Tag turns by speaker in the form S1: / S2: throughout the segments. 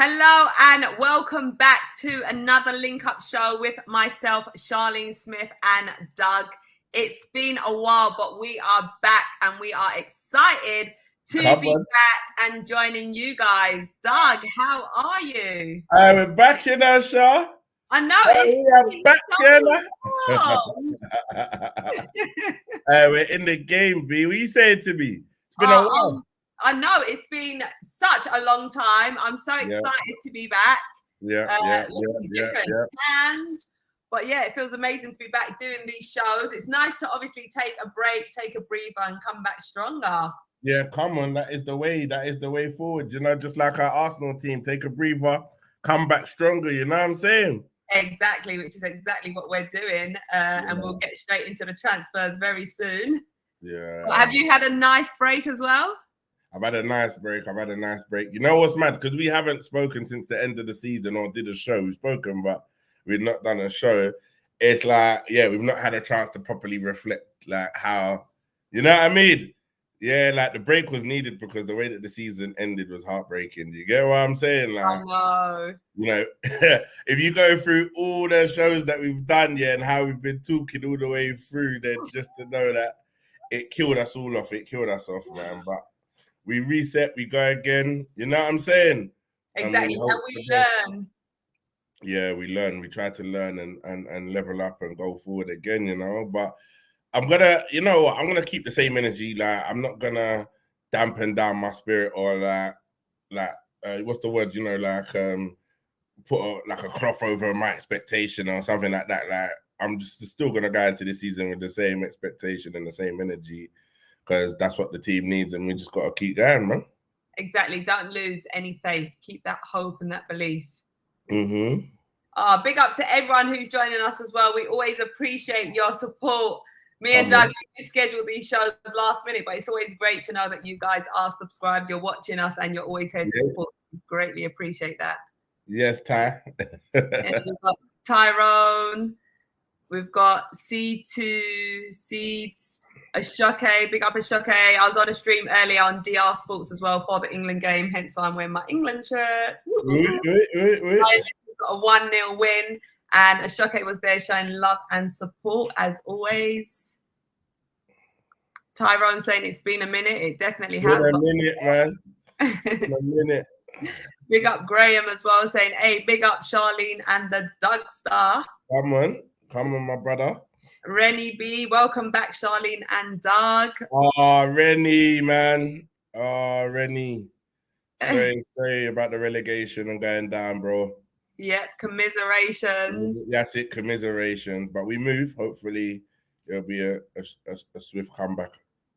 S1: Hello and welcome back to another Link Up show with myself, Charlene Smith and Doug. It's been a while, but we are back and we are excited to be back and joining you guys. Doug, how are you?
S2: We're back in our show.
S1: I know.
S2: We're back in. We're in the game, B. What are you saying to me? It's been a while.
S1: I know it's been such a long time. I'm so excited to be back. But yeah, it feels amazing to be back doing these shows. It's nice to obviously take a break, take a breather, and come back stronger.
S2: Yeah, come on, that is the way. That is the way forward. You know, just like our Arsenal team, take a breather, come back stronger. You know what I'm saying?
S1: Exactly, which is exactly what we're doing, and we'll get straight into the transfers very soon.
S2: Yeah.
S1: But have you had a nice break as well?
S2: I've had a nice break. You know what's mad? Because we haven't spoken since the end of the season or did a show. We've spoken, but we've not done a show. It's like, we've not had a chance to properly reflect, like how, you know what I mean? Yeah, like the break was needed because the way that the season ended was heartbreaking. You get what I'm saying? Like,
S1: I know.
S2: You know, if you go through all the shows that we've done, and how we've been talking all the way through, then just to know that it killed us all off. It killed us off, man. But we reset, we go again. You know what I'm saying?
S1: Exactly. And we learn.
S2: Yeah, we learn. We try to learn and level up and go forward again, you know. But I'm gonna keep the same energy. Like, I'm not gonna dampen down my spirit or like what's the word? You know, like put a cloth over my expectation or something like that. Like, I'm just still gonna go into the season with the same expectation and the same energy, because that's what the team needs, and we just got to keep going, man.
S1: Exactly. Don't lose any faith. Keep that hope and that belief.
S2: Mm-hmm.
S1: Big up to everyone who's joining us as well. We always appreciate your support. Me and Doug, we schedule these shows last minute, but it's always great to know that you guys are subscribed, you're watching us, and you're always here to support. We greatly appreciate that.
S2: Yes, Ty.
S1: And we've got Tyrone. We've got C2, Seeds, Ashoke, big up Ashoke. I was on a stream earlier on DR Sports as well for the England game, hence why I'm wearing my England shirt. We've got a 1-0 win, and Ashoke was there showing love and support as always. Tyrone saying it's been a minute. It definitely has.
S2: Been a minute, man. Been a minute.
S1: Big up Graham as well, saying, hey, big up Charlene and the Doug Star.
S2: Come on, my brother.
S1: Rennie B, welcome back, Charlene and Doug.
S2: Oh, Rennie, man. Oh, Rennie. Sorry about the relegation and going down, bro.
S1: Yep, commiserations.
S2: That's it, commiserations. But we move. Hopefully, it'll be a swift comeback.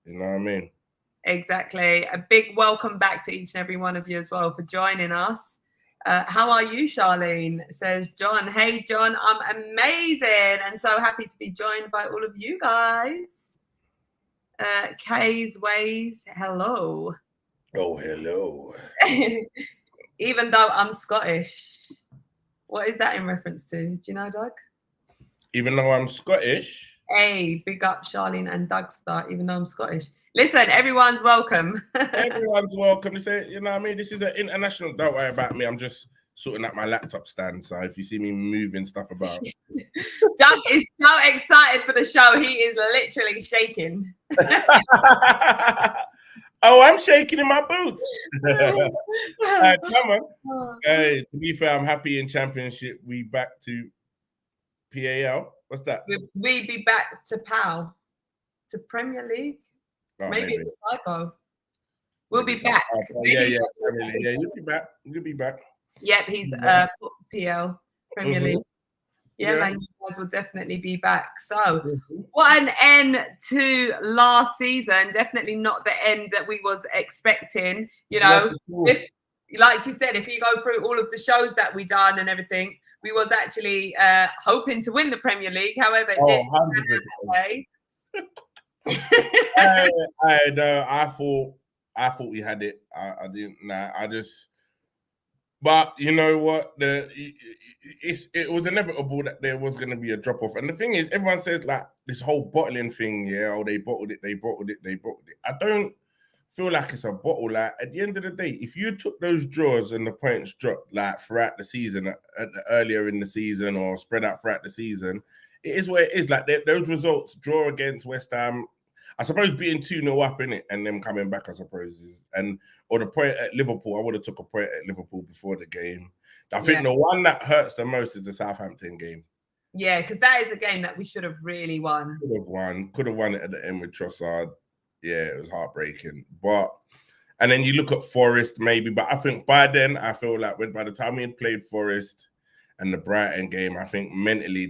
S2: You know what I mean?
S1: Exactly. A big welcome back to each and every one of you as well for joining us. How are you, Charlene? Says John. Hey, John, I'm amazing and so happy to be joined by all of you guys. Kay's Ways, hello.
S2: Oh, hello.
S1: Even though I'm Scottish. What is that in reference to? Do you know, Doug?
S2: Even though I'm Scottish?
S1: Hey, big up Charlene and Doug Star, even though I'm Scottish. Listen, everyone's welcome.
S2: Everyone's welcome. You know what I mean? This is an international. Don't worry about me. I'm just sorting out my laptop stand. So if you see me moving stuff about.
S1: Doug is so excited for the show. He is literally shaking.
S2: Oh, I'm shaking in my boots. Come on. Hey, to be fair, I'm happy in Championship. We back to PAL. What's that?
S1: We be back to PAL. To Premier League. Oh, maybe it's a typo. We'll be back.
S2: Yeah, you'll be back. You'll be back.
S1: Yep, he's PL, Premier League. Yeah, man, you guys will definitely be back. So, what an end to last season. Definitely not the end that we was expecting. You know, if, like you said, if you go through all of the shows that we done and everything, we was actually hoping to win the Premier League. However, it didn't happen that way.
S2: I know. I thought we had it. I didn't. Nah, But you know what? It was inevitable that there was going to be a drop off. And the thing is, everyone says like this whole bottling thing. Yeah, oh, they bottled it. I don't feel like it's a bottle. Like at the end of the day, if you took those draws and the points dropped like throughout the season, earlier in the season, or spread out throughout the season, it is what it is. Like those results, draw against West Ham, I suppose being 2-0 up in it and them coming back, I suppose, or the point at Liverpool. I would have took a point at Liverpool before the game. I think the one that hurts the most is the Southampton game.
S1: Yeah, because that is a game that we should have really won.
S2: Could have won it at the end with Trossard. Yeah, it was heartbreaking. And then you look at Forest maybe, but I think by then I feel like by the time we had played Forest and the Brighton game, I think mentally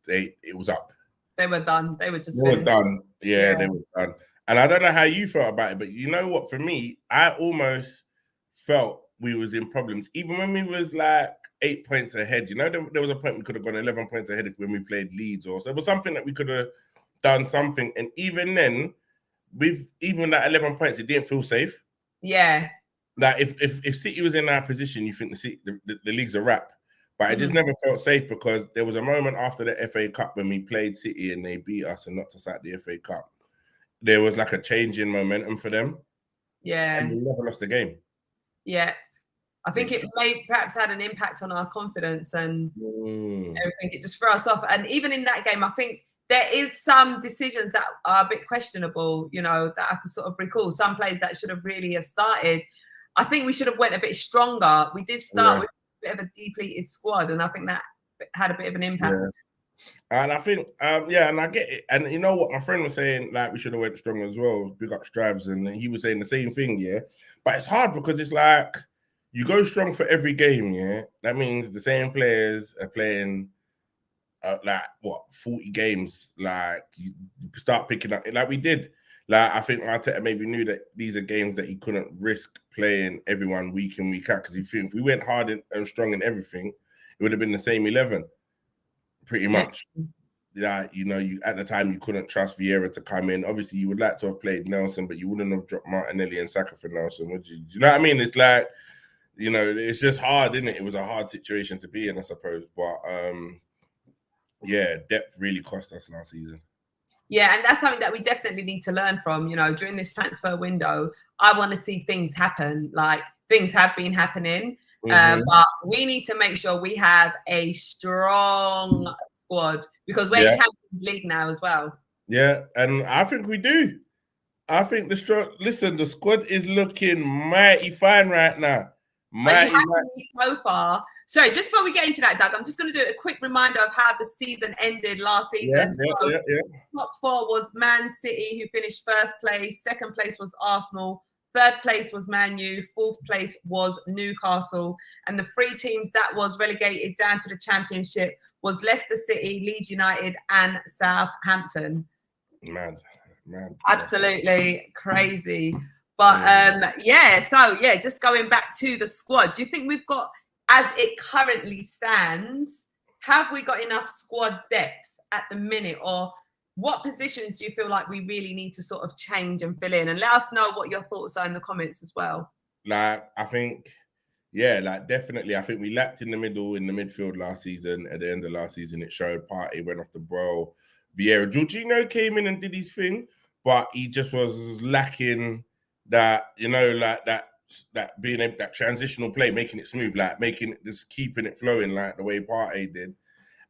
S2: it was up.
S1: They were done. They were
S2: done. Yeah, they were done. And I don't know how you felt about it, but you know what? For me, I almost felt we was in problems. Even when we was like 8 points ahead, you know, there was a point we could have gone 11 points ahead when we played Leeds, or so it was something that we could have done something. And even then, even that 11 points, it didn't feel safe.
S1: Yeah.
S2: Like if City was in our position, you think the league's a wrap. But I just never felt safe, because there was a moment after the FA Cup when we played City and they beat us and knocked us out the FA Cup. There was like a change in momentum for them.
S1: Yeah.
S2: And we never lost the game.
S1: Yeah. I think it may perhaps had an impact on our confidence and everything. It just threw us off. And even in that game, I think there is some decisions that are a bit questionable, you know, that I could sort of recall. Some plays that should have really have started. I think we should have went a bit stronger. We did start with a bit of a depleted squad, and I think that had a bit of an impact.
S2: Yeah. And I think, and I get it. And you know what? My friend was saying, like, we should have went stronger as well. Big up Strives. And he was saying the same thing, yeah. But it's hard because it's like, you go strong for every game, yeah. That means the same players are playing, 40 games. Like, you start picking up, like we did. Like, I think Arteta maybe knew that these are games that he couldn't risk playing everyone week in, week out. Because if we went hard and strong in everything, it would have been the same 11. Pretty much. Yeah, you know, at the time you couldn't trust Vieira to come in. Obviously, you would like to have played Nelson, but you wouldn't have dropped Martinelli and Saka for Nelson, would you? Do you know what I mean? It's like, you know, it's just hard, isn't it? It was a hard situation to be in, I suppose. But depth really cost us last season.
S1: Yeah, and that's something that we definitely need to learn from. You know, during this transfer window, I want to see things happen. Like, things have been happening. But we need to make sure we have a strong squad, because we're in Champions League now as well. Yeah,
S2: and I think we do. I think the squad is looking mighty fine right now. Mighty
S1: so far. Sorry, just before we get into that, Doug, I'm just going to do a quick reminder of how the season ended last season. Top four was Man City, who finished first place. Second place was Arsenal. Third place was Man U. Fourth place was Newcastle. And the three teams that was relegated down to the Championship was Leicester City, Leeds United, and Southampton.
S2: Man.
S1: Absolutely crazy. But just going back to the squad, do you think we've got, as it currently stands, have we got enough squad depth at the minute, or what positions do you feel like we really need to sort of change and fill in? And let us know what your thoughts are in the comments as well.
S2: Like, I think, definitely. I think we lacked in the midfield last season. At the end of last season, it showed. Partey went off the boil. Vieira, Jorginho came in and did his thing, but he just was lacking that, you know, like that being that transitional play, making it smooth, like just keeping it flowing, like the way Partey did.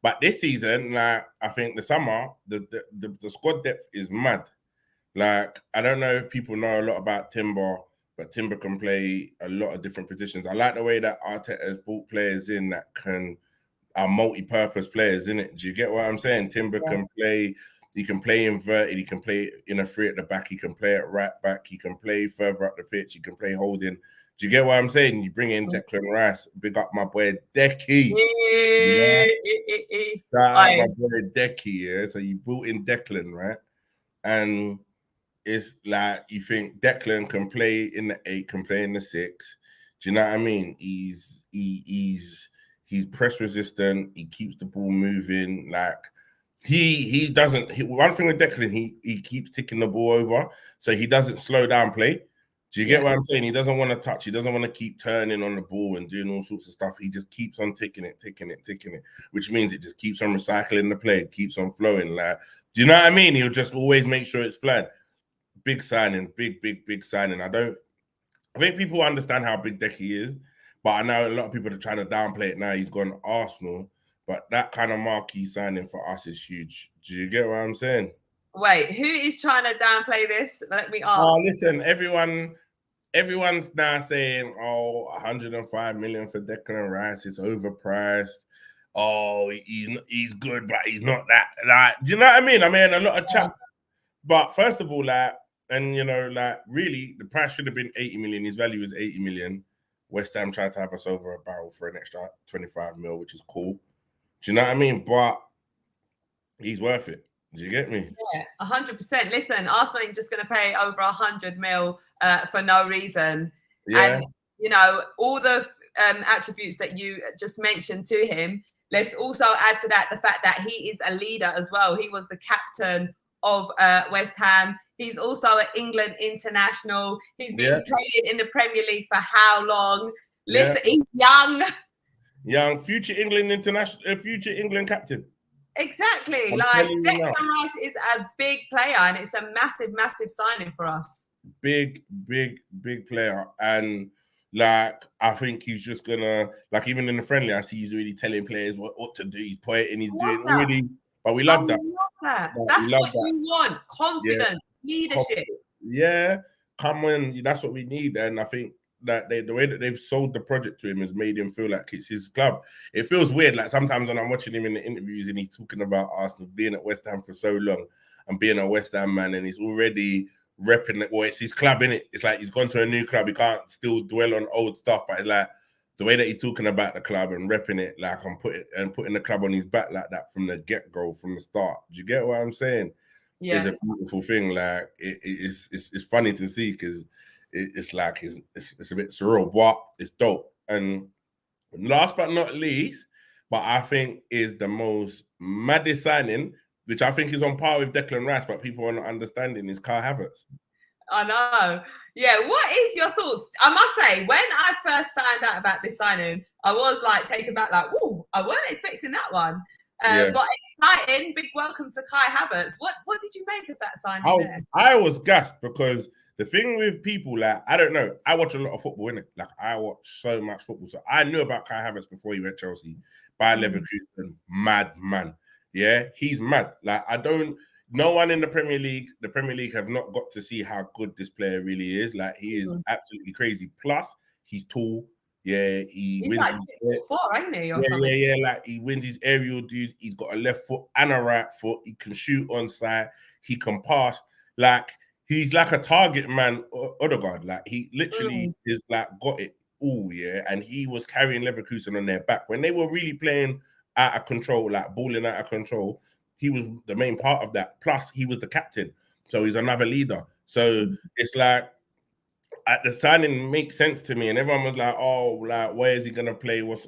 S2: But this season, like, I think the summer, the squad depth is mad. Like, I don't know if people know a lot about Timber, but Timber can play a lot of different positions. I like the way that Arteta has brought players in that are multi-purpose players, innit? Do you get what I'm saying? Timber can play, he can play inverted, he can play in a free at the back, he can play at right back, he can play further up the pitch, he can play holding. Do you get what I'm saying? You bring in Declan Rice, big up my boy Decky. My boy Decky, So you brought in Declan, right? And it's like, you think Declan can play in the 8, can play in the 6. Do you know what I mean? He's press resistant. He keeps the ball moving. Like, he doesn't. One thing with Declan, he keeps ticking the ball over, so he doesn't slow down play. Do you get what I'm saying? He doesn't want to touch. He doesn't want to keep turning on the ball and doing all sorts of stuff. He just keeps on ticking it, which means it just keeps on recycling the play, it keeps on flowing. Like, do you know what I mean? He'll just always make sure it's flat. big signing, big signing. I think people understand how big Decky is, but I know a lot of people are trying to downplay it now. He's gone to Arsenal, but that kind of marquee signing for us is huge. Do you get what I'm saying?
S1: Wait, who is trying to downplay this? Let me ask.
S2: Oh, listen, everyone's now saying, oh, 105 million for Declan Rice is overpriced. Oh, he's good, but he's not that. Like, do you know what I mean? I mean, a lot of chat. But first of all, like, and you know, like, really, the price should have been 80 million. His value is 80 million. West Ham tried to have us over a barrel for an extra 25 mil, which is cool. Do you know what I mean? But he's worth it. Do you get me?
S1: Yeah, 100%. Listen, Arsenal ain't just going to pay over 100 mil for no reason.
S2: Yeah.
S1: And, you know, all the attributes that you just mentioned to him, let's also add to that the fact that he is a leader as well. He was the captain of West Ham. He's also an England international. He's been playing in the Premier League for how long? Listen, he's young.
S2: Young, future England international, future England captain.
S1: Exactly. Like, Declan Rice is a big player, and it's a massive signing for us.
S2: Big player. And like, I think he's just gonna, like, even in the friendly, I see he's really telling players what to do. He's pointing, he's doing already. But we love that.
S1: That's what you want. Confidence, leadership.
S2: Yeah, come on. That's what we need. And I think that the way that they've sold the project to him has made him feel like it's his club. It feels weird. Like sometimes when I'm watching him in the interviews and he's talking about Arsenal being at West Ham for so long and being a West Ham man, and he's already repping it. Well, it's his club, innit? It's like he's gone to a new club. He can't still dwell on old stuff, but it's like the way that he's talking about the club and repping it, like I'm putting the club on his back like that from the get-go, from the start. Do you get what I'm saying? Yeah, it's a beautiful thing. Like it's funny to see because it's like it's a bit surreal, but it's dope. And last but not least, but I think is the most maddest signing, which I think is on par with Declan Rice, but people are not understanding, is Char Havertz.
S1: I know. Yeah, what is your thoughts? I must say, when I first found out about this signing, I was like taken back, like, whoa, I wasn't expecting that one. But exciting, big welcome to Kai Havertz. What did you make of that signing?
S2: I was gassed because the thing with people, like, I don't know, I watch a lot of football, innit? Like, I watch so much football. So I knew about Kai Havertz before he went Chelsea. By Leverkusen, mad man. Yeah, he's mad. Like, no one in the Premier League have not got to see how good this player really is. Like, he is absolutely crazy. Plus, he's tall. Yeah, he's wins
S1: like 6'4", ain't he?
S2: Yeah. Like, he wins his aerial dudes. He's got a left foot and a right foot. He can shoot on side. He can pass. Like, he's like a target man, Odegaard. Like, he literally is like got it all, yeah. And he was carrying Leverkusen on their back when they were really playing out of control, like balling out of control. He was the main part of that. Plus, he was the captain, so he's another leader. So it's like, at the signing makes sense to me, and everyone was like, "Oh, like, where is he gonna play? What's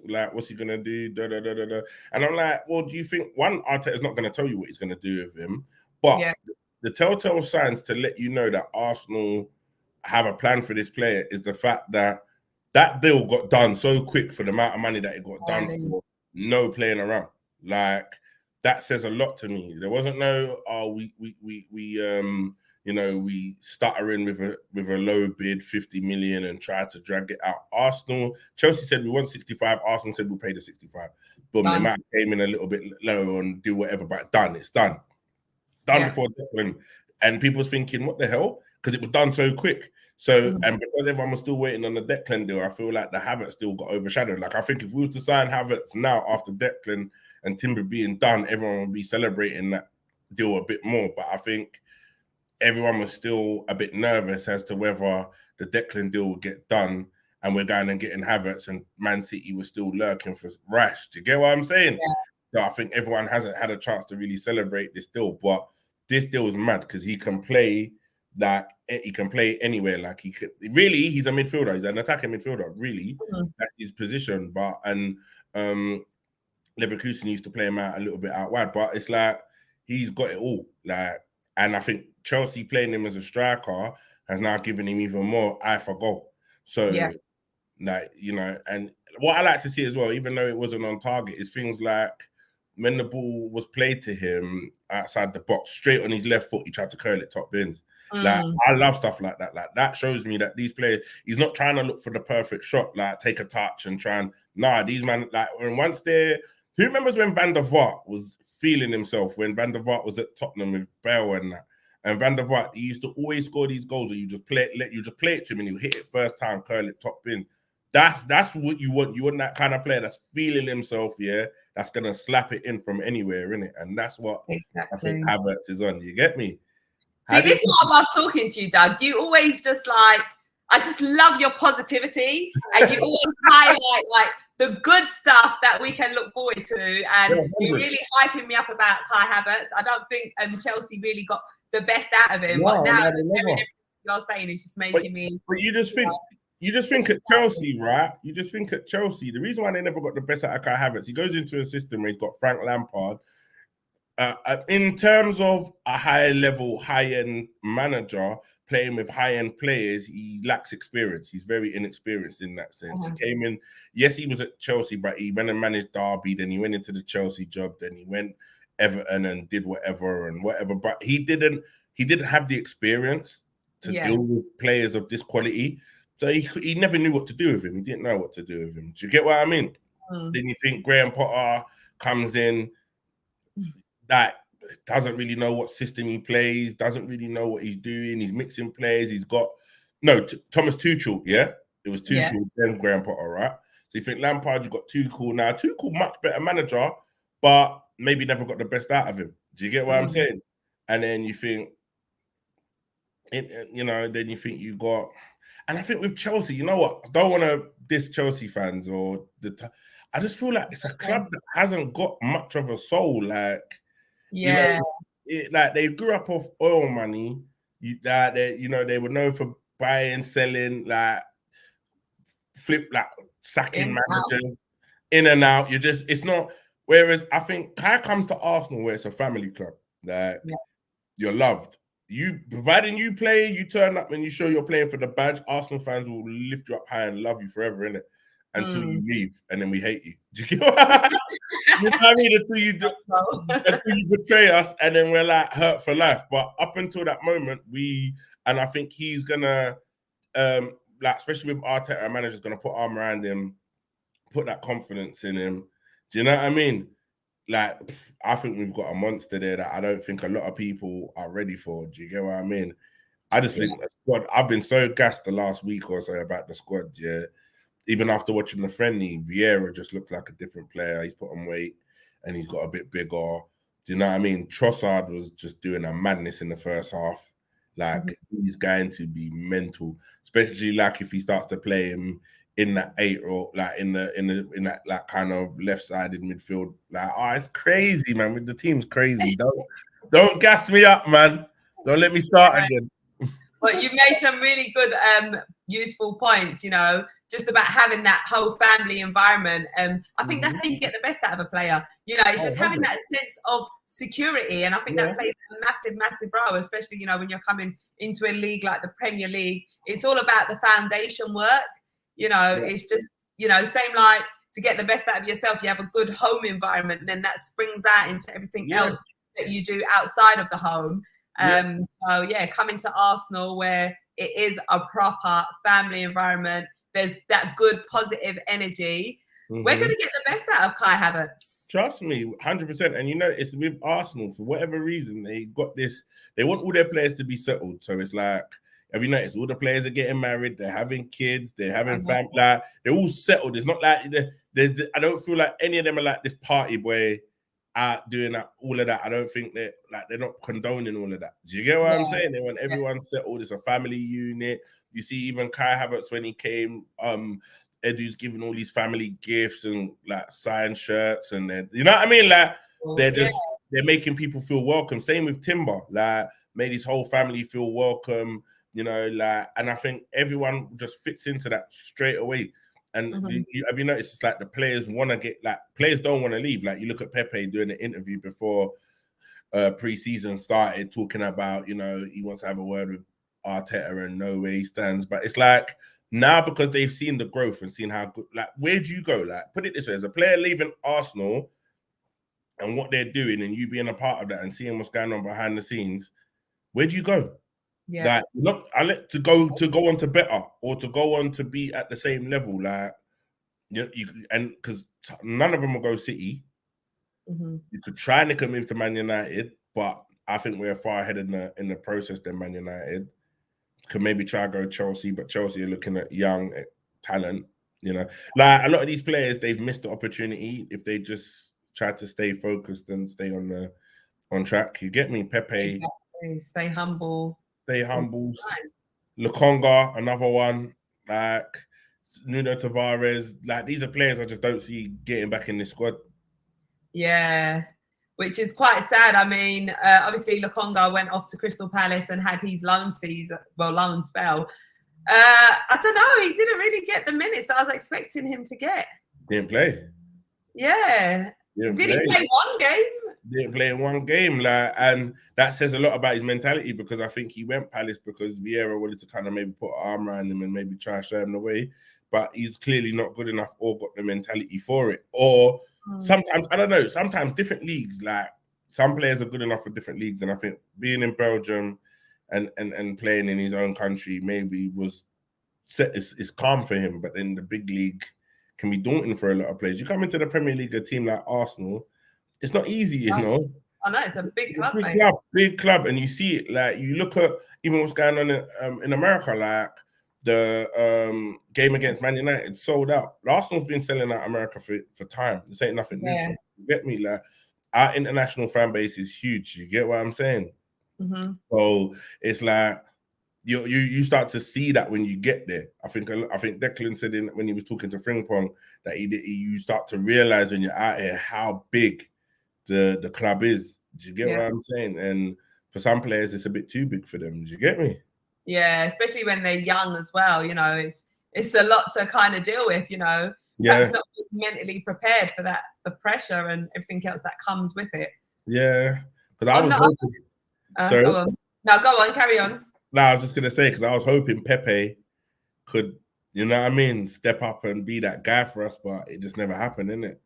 S2: he gonna do?" Da, da, da, da, da. And I'm like, "Well, do you think Arteta's not gonna tell you what he's gonna do with him?" But the telltale signs to let you know that Arsenal have a plan for this player is the fact that that deal got done so quick for the amount of money that it got done for. No playing around. Like, that says a lot to me. There wasn't no, we stuttering with a low bid, 50 million, and tried to drag it out. Chelsea said we want 65. Arsenal said we'll pay the 65. Boom, they might have came in a little bit low and do whatever, but it's done. Before Declan. And people's thinking, what the hell? Because it was done so quick. So, and because everyone was still waiting on the Declan deal, I feel like the Havertz still got overshadowed. Like, I think if we was to sign Havertz now after Declan and Timber being done, everyone would be celebrating that deal a bit more. But I think everyone was still a bit nervous as to whether the Declan deal would get done and we're going and getting Havertz, and Man City was still lurking for Rash. Do you get what I'm saying? Yeah. So I think everyone hasn't had a chance to really celebrate this deal. But this deal is mad because he can play anywhere. Like, he's a midfielder. He's an attacking midfielder. Really, that's his position. But Leverkusen used to play him out a little bit out wide. But it's like he's got it all. Like, and I think Chelsea playing him as a striker has now given him even more eye for goal. So, like, you know, and what I like to see as well, even though it wasn't on target, is things like when the ball was played to him outside the box, straight on his left foot, he tried to curl it top bins. Like, I love stuff like that. Like, that shows me that these players, he's not trying to look for the perfect shot, like take a touch and try and, these man, like, when once they're, who remembers when Van der Vaart was feeling himself, when Van der Vaart was at Tottenham with Bale and that? And Van der Vaart, he used to always score these goals where you just play it to him and he'll hit it first time, curl it, top bins. That's what you want. You want that kind of player that's feeling himself, yeah, that's going to slap it in from anywhere, innit? And that's what I think Havertz is on. You get me?
S1: See, this is what I love talking to you, Doug. You always just like, I just love your positivity, and you always highlight like the good stuff that we can look forward to. And you're really hyping me up about Kai Havertz. I don't think Chelsea really got the best out of him. But now everything you're saying is just making me.
S2: But you just think at Chelsea, right? You just think at Chelsea, the reason why they never got the best out of Kai Havertz, he goes into a system where he's got Frank Lampard. In terms of a high-level, high-end manager playing with high-end players, he lacks experience. He's very inexperienced in that sense. He came in, yes, he was at Chelsea, but he went and managed Derby, then he went into the Chelsea job, then he went Everton and did whatever. But he didn't have the experience to deal with players of this quality. So he never knew what to do with him. He didn't know what to do with him. Do you get what I mean? Then you think Graham Potter comes in, that doesn't really know what system he plays, doesn't really know what he's doing. He's mixing players. He's got Thomas Tuchel, yeah? It was Tuchel, then Graham Potter, right? So you think Lampard, you got Tuchel now. Tuchel, much better manager, but maybe never got the best out of him. Do you get what I'm saying? And then you think, then you think you got, and I think with Chelsea, you know what? I don't want to diss Chelsea fans I just feel like it's a club that hasn't got much of a soul. Like, like they grew up off oil money. They were known for buying, selling, like sacking managers in and out. It's not. Whereas I think Kai comes to Arsenal where it's a family club. Like you're loved. Providing you play, you turn up and you show you're playing for the badge. Arsenal fans will lift you up high and love you forever, innit? Until you leave, and then we hate you. Do you get what I mean? You know what I mean? Until you betray us, and then we're like hurt for life. But up until that moment, and I think he's gonna, especially with Arteta, our manager's gonna put arm around him, put that confidence in him. Do you know what I mean? Like, I think we've got a monster there that I don't think a lot of people are ready for. Do you get what I mean? I just think the squad. I've been so gassed the last week or so about the squad. Yeah. Even after watching the friendly, Vieira just looks like a different player. He's put on weight and he's got a bit bigger. Do you know what I mean? Trossard was just doing a madness in the first half. Like, he's going to be mental, especially like if he starts to play him in that 8 or like in that like kind of left-sided midfield. Like, it's crazy, man. The team's crazy. Don't gas me up, man. Don't let me start again.
S1: But you made some really good, useful points, just about having that whole family environment. I think that's how you get the best out of a player. It's just having that sense of security. And I think that plays a massive, massive role, especially, when you're coming into a league like the Premier League. It's all about the foundation work. It's just, same like to get the best out of yourself, you have a good home environment, and then that springs out into everything else that you do outside of the home. Coming to Arsenal where it is a proper family environment, there's that good positive energy. We're going to get the best out of Kai Havertz.
S2: Trust me, 100%. And it's with Arsenal, for whatever reason, they got this, they want all their players to be settled. So it's like, have you noticed all the players are getting married, they're having kids, they're having family, like, they're all settled. It's not like, I don't feel like any of them are like this party boy out doing all of that. I don't think they're not condoning all of that. Do you get what I'm saying? They want everyone settled. It's a family unit. You see, even Kai Havertz when he came, Edu's giving all these family gifts and like signed shirts, and then you know what I mean. Like they're making people feel welcome. Same with Timber, like made his whole family feel welcome. And I think everyone just fits into that straight away. And have you noticed it's like the players want to get, like, players don't want to leave. Like, you look at Pepe doing an interview before pre-season started, talking about, he wants to have a word with Arteta and know where he stands. But it's like now, because they've seen the growth and seen how good, like, where do you go? Like, put it this way, as a player leaving Arsenal and what they're doing and you being a part of that and seeing what's going on behind the scenes, where do you go?
S1: Yeah.
S2: Like, look, I let to go on to better or to go on to be at the same level. Like, you and because none of them will go City.
S1: Mm-hmm.
S2: You could try and make a move to Man United, but I think we're far ahead in the process than Man United. Could maybe try to go Chelsea, but Chelsea are looking at young talent. You know, like a lot of these players, they've missed the opportunity if they just try to stay focused and stay on track. You get me, Pepe.
S1: Exactly. Stay humble.
S2: Stay humble. Lukonga, another one. Like Nuno Tavares. Like these are players I just don't see getting back in this squad.
S1: Yeah, which is quite sad. I mean, obviously Lukonga went off to Crystal Palace and had his loan spell. I don't know. He didn't really get the minutes that I was expecting him to get.
S2: Didn't play.
S1: Yeah. Did he play one game?
S2: Didn't play in one game, like, and that says a lot about his mentality because I think he went Palace because Vieira wanted to kind of maybe put an arm around him and maybe try to show him the way, but he's clearly not good enough or got the mentality for it. Or sometimes, I don't know, sometimes different leagues, like some players are good enough for different leagues, and I think being in Belgium and playing in his own country maybe was set is calm for him, but then the big league can be daunting for a lot of players. You come into the Premier League, a team like Arsenal, it's not easy, you know.
S1: I know, it's a big club,
S2: big club, and you see it. Like you look at even what's going on in America, like the game against Man United sold out. Arsenal's been selling out America for time. This ain't nothing new. You get me? Like our international fan base is huge. You get what I'm saying?
S1: Mm-hmm.
S2: So it's like you start to see that when you get there. I think Declan said when he was talking to Frimpong that you start to realize when you're out here how big the club is. Do you get what I'm saying? And for some players, it's a bit too big for them. Do you get me?
S1: Yeah, especially when they're young as well. You know, it's a lot to kind of deal with. You know, perhaps not mentally prepared for that, the pressure and everything else that comes with it.
S2: Yeah, because I was hoping.
S1: Go on. No, go on, carry on.
S2: No, I was just gonna say because I was hoping Pepe could, you know what I mean, step up and be that guy for us, but it just never happened, innit?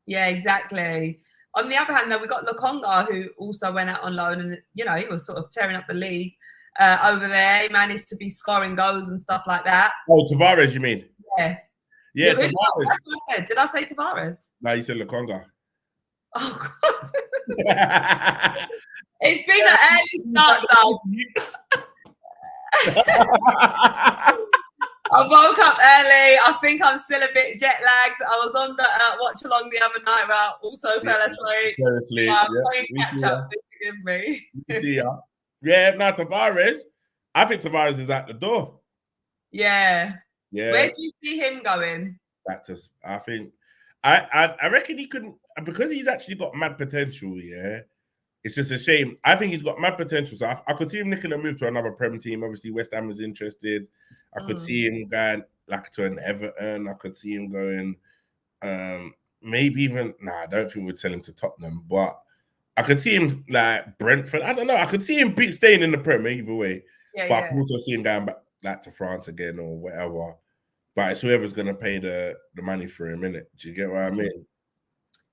S1: Yeah, exactly. On the other hand, though, we got Lukonga, who also went out on loan, and you know he was sort of tearing up the league over there. He managed to be scoring goals and stuff like that.
S2: Oh, Tavares, you mean?
S1: Yeah.
S2: Yeah,
S1: Tavares.
S2: Tavares.
S1: That's what I said. Did I say Tavares?
S2: No, you said Lukonga.
S1: Oh God! It's been an early start, though. I woke up early. I think I'm still a bit jet lagged. I was on the watch along the other night where I also fell asleep. Catch up. Forgive me.
S2: Yeah, no, Tavares. I think Tavares is at the door.
S1: Yeah. Where do you see him going?
S2: Back to, I think, I reckon he couldn't, because he's actually got mad potential. Yeah, it's just a shame. I think he's got mad potential. So I could see him making a move to another Prem team. Obviously, West Ham is interested. I could see him going like to an Everton. I could see him going, maybe even. Nah, I don't think we'd sell him to Tottenham, but I could see him like Brentford. I don't know. I could see him staying in the Premier either way. Yeah, but I could also see him going back like to France again or whatever. But it's whoever's going to pay the money for him, innit? Do you get what I mean?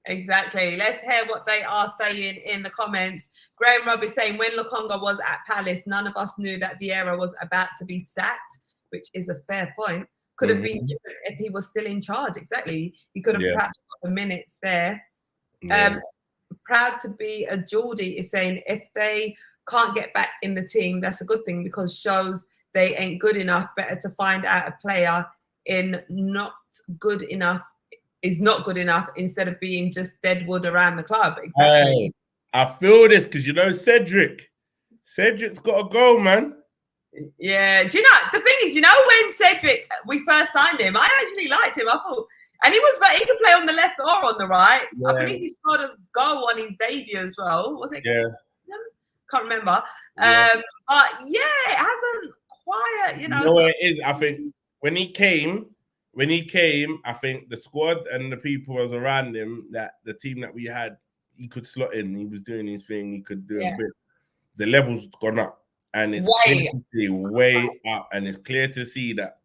S1: Exactly. Let's hear what they are saying in the comments. Graham Robb is saying, when Lukonga was at Palace, none of us knew that Vieira was about to be sacked, which is a fair point. Could have been different if he was still in charge. Exactly. He could have perhaps got the minutes there. Proud to be a Geordie is saying, if they can't get back in the team, that's a good thing because shows they ain't good enough. Better to find out a player is not good enough instead of being just deadwood around the club. Exactly.
S2: Hey, I feel this because you know Cedric's got a goal, man.
S1: Yeah. Do you know the thing is, you know, when Cedric we first signed him, I actually liked him. I thought, and he could play on the left or on the right. Yeah. I believe he scored a goal on his debut as well. Was it?
S2: Yeah.
S1: Can't remember. Yeah. But yeah, it hasn't quite, you know.
S2: You know what it is? I think when he came, I think the squad and the people was around him, that the team that we had, he could slot in. He was doing his thing. He could do a bit. The level's gone up, and it's way up, and it's clear to see that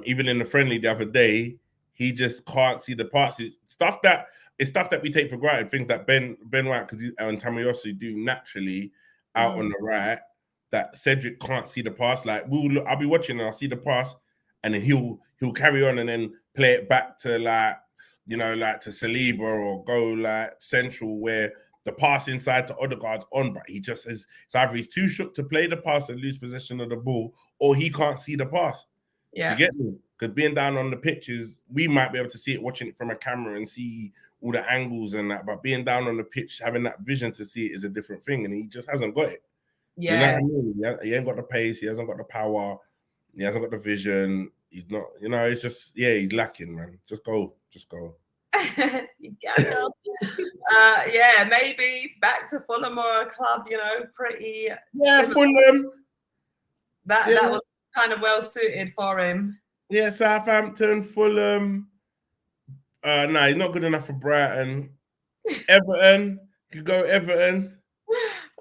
S2: even in the friendly the other day, he just can't see the parts. It's stuff that we take for granted. Things that Ben White and Tamayosu do naturally out on the right. that Cedric can't see the pass. Like I'll be watching and I'll see the pass, and then he'll carry on and then play it back to like to Saliba or go like central where the pass inside to Odegaard's on, but he just is. It's either he's too shook to play the pass and lose possession of the ball, or he can't see the pass. Yeah. Do you get me? Because being down on the pitches, we might be able to see it watching it from a camera and see all the angles and that, but being down on the pitch, having that vision to see it is a different thing, and he just hasn't got it. Yeah. Do you know what I mean? He ain't got the pace, he hasn't got the power, he hasn't got the vision. He's not, it's just, he's lacking, man. Just go.
S1: Yeah, maybe back to Fulham or a club, pretty.
S2: Yeah, Fulham.
S1: That was kind of well suited for him.
S2: Yeah, Southampton, Fulham. No, he's not good enough for Brighton. Everton, could go Everton.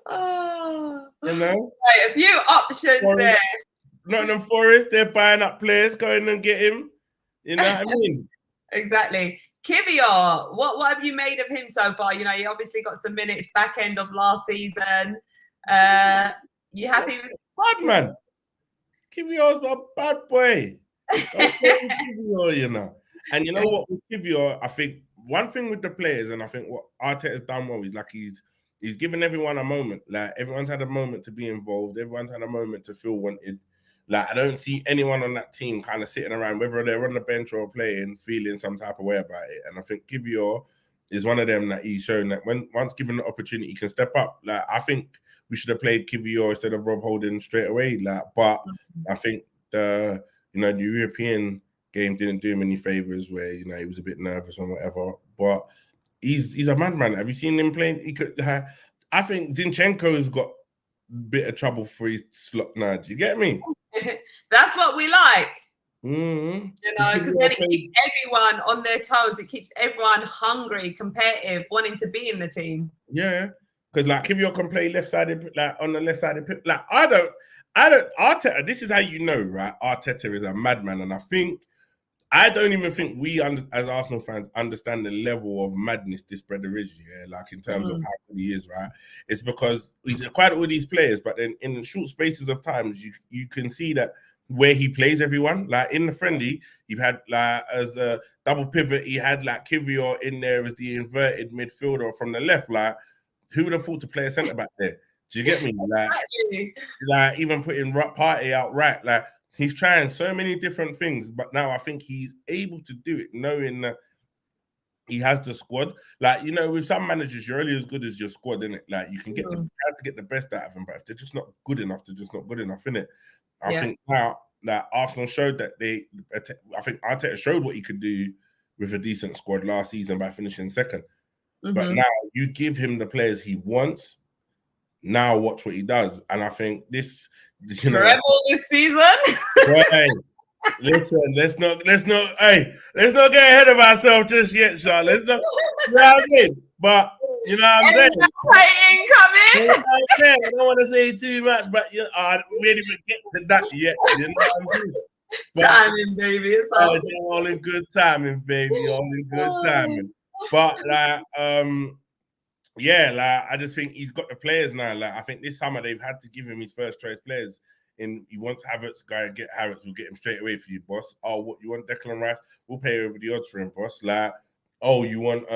S1: Right, a few options there.
S2: Nottingham Forest, they're buying up players, go in and get him. You know what I mean?
S1: Exactly. Kivior, what have you made of him so far? He obviously got some minutes back end of last season. You happy with
S2: bad man? Kivior's a bad boy. Kivior, And you know what with Kivior, I think one thing with the players, and I think what Arteta's done well is like he's given everyone a moment. Like everyone's had a moment to be involved. Everyone's had a moment to feel wanted. Like I don't see anyone on that team kind of sitting around, whether they're on the bench or playing, feeling some type of way about it. And I think Kivior is one of them that he's shown that once given the opportunity, he can step up. Like I think we should have played Kivior instead of Rob Holding straight away. Like, but I think the European game didn't do him any favors where he was a bit nervous or whatever. But he's a madman. Have you seen him playing? He could. I think Zinchenko's got a bit of trouble for his slot now. Do you get me?
S1: That's what we like.
S2: Mm-hmm.
S1: Because then it keeps everyone on their toes. It keeps everyone hungry, competitive, wanting to be in the team.
S2: Yeah, because like Kivior can play left-sided, like on the left-sided. Like I don't. Arteta. This is how you know, right? Arteta is a madman, and I don't even think we, as Arsenal fans, understand the level of madness this brother is. Yeah, like in terms of how good he is, right? It's because he's acquired all these players, but then in short spaces of times, you can see that where he plays everyone. Like in the friendly, you've had like as a double pivot, he had like Kivior in there as the inverted midfielder from the left. Like who would have thought to play a centre back there? Do you get me? Like even putting Partey out right, like. He's trying so many different things, but now I think he's able to do it, knowing that he has the squad. Like, with some managers, you're only as good as your squad, innit? Like, you can try to get the best out of them, but if they're just not good enough, they're just not good enough, innit? I think now that Arsenal showed that I think Arteta showed what he could do with a decent squad last season by finishing second. But now you give him the players he wants. Now watch what he does, and I think this,
S1: treble this season.
S2: Right. Listen, let's not get ahead of ourselves just yet, Char. Let's not. You know what I mean? But you know what I'm saying.
S1: Incoming.
S2: You know what I'm saying? I don't want to say too much, but we didn't even get to that yet. You know what I'm saying?
S1: Timing, baby. It's
S2: all in good timing, baby. All in good timing. But I just think he's got the players now. Like I think this summer they've had to give him his first choice players. And he wants Havertz, go and get Havertz. We'll get him straight away for you, boss. Oh, what you want, Declan Rice? We'll pay over the odds for him, boss. Like, oh, you want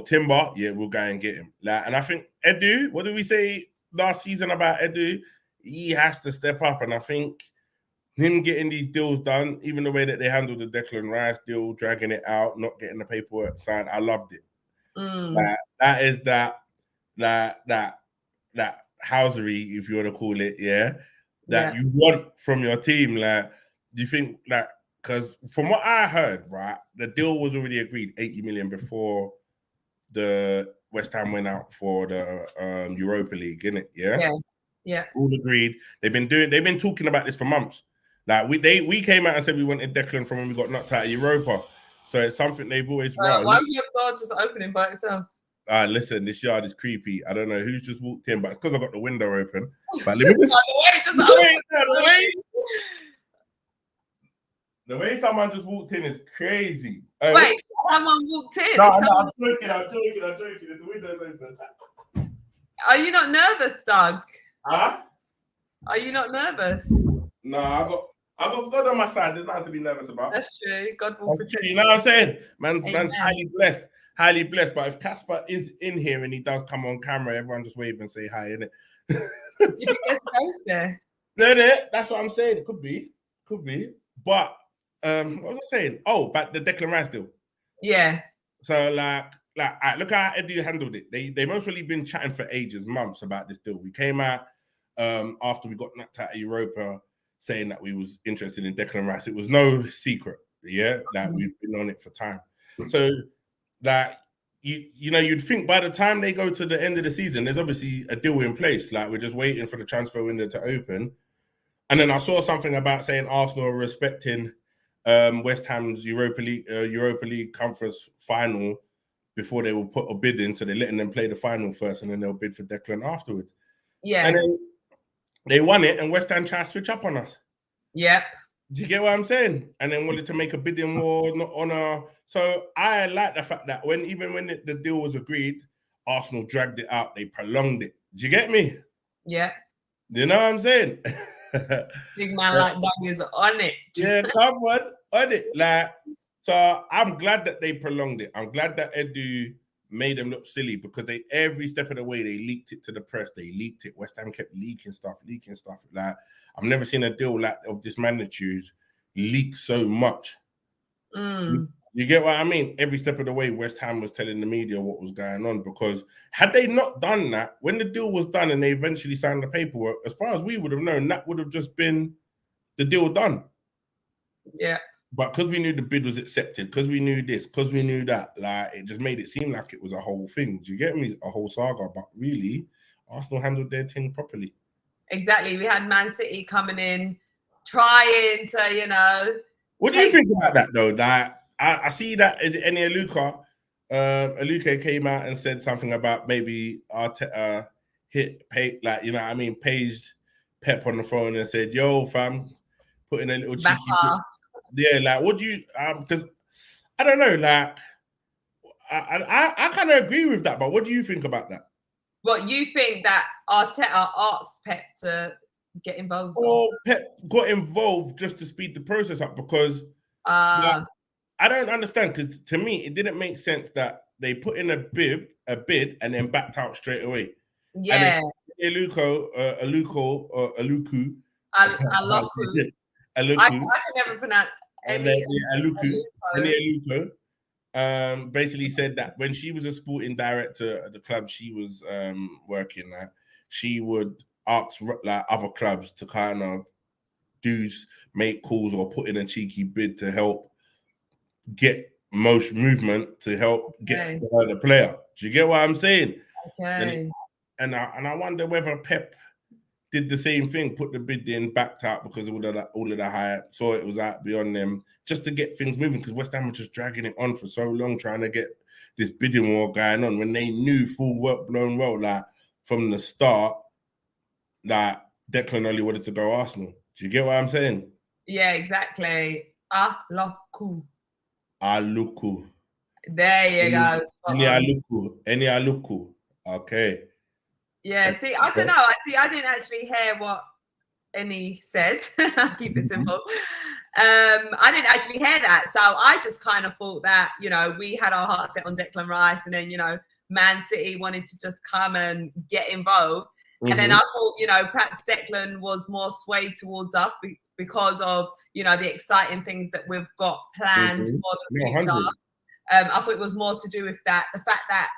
S2: Timber? Yeah, we'll go and get him. Like, and I think Edu, what did we say last season about Edu? He has to step up, and I think him getting these deals done, even the way that they handled the Declan Rice deal, dragging it out, not getting the paperwork signed, I loved it. That is that housery, if you want to call it, that you want from your team. Like, do you think that because from what I heard, right, the deal was already agreed 80 million before the West Ham went out for the Europa League, innit? Yeah. All agreed. They've been talking about this for months. Like we came out and said we wanted Declan from when we got knocked out of Europa. So it's something they've always run.
S1: Why was your door just opening by itself?
S2: Listen, this yard is creepy. I don't know who's just walked in, but it's because I got the window open. But let me just the way someone just walked in is crazy.
S1: Wait, someone walked in?
S2: No, I'm joking. The window's open.
S1: Are you not nervous, Doug?
S2: Huh?
S1: Are you not nervous?
S2: No, I got God on my side. There's nothing to be nervous about.
S1: That's true. God will protect
S2: you know what I'm saying? Man's
S1: Amen.
S2: highly blessed. Highly blessed. But if Casper is in here and he does come on camera, everyone just wave and say hi, innit?
S1: If he gets close there.
S2: That's what I'm saying. It could be. But what was I saying? Oh, but the Declan Rice deal.
S1: Yeah.
S2: So like look how Eddie handled it. They mostly been chatting for ages, months about this deal. We came out after we got knocked out of Europa saying that we was interested in Declan Rice. It was no secret, yeah, that we've been on it for time. So that you'd think by the time they go to the end of the season, there's obviously a deal in place. Like we're just waiting for the transfer window to open. And then I saw something about saying Arsenal are respecting West Ham's Europa League conference final before they will put a bid in. So they're letting them play the final first and then they'll bid for Declan afterwards.
S1: Yeah.
S2: And then they won it and West Ham tried to switch up on us.
S1: Yep.
S2: Do you get what I'm saying? And then wanted to make a bidding war on a... So I like the fact that even when the deal was agreed, Arsenal dragged it out. They prolonged it. Do you get me?
S1: Yeah.
S2: Do you know what I'm saying?
S1: Big man like Doug is on it.
S2: Yeah, come on it. Like, so I'm glad that they prolonged it. I'm glad that Edu made them look silly because every step of the way they leaked it to the press. They leaked it. West Ham kept leaking stuff. Like I've never seen a deal like of this magnitude leak so much. You get what I mean? Every step of the way, West Ham was telling the media what was going on because had they not done that, when the deal was done and they eventually signed the paperwork, as far as we would have known, that would have just been the deal done.
S1: Yeah.
S2: But because we knew the bid was accepted, because we knew this, because we knew that, like it just made it seem like it was a whole thing. Do you get me? A whole saga. But really, Arsenal handled their thing properly.
S1: Exactly. We had Man City coming in, trying to,
S2: What do you think about that though? That I see that is it any Aluka? Aluka came out and said something about maybe paged Pep on the phone and said, "Yo, fam, put in a little cheeky." Yeah, like what do you? Because I don't know, like I kind of agree with that, but what do you think about that?
S1: What you think that Arteta asked Pep to get involved?
S2: Or Pep got involved just to speed the process up because I don't understand because to me it didn't make sense that they put in a bid and then backed out straight away.
S1: Yeah.
S2: Aluku.
S1: I can never pronounce
S2: Aluku. Basically said that when she was a sporting director at the club she was working at, she would ask like other clubs to kind of make calls or put in a cheeky bid to help get most movement to help get the player. Do you get what I'm saying?
S1: Okay.
S2: And I wonder whether Pep did the same thing, put the bid in, backed out because of all of the hype, saw it was out beyond them, just to get things moving because West Ham were just dragging it on for so long, trying to get this bidding war going on when they knew full work blown well, like from the start, that Declan only wanted to go Arsenal. Do you get what I'm saying?
S1: Yeah, exactly. Aluku. There you go.
S2: Any Aluku. Okay.
S1: Yeah, see, I don't know. I didn't actually hear what any said. I'll keep it simple. I didn't actually hear that. So I just kind of thought that, we had our heart set on Declan Rice and then, Man City wanted to just come and get involved. And then I thought, perhaps Declan was more swayed towards us because of, the exciting things that we've got planned for the future. I thought it was more to do with that. The fact that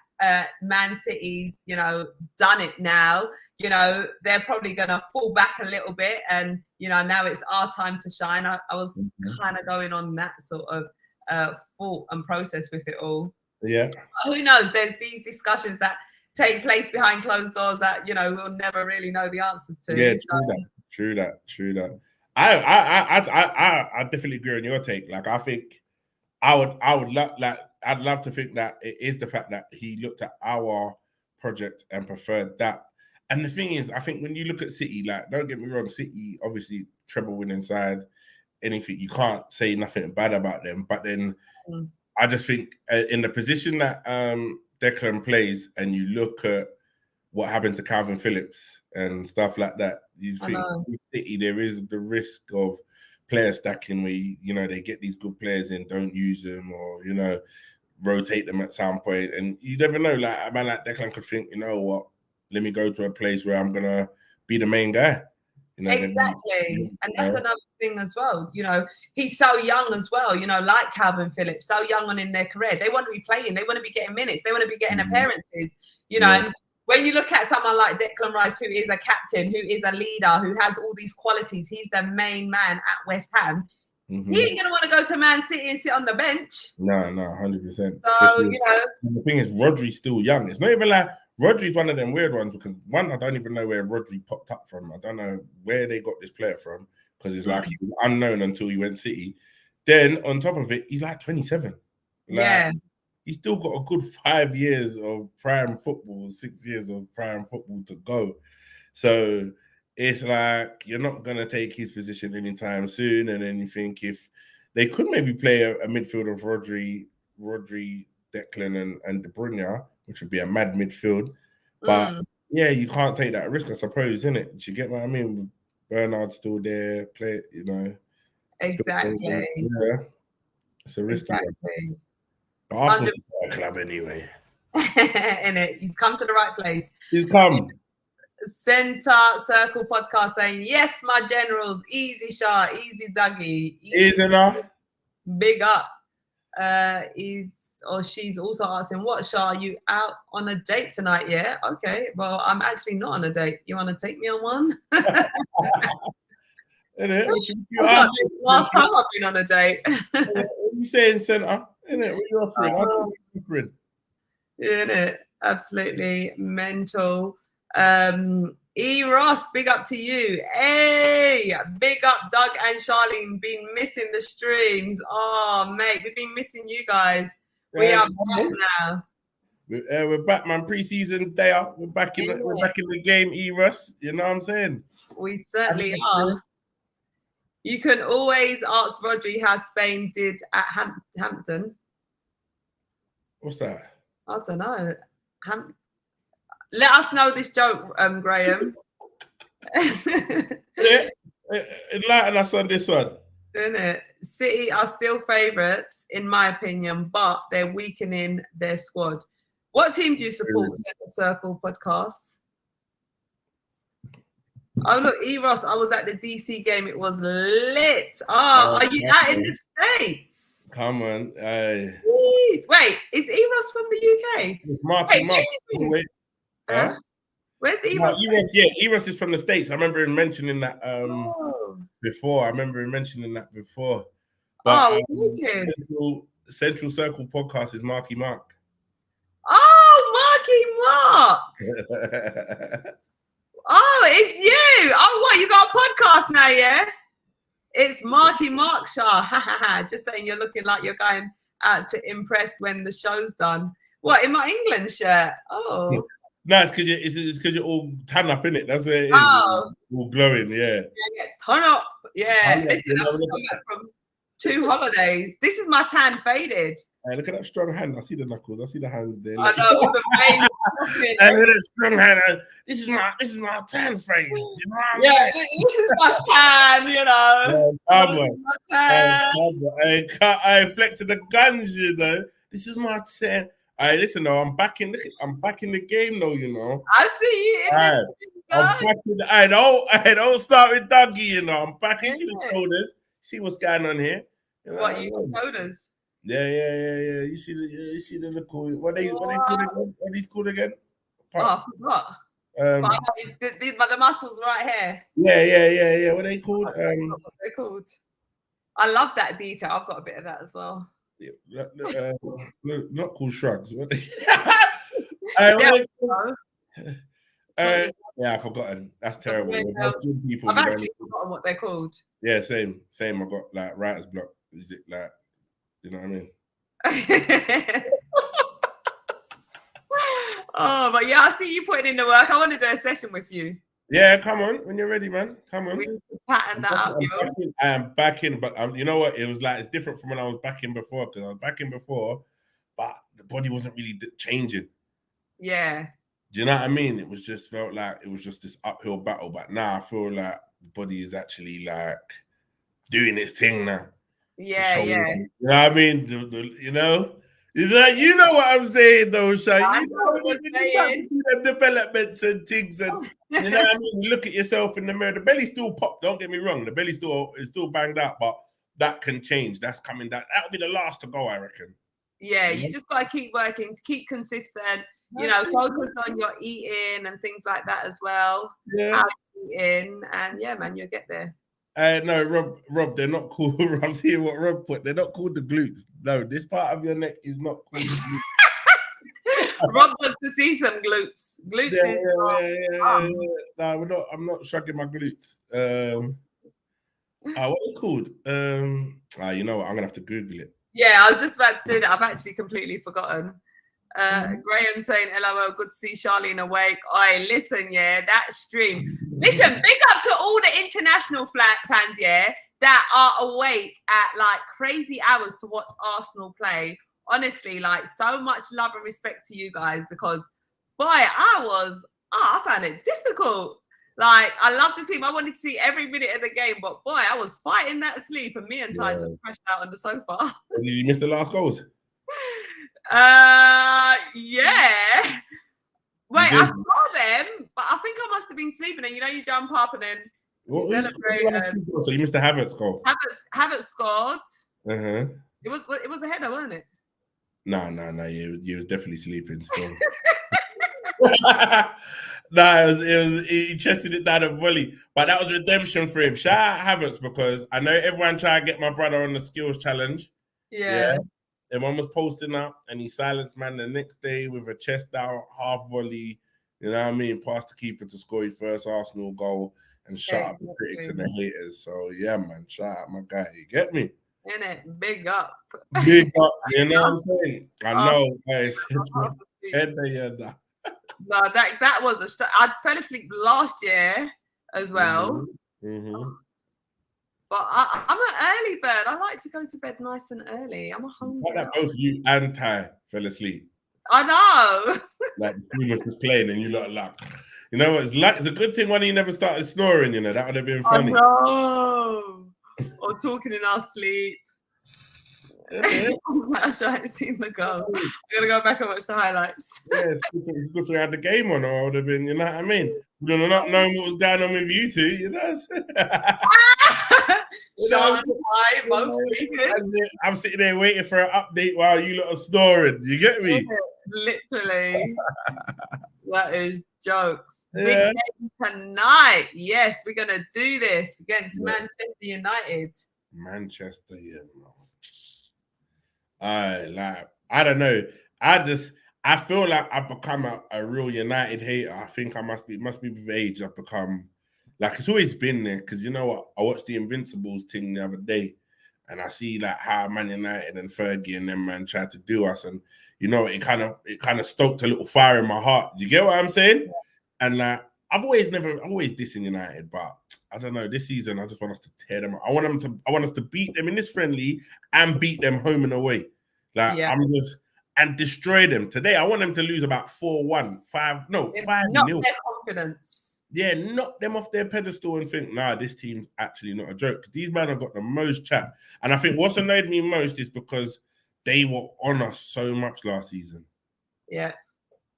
S1: Man City's, done it now, they're probably going to fall back a little bit. And, now it's our time to shine. I was kind of going on that sort of thought and process with it all.
S2: Yeah.
S1: But who knows? There's these discussions that take place behind closed doors that, we'll never really know the answers to.
S2: Yeah, true that. I definitely agree on your take. Like, I think I'd love to think that it is the fact that he looked at our project and preferred that. And the thing is, I think when you look at City, like, don't get me wrong, City, obviously, treble winning side, anything, you can't say nothing bad about them. But then I just think in the position that Declan plays and you look at what happened to Calvin Phillips and stuff like that. You think with City there is the risk of player stacking where they get these good players in, don't use them, or rotate them at some point, and you never know. Like a man like Declan could think, you know what, let me go to a place where I'm gonna be the main guy.
S1: Exactly. And that's another thing as well. He's so young as well, like Calvin Phillips, so young on in their career. They want to be playing, they want to be getting minutes, they want to be getting appearances, and when you look at someone like Declan Rice, who is a captain, who is a leader, who has all these qualities, he's the main man at West Ham. He ain't gonna want to go to Man City and sit on the bench.
S2: No, 100%.
S1: So,
S2: the thing is, Rodri's still young. It's not even like Rodri's one of them weird ones, because one, I don't even know where Rodri popped up from. I don't know where they got this player from, because it's like he was unknown until he went City. Then on top of it, he's like 27. He's still got a good 5 years of prime football, 6 years of prime football to go. So it's like you're not going to take his position anytime soon. And then you think if they could maybe play a midfield of Rodri, Declan, and De Bruyne, which would be a mad midfield. But you can't take that risk, I suppose, innit? Do you get what I mean? Bernard's still there,
S1: Exactly.
S2: Yeah. It's a risky one. But Arsenal's a club anyway.
S1: Innit? He's come to the right place.
S2: He's come.
S1: Centre Circle podcast saying, yes, my generals, easy Char, easy Dougie.
S2: Easy enough.
S1: Big up. She's also asking, what, Char, you out on a date tonight? Yeah, okay. Well, I'm actually not on a date. You want to take me on one? Last time I've been on a date.
S2: What are you saying, Centre? Innit? What are you offering?
S1: Innit? Absolutely mental. Ross, big up to you. Hey, big up Doug and Charlene. Been missing the streams. Oh, mate, we've been missing you guys. We are back now.
S2: We're back, man. Preseason's day up. We're back in the game, Ross. You know what I'm saying?
S1: We certainly are. You can always ask Rodri how Spain did at Hampton.
S2: What's that?
S1: I don't know. Let us know this joke, Graham.
S2: Enlighten us on this one.
S1: Isn't it? City are still favourites, in my opinion, but they're weakening their squad. What team do you support, Centre Circle podcast? Oh, look, Ross, I was at the DC game. It was lit. Are you out in the States?
S2: Come on.
S1: Wait, is Ross from the UK?
S2: It's Marky Mark.
S1: Where's Eros?
S2: Eros is from the States. I remember him mentioning that before. But Central Circle podcast is Marky Mark.
S1: Oh, Marky Mark. Oh, it's you. Oh, what? You got a podcast now, yeah? It's Marky Mark, Char. Just saying you're looking like you're going out to impress when the show's done. What, in my England shirt? Oh.
S2: No, it's because you're all tan up, innit? That's what it is.
S1: Oh.
S2: All glowing, yeah.
S1: Turn up. Yeah. Listen, I've just come back from 2 holidays. This is my tan faded.
S2: Hey, look at that strong hand. I see the knuckles. I see the hands there.
S1: I know, it was amazing.
S2: Hey, look at that strong hand. This is my tan face. You know what I'm saying?
S1: This is my tan, you know.
S2: My tan. Hey, flexing the guns, you know. This is my tan. Hey, listen, though, I'm back in the game, though, you know.
S1: I see you.
S2: I'm back in the, don't start with Dougie, you know. I'm back. You see the shoulders. See what's going on here. You know,
S1: what, you got shoulders?
S2: Yeah. You see the little, what they called again? What these called again?
S1: I forgot. The muscles right here.
S2: Yeah. What they called?
S1: What they're called. I love that detail. I've got a bit of that as well.
S2: Not called shrugs. I've forgotten. That's terrible.
S1: I've actually forgotten what they're called.
S2: Yeah, same. I got like writer's block. Is it like, you know what I mean?
S1: Oh, but yeah, I see you putting in the work. I want to do a session with you.
S2: Yeah, come on. When you're ready, man. Come on.
S1: We need to pattern that up,
S2: I am back in, but you know what? It was like, it's different from when I was back in before, because I was back in before, but the body wasn't really changing.
S1: Yeah.
S2: Do you know what I mean? It was just felt like it was just this uphill battle. But now I feel like the body is actually like doing its thing now.
S1: Yeah, yeah.
S2: You know what I mean? You know what I'm saying, though, Char. You know, when you start to do them developments and things, and you know what I mean. You look at yourself in the mirror. The belly still popped. Don't get me wrong. The belly is still banged out, but that can change. That's coming. That'll be the last to go, I reckon.
S1: Yeah, you just gotta keep working, to keep consistent. You know, focus on your eating and things like that as well.
S2: Yeah.
S1: How you're eating, and yeah, man, you'll get there.
S2: No, Rob, they're not called. I'm seeing what Rob put. They're not called the glutes. No, this part of your neck is not called the glutes.
S1: Rob wants to see some glutes. Glutes is
S2: yeah. No, I'm not shrugging my glutes. What is it called? You know what? I'm gonna have to Google it.
S1: Yeah, I was just about to do that. I've actually completely forgotten. Graham saying, LOL, good to see Charlene awake. Listen, yeah, that stream. Listen, big up to all the international fans, yeah, that are awake at like crazy hours to watch Arsenal play. Honestly, like so much love and respect to you guys, because boy, I found it difficult. Like, I love the team. I wanted to see every minute of the game, but boy, I was fighting that sleep, and me and Ty just crashed out on the sofa.
S2: Did you miss the last goals?
S1: Yeah. Wait, I saw them, but I think I must have been sleeping. And you know, you jump up and then you celebrate.
S2: So you missed the Havertz goal.
S1: Havertz scored.
S2: Uh-huh.
S1: It was a header, wasn't it?
S2: No. You was definitely sleeping still. He chested it down a volley, but that was redemption for him. Shout out Havertz, because I know everyone tried to get my brother on the skills challenge.
S1: Yeah.
S2: Everyone was posting up, and he silenced man the next day with a chest out, half volley. You know what I mean? Past the keeper to score his first Arsenal goal, and shut up the critics and the haters. So yeah, man, shout out my guy. You get me?
S1: Innit? Big up.
S2: Big up. You know what I'm saying? I know, guys.
S1: No, that was I fell asleep last year as well. But I'm an early bird. I like to go to bed nice and early. I'm a hungry.
S2: Like that both you and Ty fell asleep.
S1: I know.
S2: Like you was just playing and you lot like, you know what? It's a good thing when he never started snoring. You know that would have been funny.
S1: I know. Or talking in our sleep. I haven't seen the goal. I'm gonna go back and watch the highlights.
S2: Yeah, it's good for you had the game on, or I would have been, you know what I mean? Would have not known what was going on with you two, you know.
S1: Sean, hi, most sleepers.
S2: I'm sitting there waiting for an update while you lot are snoring. You get me?
S1: Literally. That is jokes. Big game tonight. Yes, we're gonna do this against Manchester United.
S2: Manchester, I don't know. I feel like I've become a real United hater. I think I must be with age. I've become like, it's always been there, because you know what? I watched the Invincibles thing the other day, and I see like how Man United and Fergie and them man tried to do us, and you know it kind of stoked a little fire in my heart. Do you get what I'm saying? And like I'm always dissing United, but I don't know. This season, I just want us to tear them up. I want us to beat them in this friendly and beat them home and away. Like and destroy them. Today, I want them to lose about 4-1, 5-0.
S1: Not their confidence.
S2: Yeah, knock them off their pedestal and think, nah, this team's actually not a joke. These men have got the most chat. And I think what's annoyed me most is because they were on us so much last season.
S1: Yeah.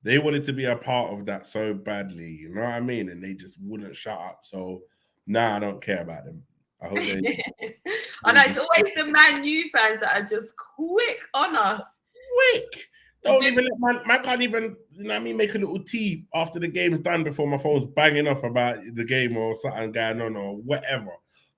S2: They wanted to be a part of that so badly, you know what I mean? And they just wouldn't shut up. So, I don't care about them. I hope they.
S1: I know it's always the Man U fans that are just quick on us.
S2: Quick. Don't even let man can't even, you know what I mean, make a little tea after the game's done before my phone's banging off about the game or something going on or whatever.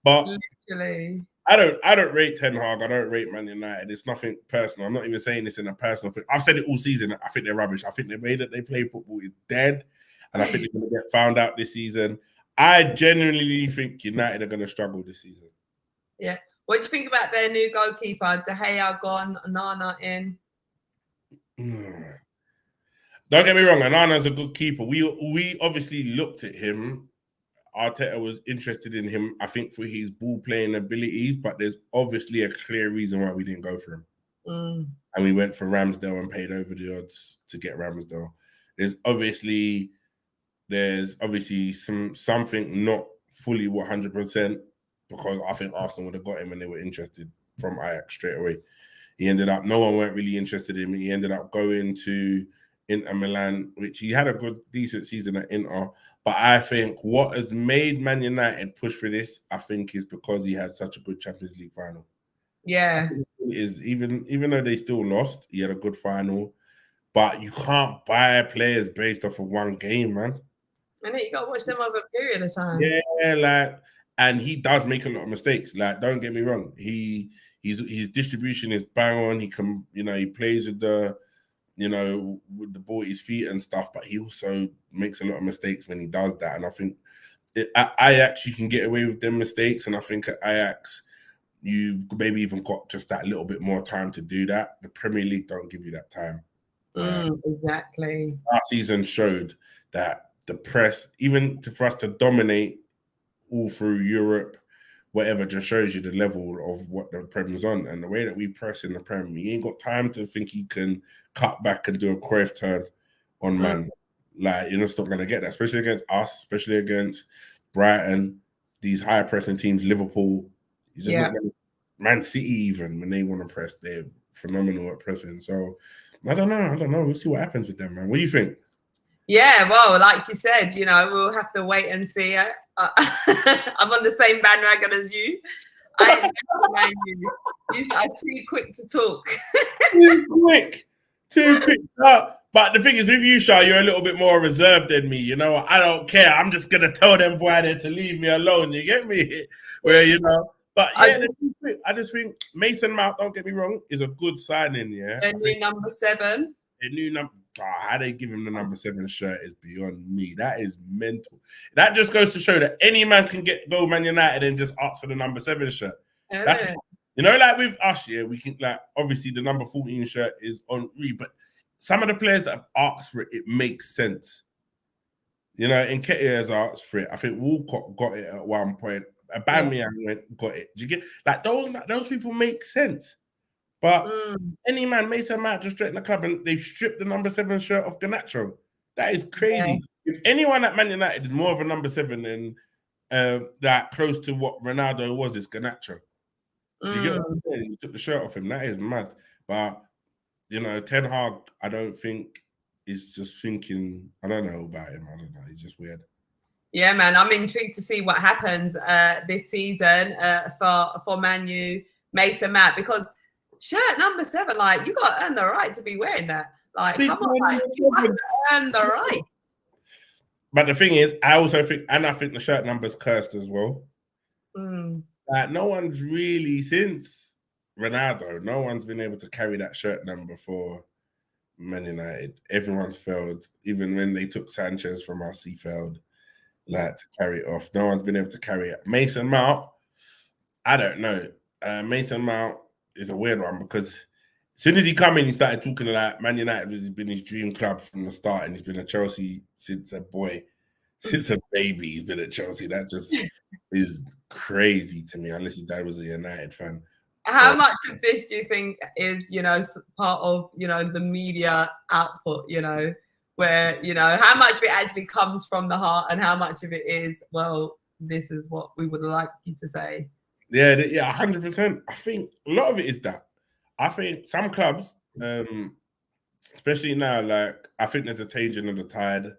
S2: But
S1: literally,
S2: I don't rate Ten Hag. I don't rate Man United. It's nothing personal. I'm not even saying this in a personal thing. I've said it all season. I think they're rubbish. I think the way that they play football is dead, and I think they're going to get found out this season. I genuinely think United are going to struggle this season.
S1: Yeah. What do you think about their new goalkeeper? De Gea gone, Nana in.
S2: Don't get me wrong, Anana's a good keeper. We obviously looked at him. Arteta was interested in him, I think, for his ball playing abilities, but there's obviously a clear reason why we didn't go for him. And we went for Ramsdale and paid over the odds to get Ramsdale. there's obviously something not fully 100%, because I think Arsenal would have got him and they were interested from Ajax straight away. No one weren't really interested in him. He ended up going to Inter Milan, which he had a decent season at Inter. But I think what has made Man United push for this, I think, is because he had such a good Champions League final.
S1: Yeah.
S2: Even though they still lost, he had a good final. But you can't buy players based off of one game, man.
S1: And then you got to watch them over a period of time.
S2: Yeah, and he does make a lot of mistakes. Like, don't get me wrong. His distribution is bang on. He can, he plays with the ball at his feet and stuff, but he also makes a lot of mistakes when he does that. And I think at Ajax, you can get away with them mistakes. And I think at Ajax, you've maybe even got just that little bit more time to do that. The Premier League don't give you that time.
S1: Exactly.
S2: Last season showed that the press, even for us to dominate all through Europe, whatever, just shows you the level of what the Prem is on. And the way that we press in the Prem, he ain't got time to think he can cut back and do a Cruyff turn on man. Like, you're just not going to get that, especially against us, especially against Brighton, these higher pressing teams, Liverpool. He's just not going to, Man City, even when they want to press, they're phenomenal at pressing. So I don't know. We'll see what happens with them, man. What do you think?
S1: Yeah, well, like you said, we'll have to wait and see. I'm on the same bandwagon as you. I Man U. You are too quick to talk.
S2: Too quick. But the thing is, with you, Char, you're a little bit more reserved than me. I don't care. I'm just gonna tell them boy there to leave me alone. You get me? But yeah, I just think Mason Mount, don't get me wrong, is a good signing. Yeah,
S1: a new number 7.
S2: A new number. How they give him the number 7 shirt is beyond me. That is mental. That just goes to show that any man can go Man United and just ask for the number 7 shirt. That's like with us, we can, like, obviously the number 14 shirt is on but some of the players that have asked for it, it makes sense. Nketiah has asked for it. I think Walcott got it at one point. Aubameyang got it. Do you get like those people make sense? But any man, Mason Mount, just straight in the club and they've stripped the number 7 shirt off Garnacho. That is crazy. Yeah. If anyone at Man United is more of a number 7 than that close to what Ronaldo was, it's Garnacho. Do you get what I'm saying? You took the shirt off him. That is mad. But, Ten Hag, I don't think is just thinking, I don't know about him. I don't know. He's just weird.
S1: Yeah, man. I'm intrigued to see what happens this season for Man U, Mason Mount, because shirt number 7, like, you got to earn the right to be wearing that. Like, come on, like, you have to earn the right.
S2: But the thing is, I think the shirt number's cursed as well. Like, no one's really, since Ronaldo, no one's been able to carry that shirt number for Man United. Everyone's failed. Even when they took Sanchez from us, he failed. Like, to carry it off. No one's been able to carry it. Mason Mount, I don't know. Mason Mount is a weird one, because as soon as he come in, he started talking like Man United has been his dream club from the start, and he's been at Chelsea since a baby. He's been at Chelsea. That just is crazy to me, unless his dad was a United fan.
S1: How much of this do you think is, part of, the media output, where, how much of it actually comes from the heart and how much of it is, well, this is what we would like you to say?
S2: Yeah, 100%. I think a lot of it is that. I think some clubs, especially now, like, I think there's a changing of the tide.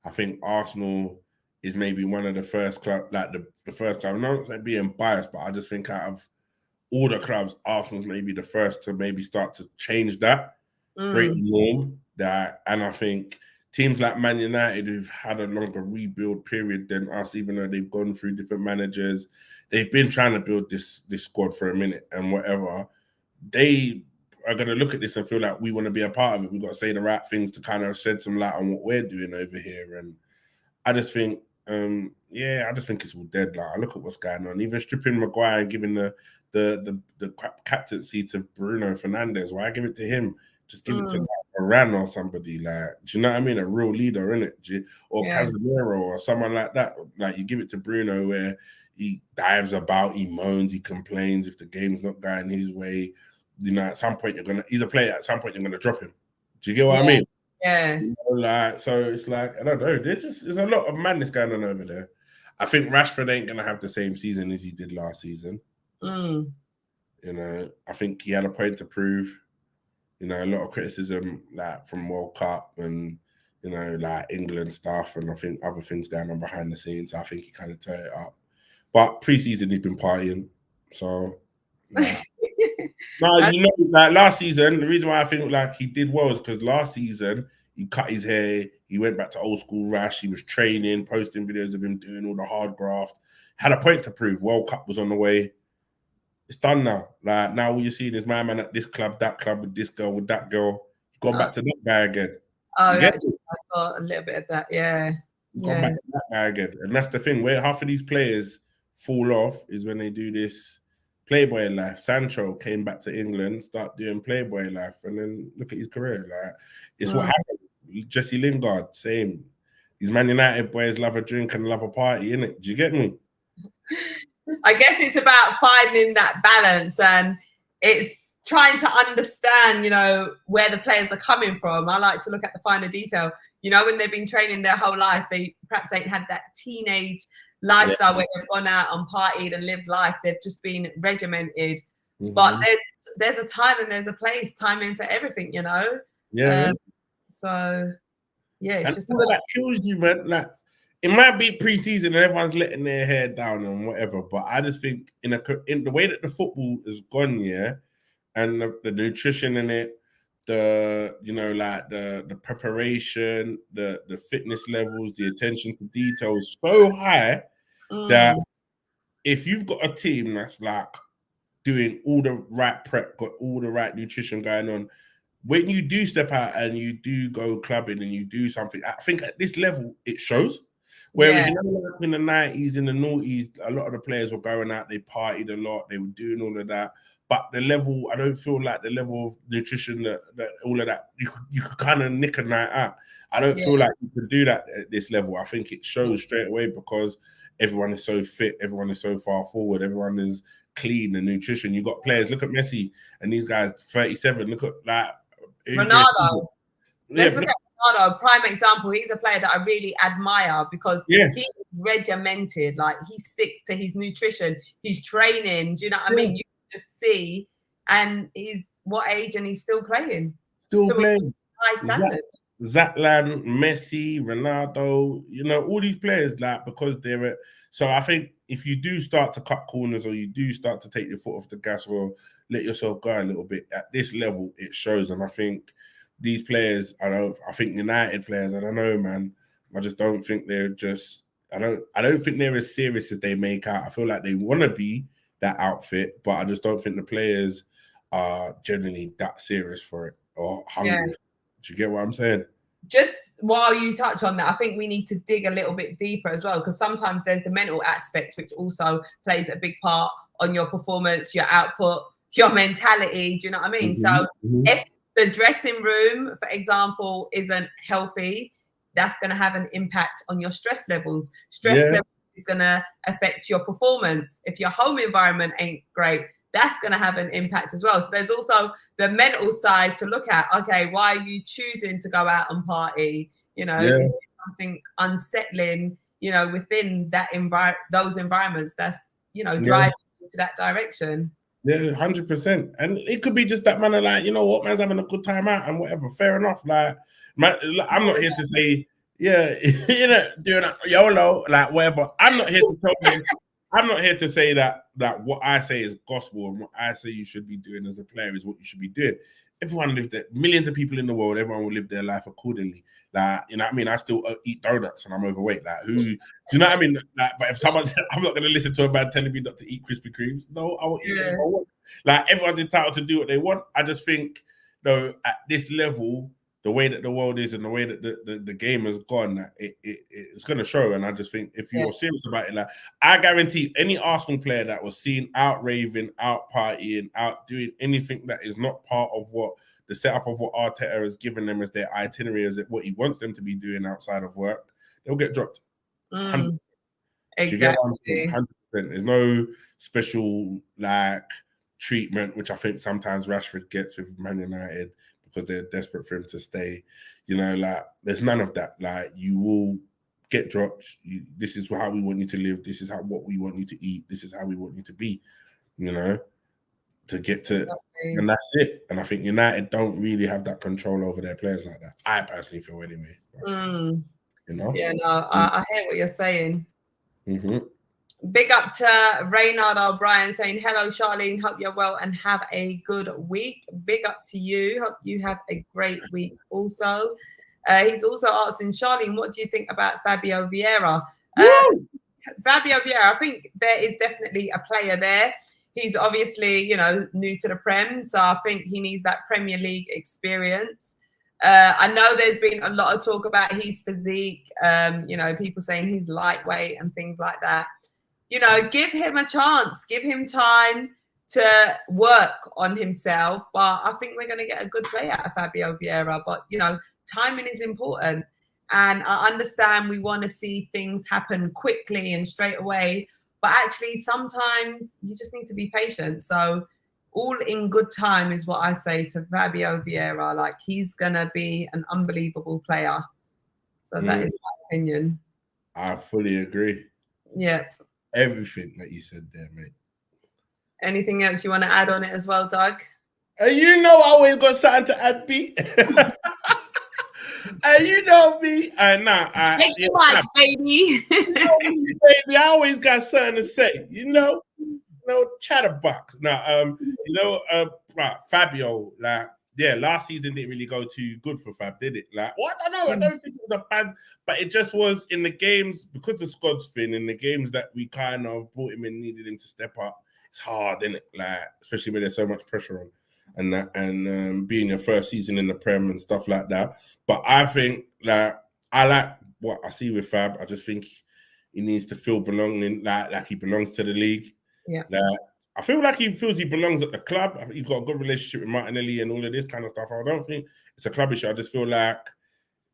S2: I think Arsenal is maybe one of the first club, like the first club. I'm not being biased, but I just think out of all the clubs, Arsenal's maybe the first to maybe start to change that, break the norm. And I think teams like Man United, who've had a longer rebuild period than us, even though they've gone through different managers, they've been trying to build this squad for a minute and whatever. They are going to look at this and feel like we want to be a part of it. We've got to say the right things to kind of shed some light on what we're doing over here. And I just think, it's all dead. Like, I look at what's going on. Even stripping Maguire and giving the captaincy to Bruno Fernandes. Why give it to him? Just give it to Varane or somebody. Like, do you know what I mean? A real leader, innit? Or Casemiro or someone like that. Like, you give it to Bruno where he dives about, he moans, he complains if the game's not going his way. At some point he's a player. At some point you're gonna drop him. Do you get what I mean?
S1: Yeah.
S2: You know, like, so it's like, I don't know. There's a lot of madness going on over there. I think Rashford ain't gonna have the same season as he did last season.
S1: Mm.
S2: You know, I think he had a point to prove. You know, a lot of criticism like from World Cup and you know, like England stuff, and I think other things going on behind the scenes. I think he kind of turned it up. But preseason he's been partying, so nah. No, you know, like last season, the reason why I think like he did well is because last season he cut his hair, he went back to old school Rash, he was training, posting videos of him doing all the hard graft, had a point to prove. World Cup was on the way. It's done now. Like now all you're seeing is my man at this club, that club, with this girl, with that girl. He's gone back to that guy again.
S1: Oh, yeah, I thought a little bit of that, yeah.
S2: He's gone back to that guy again. And that's the thing, where half of these players fall off is when they do this Playboy life. Sancho came back to England, start doing Playboy life, and then look at his career. Like it's what happened. Jesse Lingard, same. These Man United boys love a drink and love a party, innit? Do you get me?
S1: I guess it's about finding that balance, and it's trying to understand, you know, where the players are coming from. I like to look at the finer detail. You know, when they've been training their whole life, they perhaps ain't had that teenage lifestyle where they've gone out and partied and lived life. They've just been regimented. But there's a time and there's a place, timing for everything, you know. So yeah, it's just
S2: that kills you, man. Like it might be preseason and everyone's letting their hair down and whatever, but I just think in the way that the football has gone, and the nutrition in it, the you know, like the preparation, the fitness levels, the attention to detail is so high that if you've got a team that's like doing all the right prep, got all the right nutrition going on, when you do step out and you do go clubbing and you do something, I think at this level it shows. Whereas you know, like in the 90s, in the noughties, a lot of the players were going out, they partied a lot, they were doing all of that. But the level, I don't feel like the level of nutrition that all of that, you could kind of nick a night out. I don't feel like you can do that at this level. I think it shows straight away because everyone is so fit, everyone is so far forward, everyone is clean and nutrition. You got players, look at Messi and these guys 37, look at that.
S1: Ronaldo. Let's look at Ronaldo, prime example. He's a player that I really admire because he's regimented. Like he sticks to his nutrition, his training. Do you know what I mean? You can just see, and he's what age, and he's still playing.
S2: Still playing.
S1: High standard.
S2: Zlatan, Messi, Ronaldo. You know all these players, like because they're at. So I think if you do start to cut corners or you do start to take your foot off the gas or let yourself go a little bit at this level, it shows. And I think these players, I think United players, I don't know, man. I just don't think they're just, I don't think they're as serious as they make out. I feel like they want to be that outfit, but I just don't think the players are generally that serious for it or hungry. Do you get what I'm saying?
S1: Just while you touch on that, I think we need to dig a little bit deeper as well, because sometimes there's the mental aspect, which also plays a big part on your performance, your output, your mentality. Do you know what I mean? So if the dressing room, for example, isn't healthy, that's going to have an impact on your stress levels. Stress levels is going to affect your performance. If your home environment ain't great, that's going to have an impact as well. So there's also the mental side to look at. Okay, why are you choosing to go out and party? You know, is there something unsettling, you know, within that those environments that's, you know, driving into that direction.
S2: Yeah, 100%. And it could be just that man, like, you know what, man's having a good time out and whatever. Fair enough. Like, man, I'm not here to say, you know, doing a YOLO, like whatever. I'm not here to tell you. I'm not here to say that what I say is gospel and what I say you should be doing as a player is what you should be doing. Everyone lived there. Millions of people in the world, everyone will live their life accordingly. Like, you know what I mean? I still eat donuts and I'm overweight. Like, who, you know what I mean? Like, but if someone said, I'm not going to listen to a man telling me not to eat Krispy Kremes. No, I won't eat them if I want. Like, everyone's entitled to do what they want. I just think, though, at this level, the way that the world is and the way that the game has gone, it's going to show. And I just think if you're serious about it, like I guarantee any Arsenal player that was seen out raving, out partying, out doing anything that is not part of what the setup of what Arteta has given them as their itinerary, as what he wants them to be doing outside of work, they'll get dropped. 100%.
S1: Exactly.
S2: 100%. There's no special like treatment, which I think sometimes Rashford gets with Man United, because they're desperate for him to stay. You know, like there's none of that. Like you will get dropped. This is how we want you to live. This is what we want you to eat. This is how we want you to be. You know, to get to, and that's it. And I think United don't really have that control over their players like that. I personally feel anyway. But, you know.
S1: Yeah, no, I hear what you're saying.
S2: Mm-hmm.
S1: Big up to Reynard O'Brien saying, hello, Charlene. Hope you're well and have a good week. Big up to you. Hope you have a great week also. He's also asking, Charlene, what do you think about Fabio Vieira? Fabio Vieira, I think there is definitely a player there. He's obviously, you know, new to the Prem, so I think he needs that Premier League experience. I know there's been a lot of talk about his physique, you know, people saying he's lightweight and things like that. You know, give him a chance, give him time to work on himself. But I think we're going to get a good play out of Fabio Vieira. But, you know, timing is important. And I understand we want to see things happen quickly and straight away. But actually, sometimes you just need to be patient. So all in good time is what I say to Fabio Vieira. Like, he's going to be an unbelievable player. So that is my opinion.
S2: I fully agree.
S1: Yeah.
S2: Everything that you said there, mate.
S1: Anything else you want to add on it as well, Doug?
S2: You know I always got something to add, B. You know me.
S1: Take the mic, baby.
S2: Baby, I always got something to say. You know, chatterbox. Now, right, Fabio, like, yeah, last season didn't really go too good for Fab, did it? Like, well, I don't know. I don't think it was a bad, but it just was in the games, because the squad's thin, in the games that we kind of brought him in, needed him to step up. It's hard, isn't it? Like, especially when there's so much pressure on, and that, and being your first season in the Prem and stuff like that. But I think, like, I like what I see with Fab. I just think he needs to feel belonging, like he belongs to the league.
S1: Yeah.
S2: Like, I feel like he feels he belongs at the club. I think he's got a good relationship with Martinelli and all of this kind of stuff. I don't think it's a club issue. I just feel like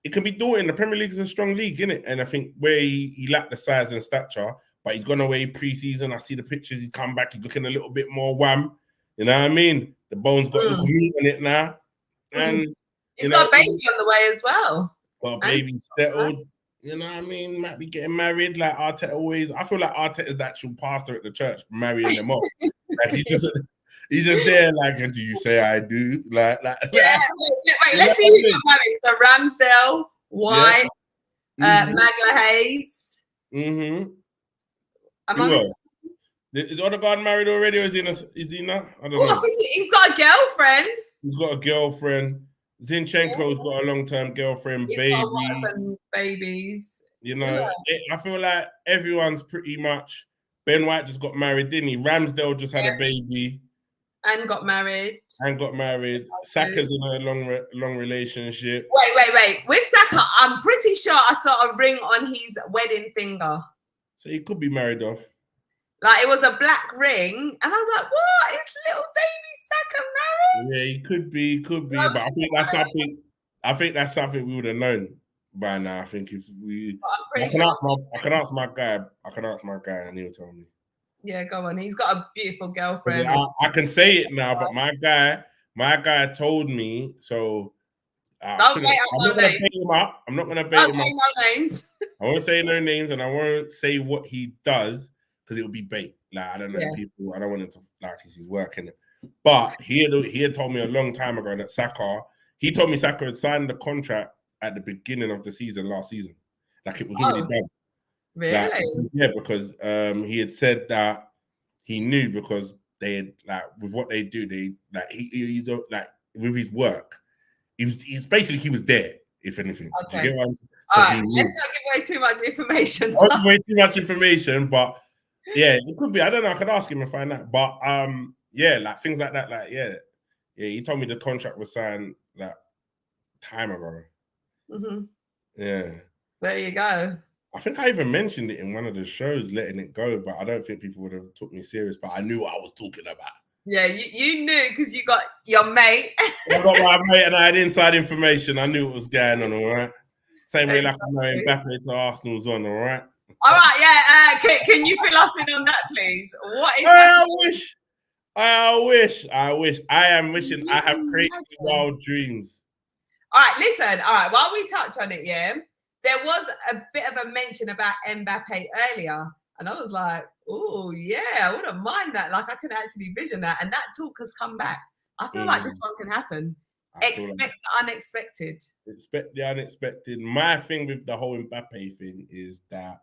S2: it can be daunting. The Premier League is a strong league, isn't it? And I think where he lacked the size and stature, but he's gone away pre-season. I see the pictures. He's come back. He's looking a little bit more wham. You know what I mean? The bone's got a little meat on it now. And
S1: he's got a baby on the way as well.
S2: Got a baby settled. You know what I mean? Might be getting married. Like Arteta always. I feel like Arteta is the actual pastor at the church, marrying them off. Like he's just there. Like, do you say I do? Like.
S1: Yeah. Wait. Let's see who got married. So Ramsdale, White, Magla Hayes.
S2: Mm-hmm. Is Odegaard married already, or is he not? I don't know.
S1: I think he's got a girlfriend.
S2: He's got a girlfriend. Zinchenko's got a long-term girlfriend,
S1: babies.
S2: You know, I feel like everyone's pretty much. Ben White just got married, didn't he? Ramsdale just had a baby
S1: and got married.
S2: Saka's in a long relationship.
S1: Wait. With Saka, I'm pretty sure I saw a ring on his wedding finger.
S2: So he could be married off.
S1: Like, it was a black ring, and I was like, "What? Is little baby Saka married?"
S2: Yeah, he could be. But I think that's something. I think that's something we would have known by now. I think if we, I can ask my guy, and he'll tell me.
S1: Yeah, go on. He's got a beautiful girlfriend.
S2: I can say it now, but my guy told me. So I'm not going to bait him up. I'm not going to bait him up.
S1: No names.
S2: I won't say no names, and I won't say what he does, because it will be bait. Like, I don't know people. I don't want him to like his work in it. But he had told me a long time ago that Saka had signed the contract at the beginning of the season last season. Like, it was already done.
S1: Really?
S2: Because he had said that he knew, because they had, like, with what they do, they like he's like with his work. He was there, if anything.
S1: Okay.
S2: Do you get what I'm saying?
S1: All right, let's not give away too much information.
S2: Not give away too much information, but yeah, it could be. I don't know. I could ask him and find out. But yeah, like things like that. Like, yeah. He told me the contract was signed like time ago.
S1: Mm-hmm.
S2: Yeah.
S1: There you go.
S2: I think I even mentioned it in one of the shows, letting it go, but I don't think people would have took me serious. But I knew what I was talking about.
S1: Yeah, you knew, because you got your mate.
S2: I got my mate, and I had inside information. I knew what was going on. All right. Same way like I know Mbappe to Arsenal's on. All right.
S1: All right, yeah. Can you fill us in on that, please? What is
S2: I I wish. I am wishing. I have crazy wild dreams.
S1: All right, listen. All right, while we touch on it, yeah, there was a bit of a mention about Mbappe earlier, and I was like, oh yeah, I wouldn't mind that. Like, I can actually vision that, and that talk has come back. I feel like this one can happen. Expect the unexpected.
S2: Expect the unexpected. My thing with the whole Mbappe thing is that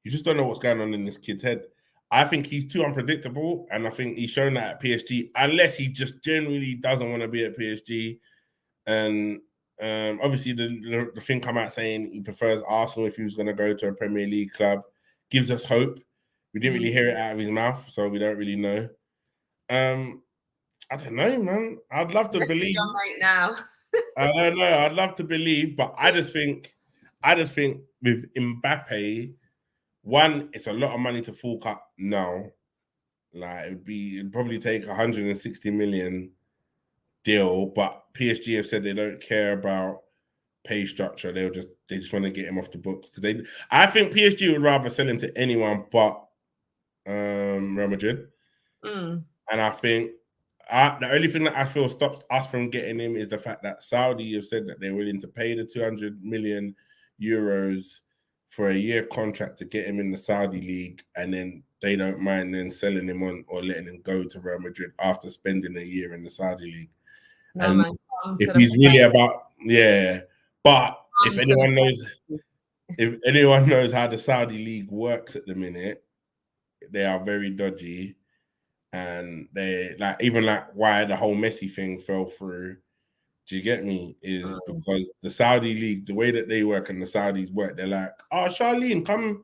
S2: you just don't know what's going on in this kid's head. I think he's too unpredictable, and I think he's shown that at PSG, unless he just genuinely doesn't want to be at PSG. And obviously, the thing come out saying he prefers Arsenal if he was going to go to a Premier League club. Gives us hope. We didn't really hear it out of his mouth, so we don't really know. I don't know, man. I'd love to believe.
S1: Right now.
S2: I don't know. I'd love to believe, but I just think with Mbappe, one, it's a lot of money to fork up now. Like it'd probably take 160 million deal, but PSG have said they don't care about pay structure. They just want to get him off the books because I think PSG would rather sell him to anyone but Real Madrid. And I think the only thing that I feel stops us from getting him is the fact that Saudi have said that they're willing to pay the 200 million euros for a year contract to get him in the Saudi league, and then they don't mind then selling him on or letting him go to Real Madrid after spending a year in the Saudi league.
S1: No,
S2: and if he's really about, but if anyone knows how the Saudi league works at the minute, they are very dodgy, and they even why the whole Messi thing fell through. Do you get me? Is because the Saudi league, the way that they work and the Saudis work, they're like, oh, Charlene, come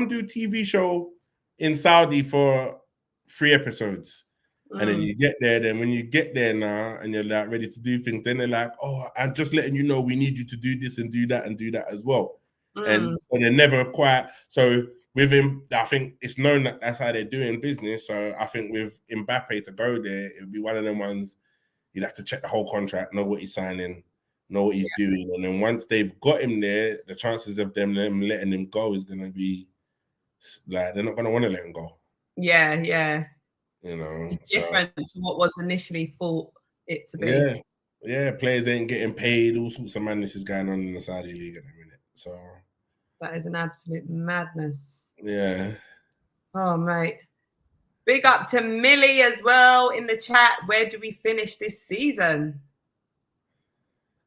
S2: do TV show in Saudi for 3 episodes. And then you get there, then when you get there now and you're like ready to do things, then they're like, oh, I'm just letting you know we need you to do this and do that and do that as well. And so they're never quite, so with him, I think it's known that that's how they're doing business. So I think with Mbappe to go there, it would be one of them ones you'd have to check the whole contract, know what he's signing, know what he's doing. And then once they've got him there, the chances of them letting him go is going to be like, they're not going to want to let him go.
S1: Yeah, yeah.
S2: You know,
S1: it's different to what was initially thought it to be.
S2: Yeah, players ain't getting paid. All sorts of madness is going on in the Saudi league at the minute. So
S1: that is an absolute madness.
S2: Yeah.
S1: Oh, mate. Big up to Millie as well in the chat. Where do we finish this season?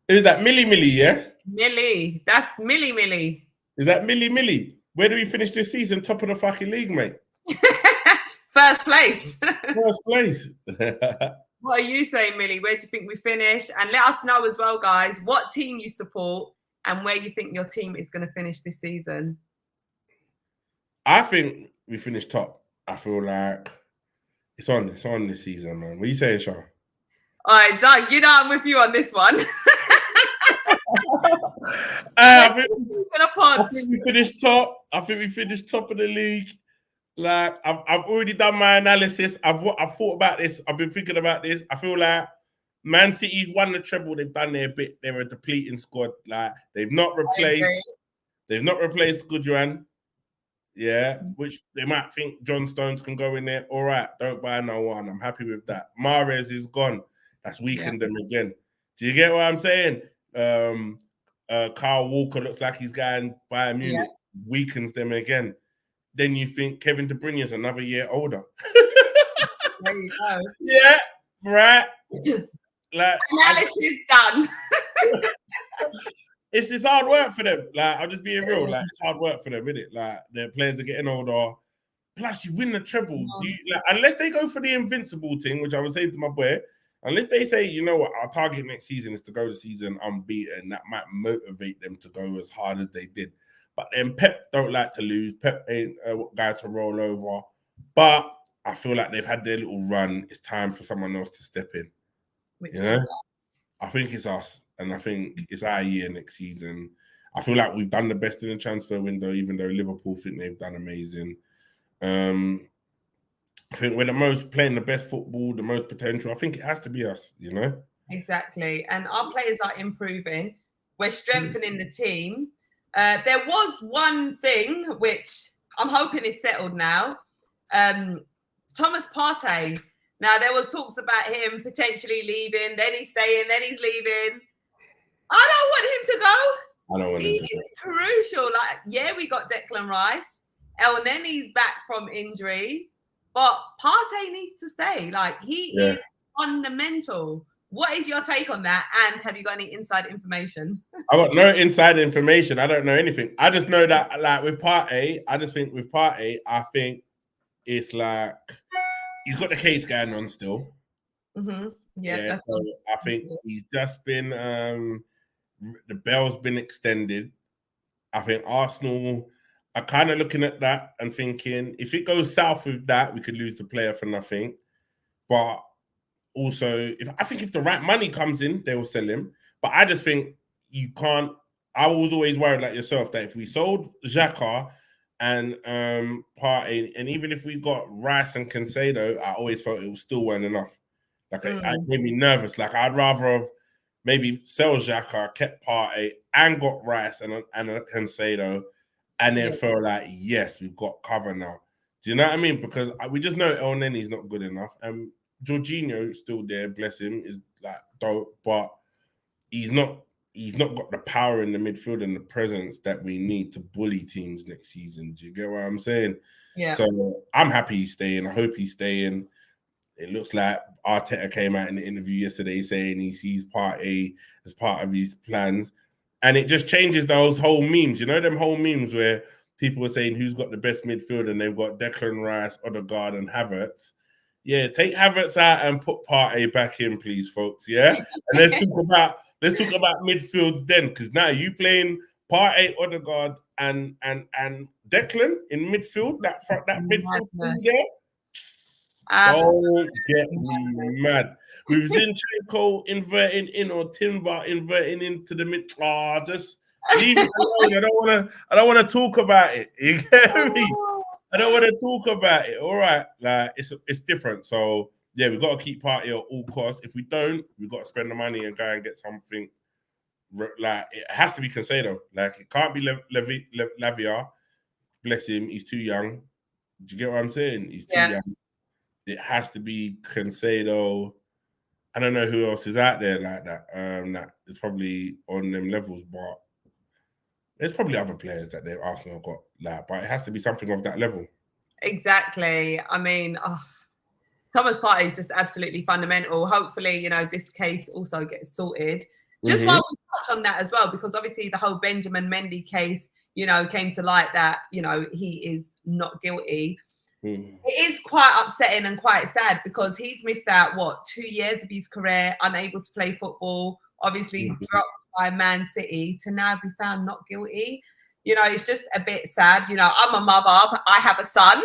S2: Is that Millie, yeah?
S1: Millie. That's Millie.
S2: Is that Millie? Where do we finish this season? Top of the fucking league, mate.
S1: First place.
S2: First place.
S1: What are you saying, Millie? Where do you think we finish? And let us know as well, guys, what team you support and where you think your team is going to finish this season.
S2: I think we finished top. I feel like it's on this season, man. What are you saying, Char?
S1: All right, Doug, you know I'm with you on this one.
S2: I think we finished top. I think we finished top of the league. Like I've already done my analysis. I've thought about this. I've been thinking about this. I feel like Man City's won the treble. They've done their bit. They're a depleting squad. Like they've not replaced Goodran. Yeah, which they might think John Stones can go in there. All right, don't buy no one. I'm happy with that. Mahrez is gone. That's weakened them again. Do you get what I'm saying? Kyle Walker looks like he's going Bayern Munich. Weakens them again. Then you think Kevin De Bruyne is another year older.
S1: There you go.
S2: Yeah, right. Like
S1: analysis done.
S2: It's hard work for them. Like, I'm just being real. Like, it's hard work for them, isn't it? Like, their players are getting older. Plus, you win the treble. Unless they go for the invincible thing, which I was saying to my boy, unless they say, you know what, our target next season is to go the season unbeaten, that might motivate them to go as hard as they did. But then Pep don't like to lose. Pep ain't a guy to roll over. But I feel like they've had their little run. It's time for someone else to step in. I think it's us. And I think it's our year next season. I feel like we've done the best in the transfer window, even though Liverpool think they've done amazing. I think we're playing the best football, the most potential. I think it has to be us, you know?
S1: Exactly. And our players are improving. We're strengthening the team. There was one thing which I'm hoping is settled now. Thomas Partey Now, there was talks about him potentially leaving, then he's staying, then he's leaving. I don't want him to go.
S2: I don't want
S1: He
S2: him to
S1: is crucial. Like, yeah, we got Declan Rice. El Neni's back from injury, but Partey needs to stay. Like, he is fundamental. What is your take on that? And have you got any inside information?
S2: I got no inside information. I don't know anything. I just know that, like, with Partey, I think it's like he's got the case going on still.
S1: Mm-hmm. Yeah,
S2: so I think he's just been the bail's been extended. I think Arsenal are kind of looking at that and thinking if it goes south with that, we could lose the player for nothing. But also, I think if the right money comes in, they will sell him. But I just think you can't. I was always worried like yourself that if we sold Xhaka and Partey, and even if we got Rice and Caicedo, I always felt it still weren't enough. Like it made me nervous. Like I'd rather have maybe sell Xhaka, kept Partey, and got Rice and a Caicedo, and then feel like yes, we've got cover now. Do you know what I mean? Because we just know El Neni's not good enough, and Jorginho still there, bless him, is like dope, but he's not got the power in the midfield and the presence that we need to bully teams next season. Do you get what I'm saying?
S1: Yeah.
S2: So I'm happy he's staying. I hope he's staying. It looks like Arteta came out in the interview yesterday saying he sees Partey as part of his plans. And it just changes those whole memes. You know, them whole memes where people are saying who's got the best midfield and they've got Declan Rice, Odegaard and Havertz. Yeah, take Havertz out and put Partey back in, please, folks. Yeah? And let's talk about midfields then, because now you playing Partey, Odegaard and Declan in midfield, that midfield thing there. Don't get me mad. With Zinchenko inverting in or Timber inverting into the mid. Just leave it alone. I don't want to talk about it. You get me? I don't want to talk about it. All right, like it's different. So yeah, we've got to keep Partey at all costs. If we don't, we've got to spend the money and go and get something. Like it has to be Caicedo. Like it can't be Lavia. Bless him, he's too young. Do you get what I'm saying? He's too young. It has to be Caicedo. I don't know who else is out there like that. That is probably on them levels, but there's probably other players that they've Arsenal got like, but it has to be something of that level.
S1: Exactly. I mean, Thomas Partey is just absolutely fundamental. Hopefully, you know, this case also gets sorted. Just while we touch on that as well, because obviously the whole Benjamin Mendy case, you know, came to light that, you know, he is not guilty. It is quite upsetting and quite sad because he's missed out, 2 years of his career, unable to play football, obviously dropped by Man City to now be found not guilty. You know, it's just a bit sad. You know, I'm a mother, I have a son.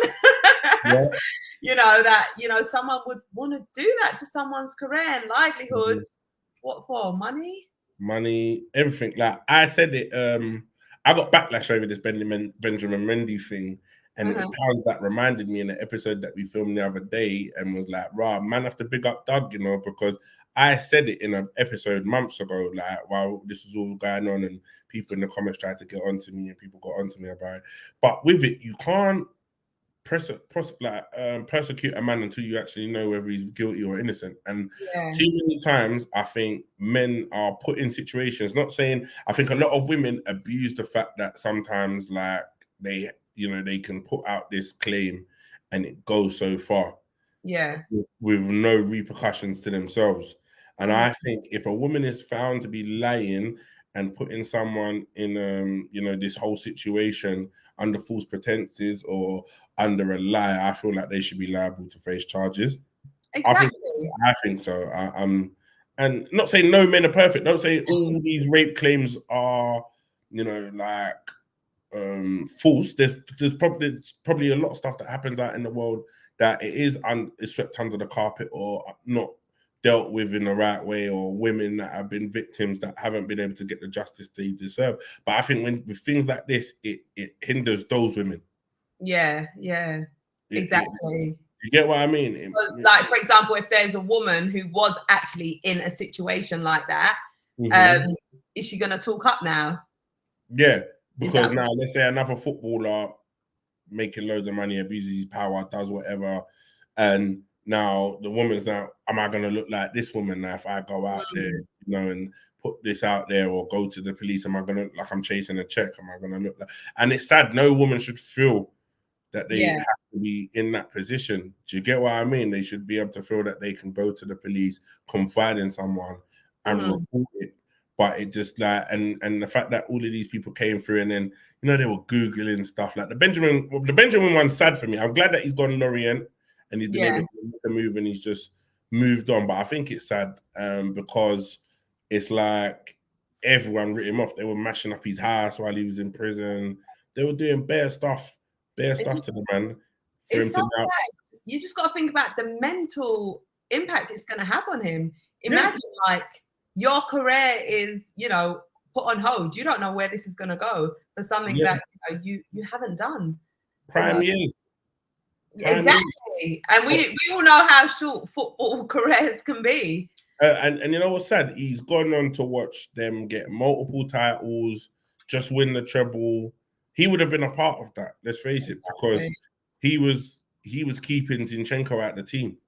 S1: You know, that, you know, someone would want to do that to someo's career and livelihood. What for? Money,
S2: everything. Like I said it, I got backlash over this Benjamin Mendy thing. And it was Pounds that reminded me in the episode that we filmed the other day and was like, man, have to big up Doug, you know, because I said it in an episode months ago, like while this was all going on and people in the comments tried to get onto me and people got onto me about it. But with it, you can't persecute a man until you actually know whether he's guilty or innocent. And too many times, I think men are put in situations, not saying, I think a lot of women abuse the fact that sometimes like they can put out this claim and it goes so far. With no repercussions to themselves. And I think if a woman is found to be lying and putting someone in, this whole situation under false pretenses or under a lie, I feel like they should be liable to face charges.
S1: Exactly.
S2: I think so. And not saying no men are perfect. Don't say all these rape claims are, false. There's probably a lot of stuff that happens out in the world that it is swept under the carpet or not dealt with in the right way, or women that have been victims that haven't been able to get the justice they deserve. But I think with things like this, it hinders those women.
S1: Exactly.
S2: You get what I mean?
S1: Like, for example, if there's a woman who was actually in a situation like that, is she going to talk up now?
S2: Yeah. Because now, let's say another footballer making loads of money, abuses his power, does whatever, and Now the woman's now, am I going to look like this woman now if I go out there, and put this out there or go to the police? Am I going to look like I'm chasing a check? Am I going to look like? And it's sad. No woman should feel that they have to be in that position. Do you get what I mean? They should be able to feel that they can go to the police, confide in someone, and report it. But it just like, and the fact that all of these people came through and then, they were Googling stuff like the Benjamin one's sad for me. I'm glad that he's gone Lorient and he's been able to make a move and he's just moved on. But I think it's sad because it's like everyone writ him off. They were mashing up his house while he was in prison. They were doing bare stuff to the man.
S1: It's so sad. You just got to think about the mental impact it's going to have on him. Imagine like your career is, put on hold. You don't know where this is going to go for something that you haven't done.
S2: Prime years.
S1: Exactly. And we all know how short football careers can be.
S2: And you know what's sad? He's gone on to watch them get multiple titles, just win the treble. He would have been a part of that, let's face it, because he was keeping Zinchenko out the team.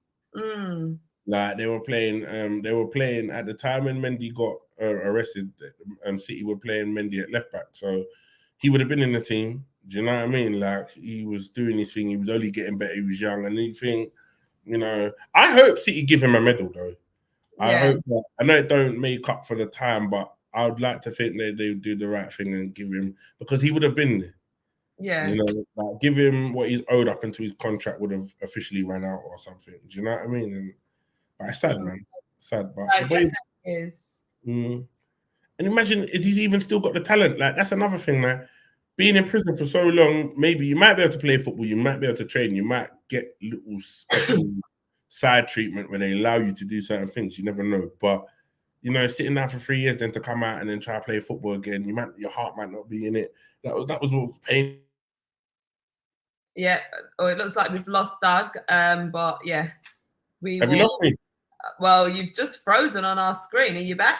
S2: Like they were playing at the time when Mendy got arrested, City were playing Mendy at left back. So he would have been in the team. Do you know what I mean? Like he was doing his thing. He was only getting better. He was young. And you think, I hope City give him a medal though. I hope that, I know it don't make up for the time, but I would like to think that they would do the right thing and give him, because he would have been there.
S1: Yeah.
S2: Like give him what he's owed up until his contract would have officially run out or something. Do you know what I mean? But it's sad, man. It's sad. But
S1: it is.
S2: And imagine if he's even still got the talent. Like that's another thing, man. Being in prison for so long, maybe you might be able to play football, you might be able to train, you might get little special side treatment when they allow you to do certain things. You never know. But sitting down for 3 years, then to come out and then try to play football again, your heart might not be in it. That was what was pain.
S1: Yeah. Oh, it looks like we've lost Doug. But yeah,
S2: Have you lost me?
S1: Well, you've just frozen on our screen. Are you back?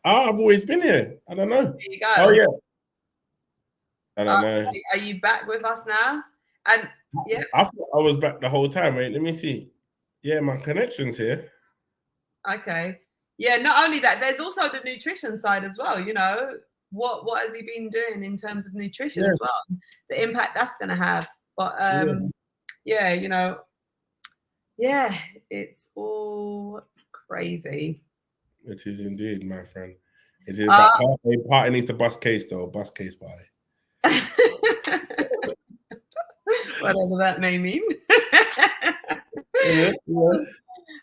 S2: Oh, I've always been here. I don't know.
S1: There you go.
S2: Oh yeah. I don't know.
S1: Are you back with us now? And yeah,
S2: I thought I was back the whole time. Wait, let me see. Yeah, my connection's here.
S1: Okay. Yeah, not only that, there's also the nutrition side as well. What has he been doing in terms of nutrition as well? The impact that's going to have. But it's all crazy.
S2: It is indeed, my friend. It is. Party needs to bust case though. Bust case party.
S1: Whatever that may mean.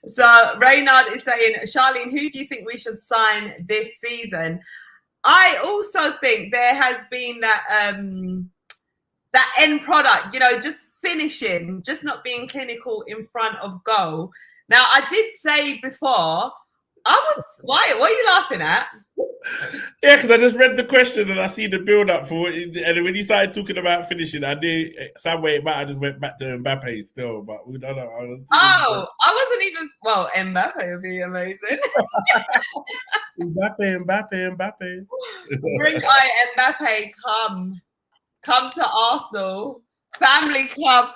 S1: So Reynard is saying, Charlene, who do you think we should sign this season? I also think there has been that end product, just finishing, just not being clinical in front of goal. Now, I did say before, why are you laughing at?
S2: Yeah, because I just read the question and I see the build-up for it. And when he started talking about finishing, I knew some way I just went back to Mbappe still, but we don't know.
S1: I wasn't even... Well, Mbappe would be amazing.
S2: Mbappe.
S1: Bring Mbappe, come to Arsenal. Family club.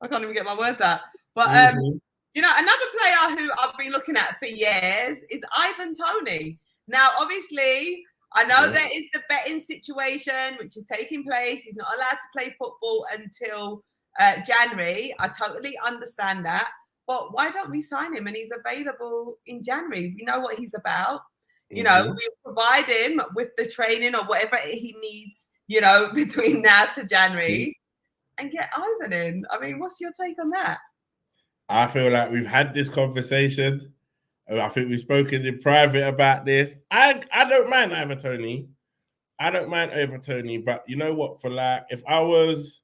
S1: I can't even get my words out. But, another player who I've been looking at for years is Ivan Toney. Now, obviously, I know there is the betting situation, which is taking place. He's not allowed to play football until January. I totally understand that. But why don't we sign him? And he's available in January. We know what he's about. We provide him with the training or whatever he needs, between now to January and get Ivan in. I mean, what's your take on that?
S2: I feel like we've had this conversation. I think we've spoken in private about this. I don't mind Ivan Toney. But you know what? For if I was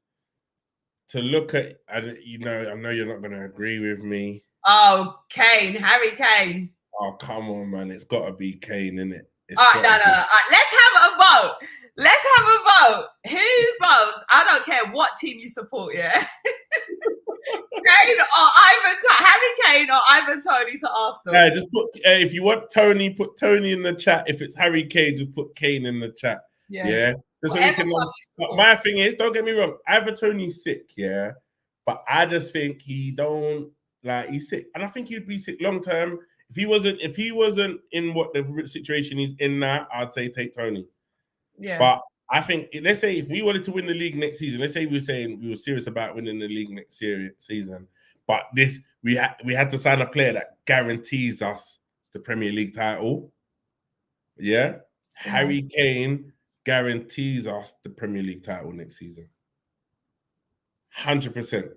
S2: to look at, I know you're not going to agree with me.
S1: Oh, Harry Kane.
S2: Oh, come on, man. It's got to be Kane, innit?
S1: All right, no. All right, let's have a vote. Who votes? I don't care what team you support, yeah? Kane or Harry Kane or Ivan Toney to Arsenal.
S2: Yeah, just put if you want Tony, put Tony in the chat. If it's Harry Kane, just put Kane in the chat. Yeah. So my thing is, don't get me wrong, Ivan Toney's sick, yeah, but I just think he don't Like he's sick, and I think he'd be sick long term if he wasn't in what the situation he's in now. I'd say take Tony.
S1: Yeah.
S2: But I think let's say if we wanted to win the league next season, let's say we were saying we were serious about winning the league next season, but we had to sign a player that guarantees us the Premier League title. Yeah. Harry Kane guarantees us the Premier League title next season. 100%.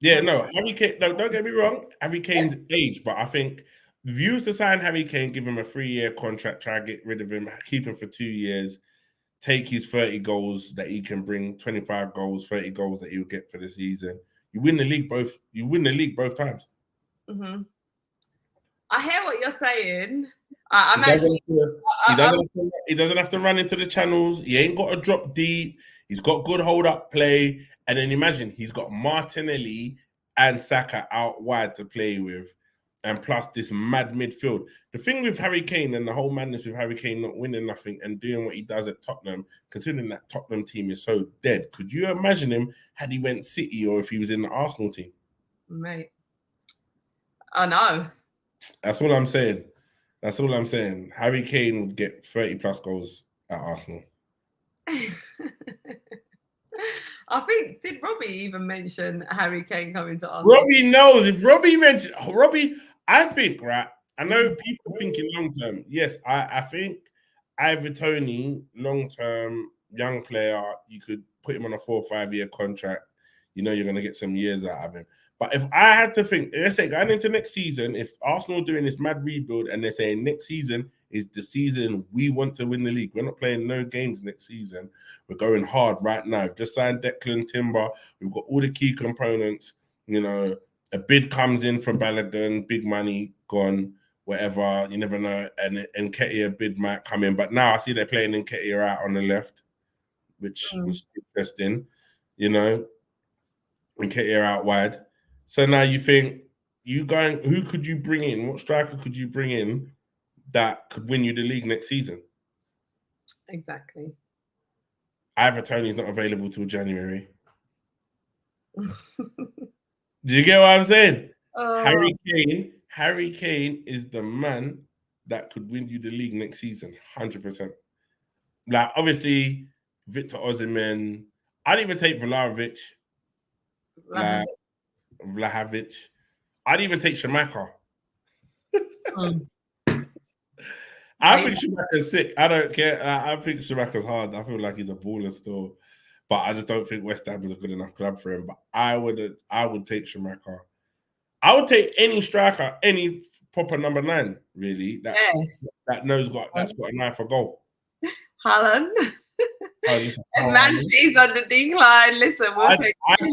S2: Yeah, no, Harry Kane. No, don't get me wrong. Harry Kane's age, but I think views to sign Harry Kane, give him a 3-year contract, try to get rid of him, keep him for 2 years, take his 30 goals that he can bring, 25 goals, 30 goals that he'll get for the season. You win the league both. You win the league both times.
S1: Mm-hmm. I hear what you're saying.
S2: He doesn't have to run into the channels. He ain't got to drop deep. He's got good hold-up play. And then imagine he's got Martinelli and Saka out wide to play with. And plus this mad midfield. The thing with Harry Kane and the whole madness with Harry Kane not winning nothing and doing what he does at Tottenham, considering that Tottenham team is so dead, could you imagine him had he went City or if he was in the Arsenal team?
S1: Mate. I know.
S2: That's all I'm saying. That's all I'm saying. Harry Kane would get 30 plus goals at Arsenal.
S1: I think, did Robbie even mention Harry Kane coming to Arsenal?
S2: Robbie knows. If Robbie mentioned Robbie, I think, right? I know people thinking long term. Yes, I think Ivan Toney, long term, young player, you could put him on a 4 or 5 year contract. You know, you're going to get some years out of him. But if I had to think, let's say going into next season, if Arsenal are doing this mad rebuild and they're saying next season is the season we want to win the league, we're not playing no games next season. We're going hard right now. We've just signed Declan Timber. We've got all the key components. You know, a bid comes in for Balogun, big money, gone, whatever. You never know. And Nketiah bid might come in. But now I see they're playing Nketiah out on the left, which was interesting, you know, Nketiah out wide. So now you think, who could you bring in? What striker could you bring in that could win you the league next season?
S1: Exactly.
S2: Ivan Toney's not available till January. Do you get what I'm saying? Harry Kane is the man that could win you the league next season, 100%. Like, obviously, Victor Osimhen. I'd even take Vlahovic. Vlahovic. I'd even take Schumacher. I think Schumacher's sick. I don't care. I think Schumacher's hard. I feel like he's a baller still. But I just don't think West Ham is a good enough club for him. But I would take Schumacher. I would take any striker, any proper number 9, really, that's got an eye for goal.
S1: Haaland. Man City's on the decline. Listen, I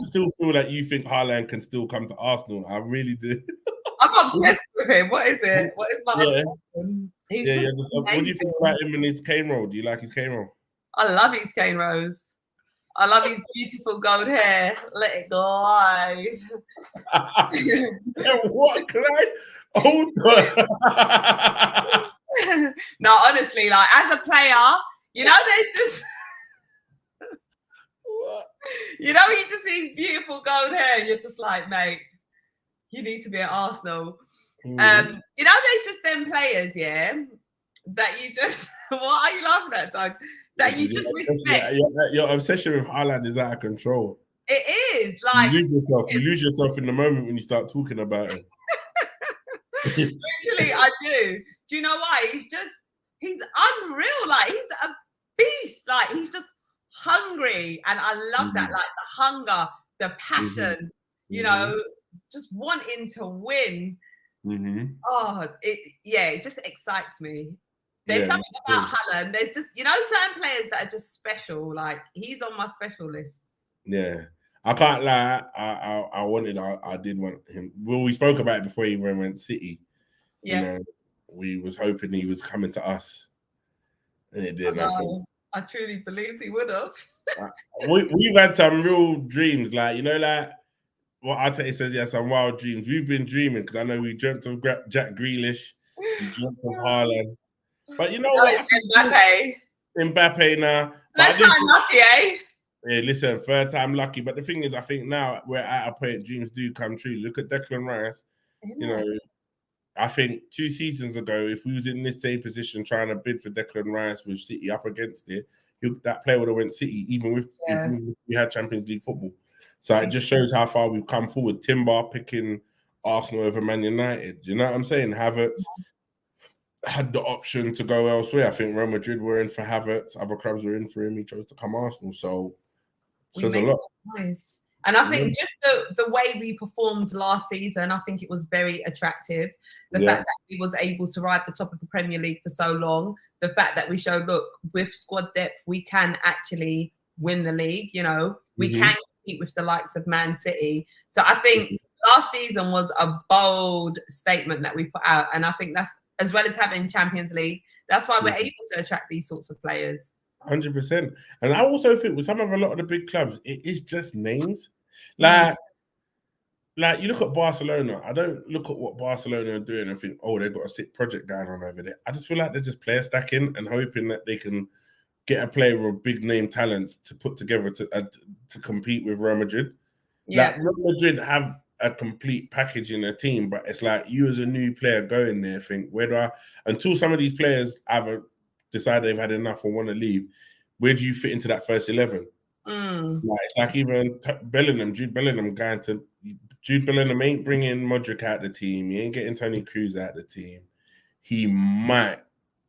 S2: still feel that you think Haaland can still come to Arsenal. I really do.
S1: I'm obsessed with him. What is it? What is my obsession?
S2: What do you think about him and his cane roll? Do you like his cane roll?
S1: I love his cane rolls. I love his beautiful gold hair. Let it glide.
S2: What can I? Hold on.
S1: No, honestly, like as a player, you know, there's just you know, you just see beautiful gold hair. You're just like, mate, you need to be at Arsenal. You know, there's just them players, that you just. What are you laughing at, Doug? That you just respect.
S2: Your obsession with Haaland is out of control.
S1: It is like
S2: you lose yourself in the moment when you start talking about it.
S1: Literally, I do. Do you know why? He's unreal. Like he's a beast. Like he's just hungry, and I love that. Like the hunger, the passion. You know, just wanting to win. Oh, it just excites me. There's something about Haaland. There's just, you know, certain players that are just special. Like he's on my special list.
S2: Yeah, I can't lie. I did want him. Well, we spoke about it before he went City.
S1: Yeah,
S2: you know, we was hoping he was coming to us, and it didn't happen.
S1: I truly believed he would have.
S2: We've had some real dreams, like, you know, like what Arteta says, he has some wild dreams. We've been dreaming because I know we dreamt of Jack Grealish, we dreamt of Haaland. But you know what?
S1: Mbappe
S2: now.
S1: That time lucky, eh?
S2: Yeah, listen, third time lucky. But the thing is, I think now we're at a point dreams do come true. Look at Declan Rice. You know, I think 2 seasons ago, if we was in this same position trying to bid for Declan Rice with City up against it, that player would have went City, even with if we had Champions League football. So it just shows how far we've come forward. Timber picking Arsenal over Man United. You know what I'm saying? Havertz had the option to go elsewhere. I think Real Madrid were in for Havertz. Other clubs were in for him. He chose to come Arsenal. So it says a lot.
S1: Nice. And I think just the way we performed last season, I think it was very attractive. The fact that we was able to ride the top of the Premier League for so long, the fact that we showed, look, with squad depth, we can actually win the league. You know, we can compete with the likes of Man City. So I think last season was a bold statement that we put out. And I think that's, as well as having Champions League, that's why we're able to attract these sorts of players.
S2: 100%. And I also think with a lot of the big clubs, it is just names. Like you look at Barcelona. I don't look at what Barcelona are doing and think, oh, they've got a sick project going on over there. I just feel like they're just player stacking and hoping that they can get a player with big name talents to put together to compete with Real Madrid. Yeah. Like Real Madrid have a complete package in their team, but it's like you as a new player going there think, until some of these players either decide they've had enough or want to leave, where do you fit into that first 11? Like, it's like even Jude Bellingham ain't bringing Modric out the team. He ain't getting Toni Kroos out the team. He might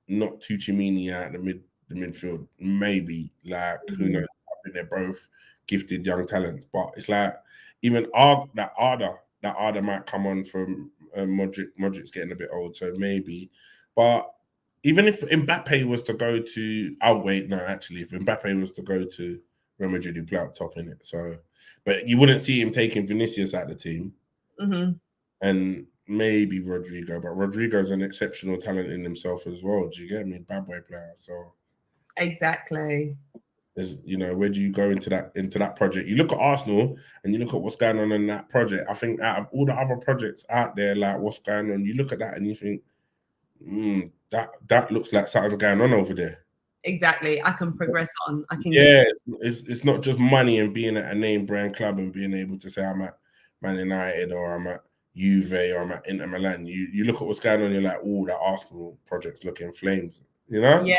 S2: knock Tuchemini out the midfield, maybe. Like, who knows? I think they're both gifted young talents, but it's like even that Arda might come on from Modric. Modric's getting a bit old, so maybe. But even if Mbappe was to go to, if Mbappe was to go to Real Madrid, he'd play up top in it. So, but you wouldn't see him taking Vinicius out the team, and maybe Rodrigo. But Rodrigo's an exceptional talent in himself as well. Do you get me? Bad boy player. So
S1: exactly.
S2: Where do you go into that project? You look at Arsenal and you look at what's going on in that project. I think out of all the other projects out there, like what's going on, you look at that and you think, that looks like something's going on over there.
S1: Exactly. I can progress on.
S2: It's not just money and being at a name brand club and being able to say I'm at Man United or I'm at Juve or I'm at Inter Milan. You look at what's going on, you're like, oh, that Arsenal project's looking flames. You know?
S1: Yeah.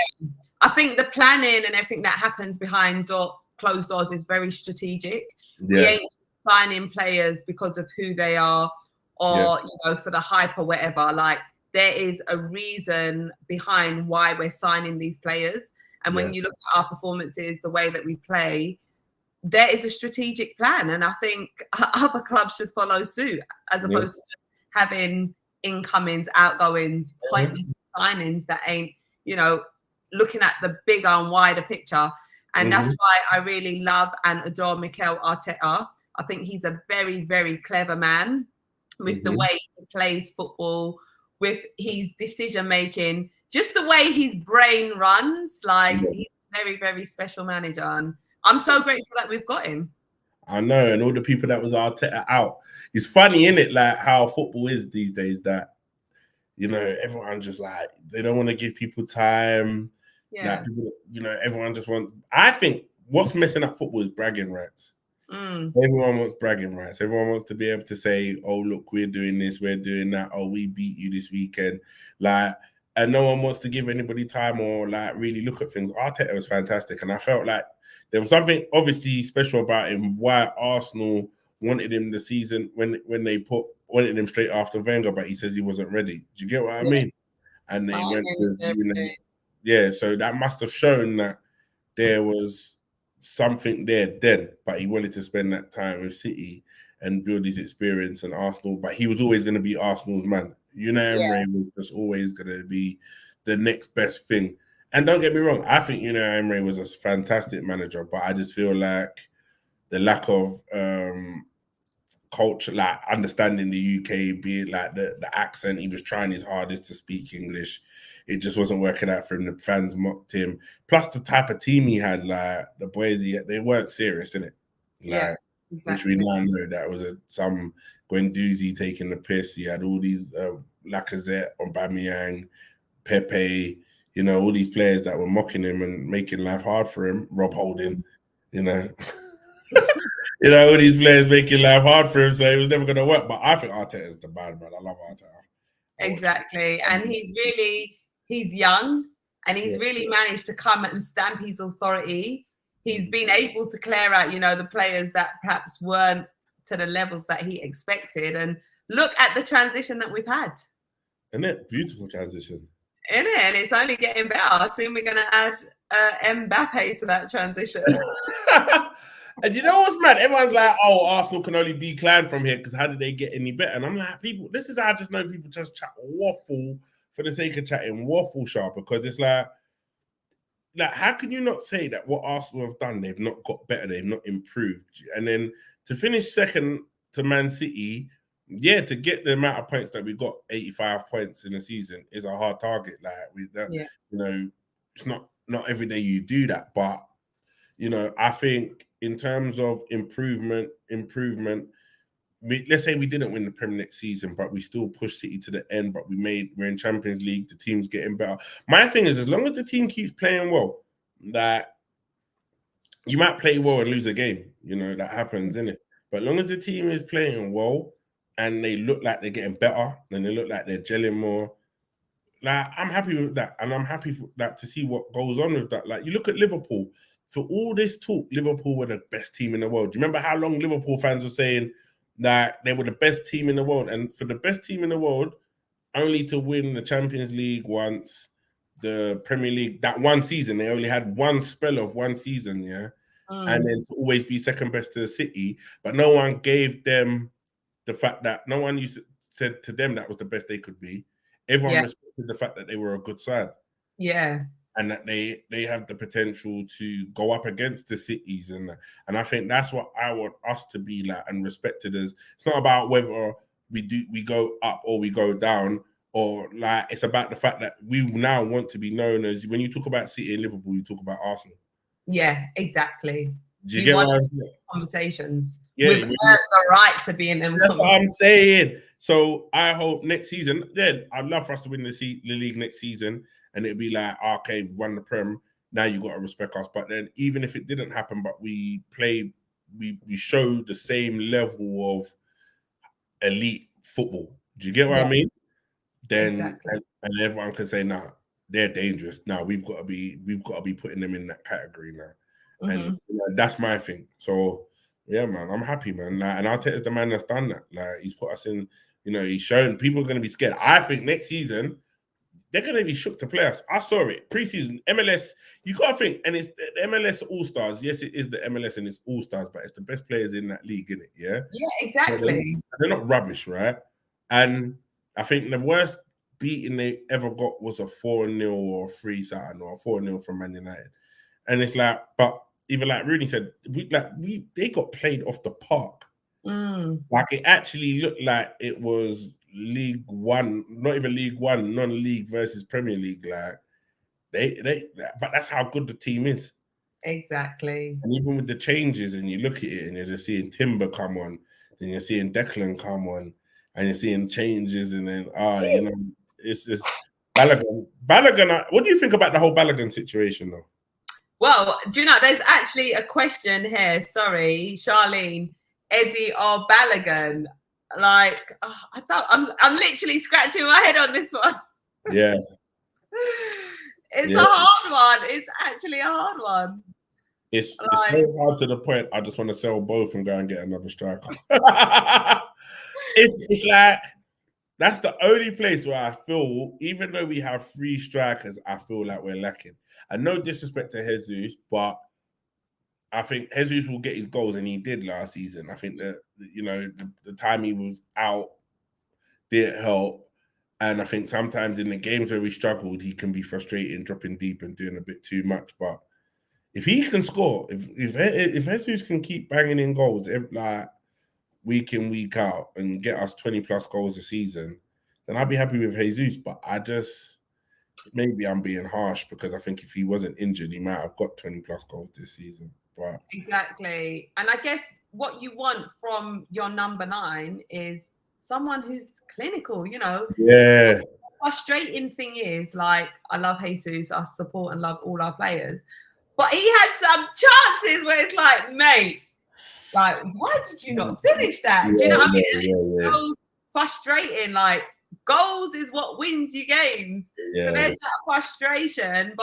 S1: I think the planning and everything that happens behind closed doors is very strategic. Yeah. We ain't signing players because of who they are or for the hype or whatever. Like, there is a reason behind why we're signing these players. And when you look at our performances, the way that we play, there is a strategic plan. And I think other clubs should follow suit as opposed to having incomings, outgoings, pointless signings that ain't, looking at the bigger and wider picture. And that's why I really love and adore Mikel Arteta. I think he's a very, very clever man with the way he plays football, with his decision making, just the way his brain runs. Like, he's a very, very special manager, and I'm so grateful that we've got him.
S2: I know, and all the people that was Arteta out. It's funny, isn't it, like how football is these days, that everyone just like, they don't want to give people time. Like, people, everyone just wants. I think what's messing up football is bragging rights. Everyone wants bragging rights. Everyone wants to be able to say, oh, look, we're doing this, we're doing that. Oh, we beat you this weekend. Like, and no one wants to give anybody time or like really look at things. Arteta was fantastic. And I felt like there was something obviously special about him, why Arsenal wanted him the season when they wanted him straight after Wenger, but he says he wasn't ready. Do you get what I mean? And they went with, so that must have shown that there was something there then, but he wanted to spend that time with City and build his experience in Arsenal, but he was always going to be Arsenal's man. Emery was just always going to be the next best thing. And don't get me wrong, I think Emery was a fantastic manager, but I just feel like the lack of culture, like understanding the UK, be it like the accent, he was trying his hardest to speak English. It just wasn't working out for him. The fans mocked him. Plus the type of team he had, like the boys, they weren't serious, innit? Like, exactly. Which we now know that was some Guendouzi taking the piss. He had all these Lacazette, Aubameyang, Pepe, all these players that were mocking him and making life hard for him. Rob Holding. you know. All these players making life hard for him, so it was never going to work. But I think Arteta is the man. I love Arteta.
S1: Exactly, and he's young, and he's really managed to come and stamp his authority. He's been able to clear out, the players that perhaps weren't to the levels that he expected. And look at the transition that we've had.
S2: Isn't it? Beautiful transition.
S1: Isn't it? And it's only getting better. Soon we're going to add Mbappe to that transition.
S2: And you know what's mad? Everyone's like, oh, Arsenal can only decline from here because how did they get any better? And I'm like, this is how I just know people just chat waffle for the sake of chatting waffle, Char, because it's like, how can you not say that what Arsenal have done, they've not got better, they've not improved? And then to finish second to Man City, to get the amount of points that we got, 85 points in a season, is a hard target. It's not every day you do that, but I think in terms of improvement. Let's say we didn't win the Premier League season, but we still pushed City to the end. But we're in Champions League. The team's getting better. My thing is, as long as the team keeps playing well, that you might play well and lose a game. That happens, innit? But as long as the team is playing well and they look like they're getting better and they look like they're gelling more, I'm happy with that, and I'm happy for that to see what goes on with that. Like, you look at Liverpool. For all this talk, Liverpool were the best team in the world. Do you remember how long Liverpool fans were saying that they were the best team in the world? And for the best team in the world, only to win the Champions League once, the Premier League, that one season, they only had one spell of one season, and then to always be second best to the City. But no one gave them the fact that no one said to them that was the best they could be. Everyone respected the fact that they were a good side.
S1: Yeah.
S2: And that they have the potential to go up against the cities, and I think that's what I want us to be like and respected as. It's not about whether we go up or we go down, or like it's about the fact that we now want to be known as. When you talk about City and Liverpool, you talk about Arsenal.
S1: Yeah, exactly.
S2: Do you get what I'm saying?
S1: Conversations.
S2: Yeah,
S1: we've earned the right to be in them.
S2: That's what I'm saying. So I hope next season. Then I'd love for us to win the league next season. And it'd be like, okay, we won the Prem. Now you got to respect us. But then, even if it didn't happen, but we played, we showed the same level of elite football. Do you get what I mean? Then and everyone can say, nah, they're dangerous. Now we've got to be putting them in that category now. And that's my thing. So yeah, man, I'm happy, man. Like, and Arteta's the man that's done that. Like, he's put us in. He's shown people are going to be scared. I think next season, they're going to be shook to play us. I saw it. Preseason, MLS, you got to think, and it's the MLS All-Stars. Yes, it is the MLS and it's All-Stars, but it's the best players in that league, isn't it? Yeah?
S1: Yeah, exactly.
S2: They're not rubbish, right? And I think the worst beating they ever got was a 4-0 or 3-something or 4-0 from Man United. And it's like, but even like Rooney said, they got played off the park. Like, it actually looked like it was League One, not even League One, non-league versus Premier League. Like but that's how good the team is.
S1: Exactly.
S2: And even with the changes, and you look at it, and you're just seeing Timber come on, then you're seeing Declan come on, and you're seeing changes, and then it's just Balogun. What do you think about the whole Balogun situation, though?
S1: Well, do you know, there's actually a question here. Sorry, Charlene, Eddie or Balogun? Like, I'm literally scratching my head on this one.
S2: Yeah.
S1: It's a hard one. It's actually a hard one.
S2: It's so hard to the point I just want to sell both and go and get another striker. It's like, that's the only place where I feel, even though we have 3 strikers, I feel like we're lacking. And no disrespect to Jesus, but I think Jesus will get his goals, and he did last season. I think that, the time he was out didn't help. And I think sometimes in the games where we struggled, he can be frustrating, dropping deep and doing a bit too much. But if he can score, if Jesus can keep banging in goals like week in, week out, and get us 20 plus goals a season, then I'd be happy with Jesus. But maybe I'm being harsh, because I think if he wasn't injured, he might have got 20 plus goals this season. But
S1: exactly. And I guess what you want from your number 9 is someone who's clinical, Yeah.
S2: The
S1: frustrating thing is, like, I love Jesus, I support and love all our players, But he had some chances where it's like, mate, like, why did you not finish that? Do you know what I mean? It's so frustrating. Like, goals is what wins you games. So there's that frustration, and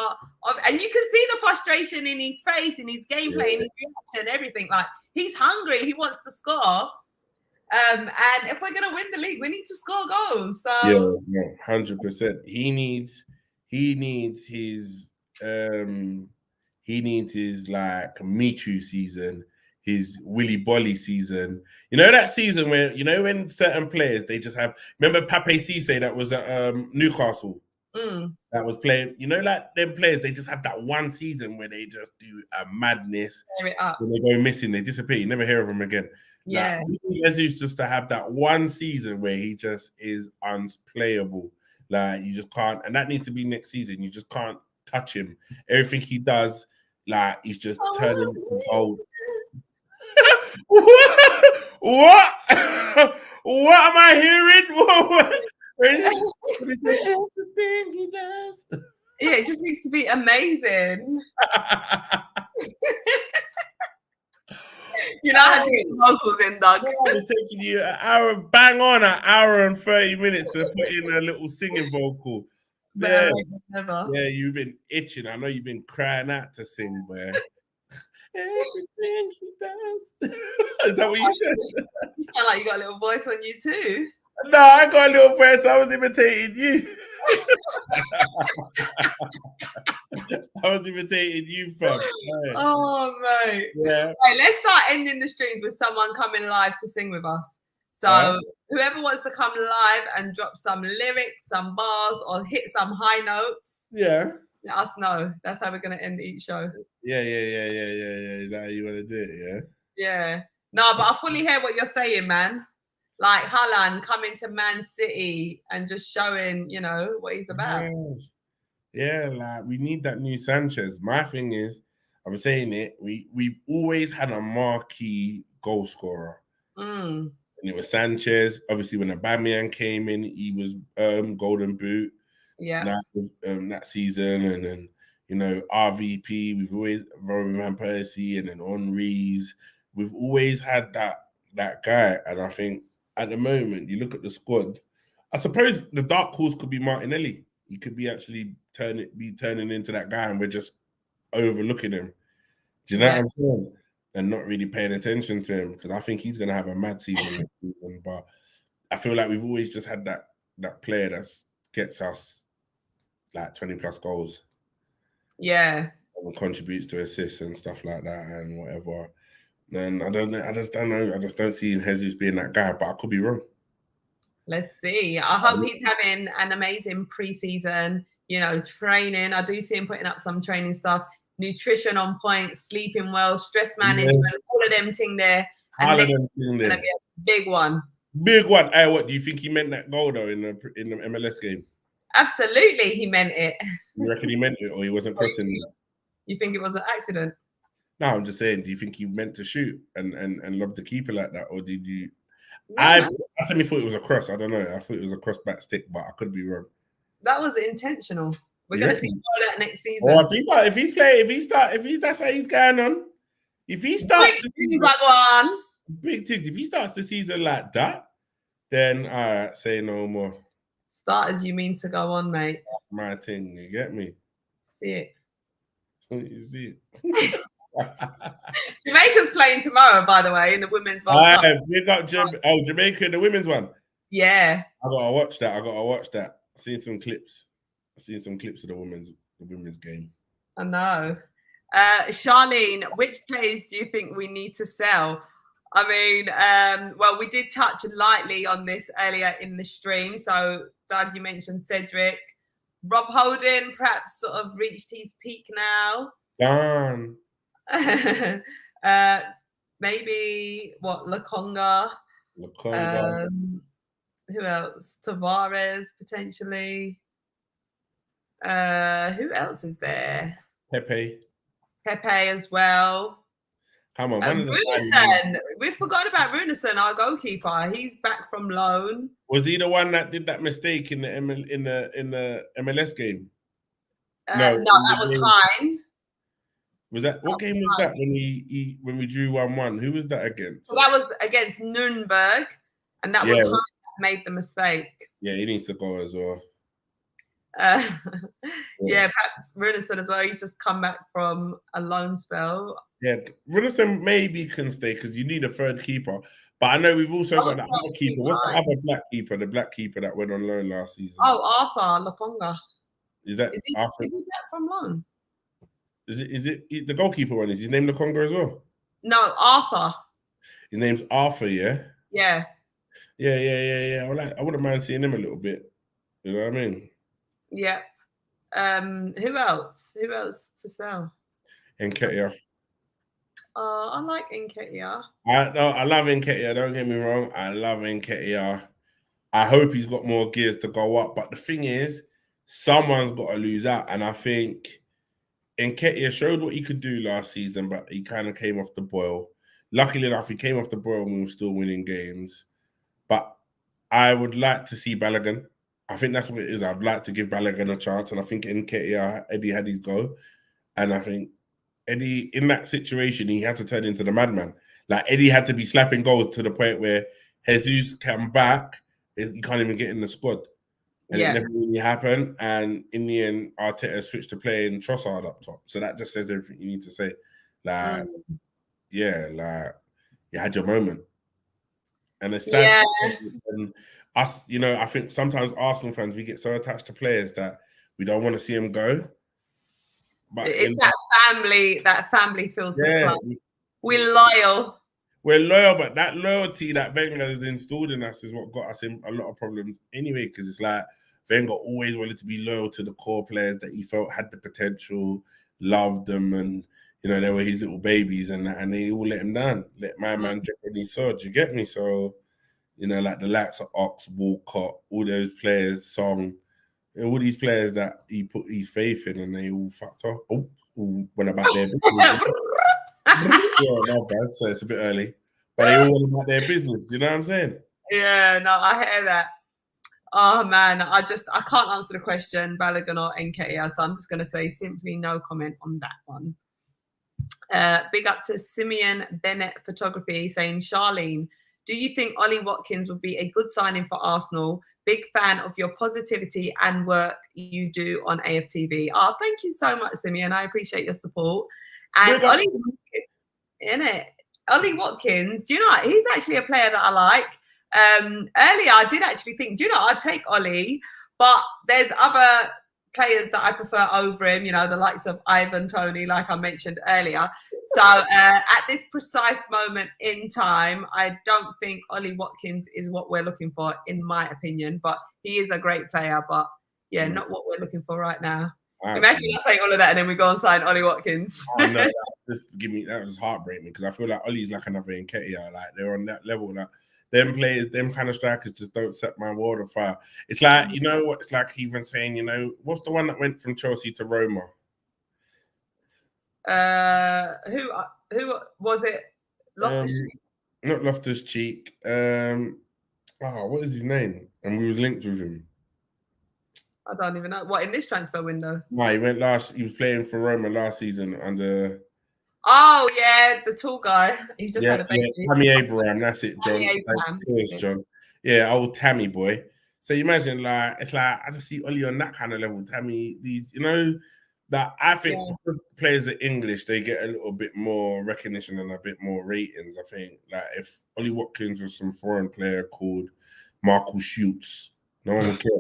S1: you can see the frustration in his face, in his gameplay, in his reaction, everything. Like, he's hungry, he wants to score. And if we're gonna win the league, we need to score goals. So
S2: 100%. He needs his like Me Too season, his Willy Bolly season. You know that season where, you know, when certain players, they just have, remember Pape Cisse that was at Newcastle? That was playing, you know, like them players, they just have that one season where they just do a madness. When they go missing, they disappear. You never hear of them again.
S1: Yeah.
S2: Like, Jesus just to have that one season where he just is unplayable. Like, you just can't, and that needs to be next season. You just can't touch him. Everything he does, like, he's just turning old. What? What am I hearing? Everything he does.
S1: Yeah, it just needs to be amazing. You know how to get the vocals in, Doug.
S2: It's taking you an hour and 30 minutes to put in a little singing vocal. Yeah, you've been itching. I know you've been crying out to sing, where everything he does. Is that what you said?
S1: You sound like you got a little voice on you too.
S2: No, I got a little voice. I was imitating you. I was imitating you, fam. Right.
S1: Oh, mate.
S2: Yeah.
S1: Right, let's start ending the streams with someone coming live to sing with us. So whoever wants to come live and drop some lyrics, some bars, or hit some high notes, let us know. That's how we're going to end each show.
S2: Yeah. Is that how you want to do it, yeah?
S1: Yeah. No, but I fully hear what you're saying, man. Like Haaland coming to Man City and just showing, you know, what he's about.
S2: Yeah, like, we need that new Sanchez. My thing is, I was saying it, we've always had a marquee goal scorer. And it was Sanchez. Obviously, when Aubameyang came in, he was Golden Boot.
S1: Yeah.
S2: That season. And then, you know, RVP, we've always, Robin Van Persie, and then Henry's. We've always had that guy. And I think at the moment, you look at the squad, I suppose the dark horse could be Martinelli. He could be actually turning into that guy, and we're just overlooking him. Do you know what I'm saying? And not really paying attention to him, because I think he's going to have a mad season next season. But I feel like we've always just had that player that gets us like 20 plus goals.
S1: Yeah.
S2: And contributes to assists and stuff like that and whatever. And I just don't know. I just don't see Jesus being that guy, but I could be wrong.
S1: Let's see. I hope he's having an amazing preseason, you know, training. I do see him putting up some training stuff, nutrition on point, sleeping well, stress management, all of them thing there. And next is going to be a big one.
S2: Big one. Hey, what do you think he meant that goal though in the MLS game?
S1: Absolutely, he meant it.
S2: You reckon he meant it, or he wasn't crossing it?
S1: You think it was an accident?
S2: No, I'm just saying. Do you think he meant to shoot and lob the keeper like that, or did you?
S1: Yeah,
S2: I certainly thought it was a cross. I don't know. I thought it was a cross back stick, but I could be wrong.
S1: That was intentional. We're going to see more of that next season.
S2: Or that's how he's going on. If he starts big things, if he starts the season like that, then all right, say no more.
S1: Start as you mean to go on, mate.
S2: That's my thing, you get me?
S1: See it.
S2: You see it.
S1: Jamaica's playing tomorrow, by the way, in the Women's World Cup.
S2: We got Jamaica, the women's one.
S1: Yeah.
S2: I gotta watch that. I've seen some clips of the women's game.
S1: I know. Charlene, which players do you think we need to sell? I mean, well, we did touch lightly on this earlier in the stream. So, Doug, you mentioned Cedric. Rob Holding perhaps sort of reached his peak now.
S2: Done.
S1: Maybe Lakonga. Who else? Tavares potentially. Who else is there?
S2: Pepe
S1: as well.
S2: Come on,
S1: Runason. We forgot about Runason, our goalkeeper. He's back from loan.
S2: Was he the one that did that mistake in the MLS game?
S1: No, that was Hine.
S2: Was that what game was that when we drew 1-1? Who was that against?
S1: Well, that was against Nuremberg, and that was Heinz that made the mistake.
S2: Yeah, he needs to go as well.
S1: Perhaps Runason as well. He's just come back from a loan spell.
S2: Yeah, Runason maybe can stay because you need a third keeper. But I know we've also got that other keeper. What's the other black keeper? The black keeper that went on loan last season.
S1: Oh, Arthur Lokonga.
S2: Is he
S1: back from loan?
S2: Is it the goalkeeper one? Is his name Lokonga as well?
S1: No, Arthur.
S2: His name's Arthur, yeah?
S1: Yeah.
S2: Yeah. I wouldn't mind seeing him a little bit. You know what I mean?
S1: Yeah. Who else? Who else to sell?
S2: Nketiah.
S1: I like Nketiah.
S2: I love Nketiah. Don't get me wrong. I love Nketiah. I hope he's got more gears to go up. But the thing is, someone's got to lose out. And I think Nketiah showed what he could do last season, but he kind of came off the boil. Luckily enough, he came off the boil and we were still winning games. But I would like to see Balogun. I think that's what it is. I'd like to give Balogun a chance. And I think Nketiah, Eddie had his go. And I think Eddie, in that situation, he had to turn into the madman. Like, Eddie had to be slapping goals to the point where Jesus came back, he can't even get in the squad. And it never really happened. And in the end, Arteta switched to playing Trossard up top. So that just says everything you need to say. Like, you had your moment. And it's sad. And us, I think sometimes Arsenal fans, we get so attached to players that we don't want to see them go. But
S1: it's that family feel to the club. We're loyal.
S2: We're loyal, but that loyalty that Wenger has installed in us is what got us in a lot of problems anyway, because it's like Wenger always wanted to be loyal to the core players that he felt had the potential, loved them, and they were his little babies, and they all let him down. Let my man drop on his sword, you get me? So, like the likes of Ox, Walcott, all those players, Song, all these players that he put his faith in, and they all fucked off. Oh, went about their business. No bad. So it's a bit early, but they all went about their business. Do you know what I'm saying?
S1: Yeah, no, I hear that. Oh man, I can't answer the question, Balogun or Nketiah, so I'm just going to say simply no comment on that one. Big up to Simeon Bennett Photography saying, Charlene, do you think Ollie Watkins would be a good signing for Arsenal? Big fan of your positivity and work you do on AFTV. Oh, thank you so much, Simeon. I appreciate your support. And Ollie Watkins, do you know what? He's actually a player that I like. Earlier, I did actually think, I'd take Ollie, but there's other players that I prefer over him, the likes of Ivan Toney, like I mentioned earlier. So at this precise moment in time, I don't think Ollie Watkins is what we're looking for, in my opinion, but he is a great player, but not what we're looking for right now. Imagine us saying all of that and then we go and sign Ollie Watkins.
S2: Oh, no, that was heartbreaking because I feel like Ollie's like another Nketiah. Like, they're on that level. Like, them players, them kind of strikers just don't set my world on fire. It's like, what it's like even saying, what's the one that went from Chelsea to Roma?
S1: Who was it? Loftus-Cheek?
S2: Not Loftus-Cheek. What is his name? And we was linked with him.
S1: I don't even know. What, in this transfer window?
S2: No, he was playing for Roma last season under...
S1: Oh, yeah, the tall guy. He's just had a baby.
S2: Yeah, Tammy Abraham, that's it, John. Cheers, John. Yeah, old Tammy boy. So you imagine, like, it's like, I just see Ollie on that kind of level. Tammy, these, that I think because players are English, they get a little bit more recognition and a bit more ratings. I think, like, if Ollie Watkins was some foreign player called Marcus Schultz, no one would care.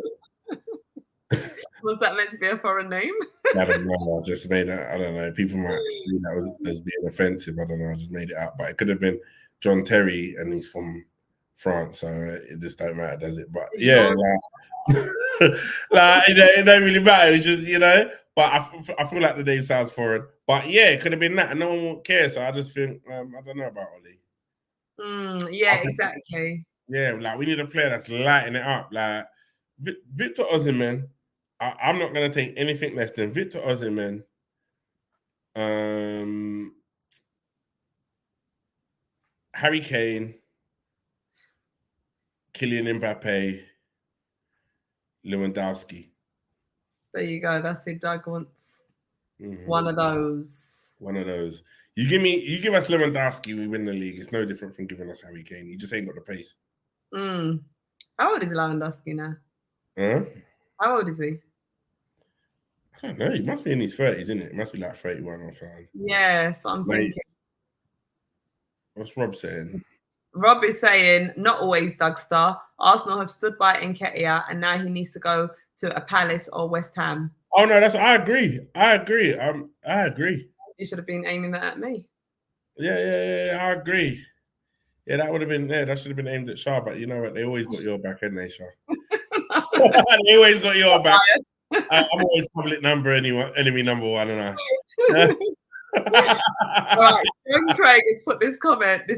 S1: Was that meant to be a foreign name?
S2: I don't know. I just made that. I don't know. People might see that as being offensive. I don't know. I just made it up. But it could have been John Terry, and he's from France, so it just don't matter, does it? But yeah, it don't really matter. It's just But I feel like the name sounds foreign. But yeah, it could have been that, and no one would care. So I just think I don't know about Ollie.
S1: Exactly.
S2: Yeah, like we need a player that's lighting it up, like Victor Osimhen. I'm not going to take anything less than Victor Osimhen, Harry Kane, Kylian Mbappe, Lewandowski.
S1: There you go. That's it. Doug wants one of those.
S2: One of those. You give us Lewandowski, we win the league. It's no different from giving us Harry Kane. He just ain't got the pace.
S1: How old is Lewandowski now?
S2: Huh?
S1: How old is he?
S2: I don't know. He must be in his 30s, isn't it? It must be like 31 or something.
S1: Yeah, that's what I'm thinking.
S2: What's Rob saying?
S1: Rob is saying, not always Doug Star. Arsenal have stood by Nketiah, and now he needs to go to a Palace or West Ham.
S2: Oh no, I agree. I agree.
S1: You should have been aiming that at me.
S2: Yeah. I agree. Yeah, that would have been there. That should have been aimed at Char, but you know what? They always got your back, haven't they, Char? They always got your back. I'm always public enemy number one, and
S1: Right, John Craig has put this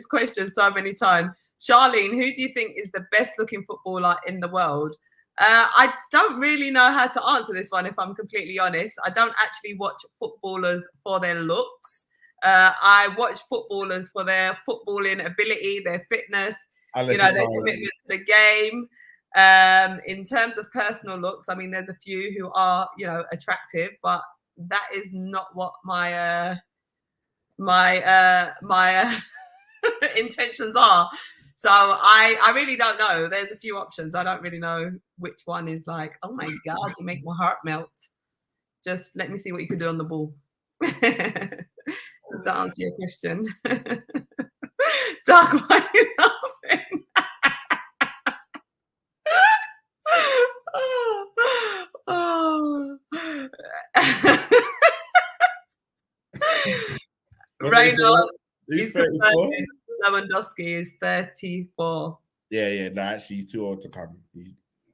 S1: question so many times. Charlene, who do you think is the best looking footballer in the world? I don't really know how to answer this one, if I'm completely honest. I don't actually watch footballers for their looks. I watch footballers for their footballing ability, their fitness, their commitment to the game. In terms of personal looks, I mean, there's a few who are, attractive, but that is not what my intentions are. So I really don't know. There's a few options. I don't really know which one is like, oh my God, you make my heart melt. Just let me see what you can do on the ball. Does that answer your question? Doug, why are you laughing? Reynolds is Lewandowski is 34.
S2: Yeah. No, actually, he's too old to come.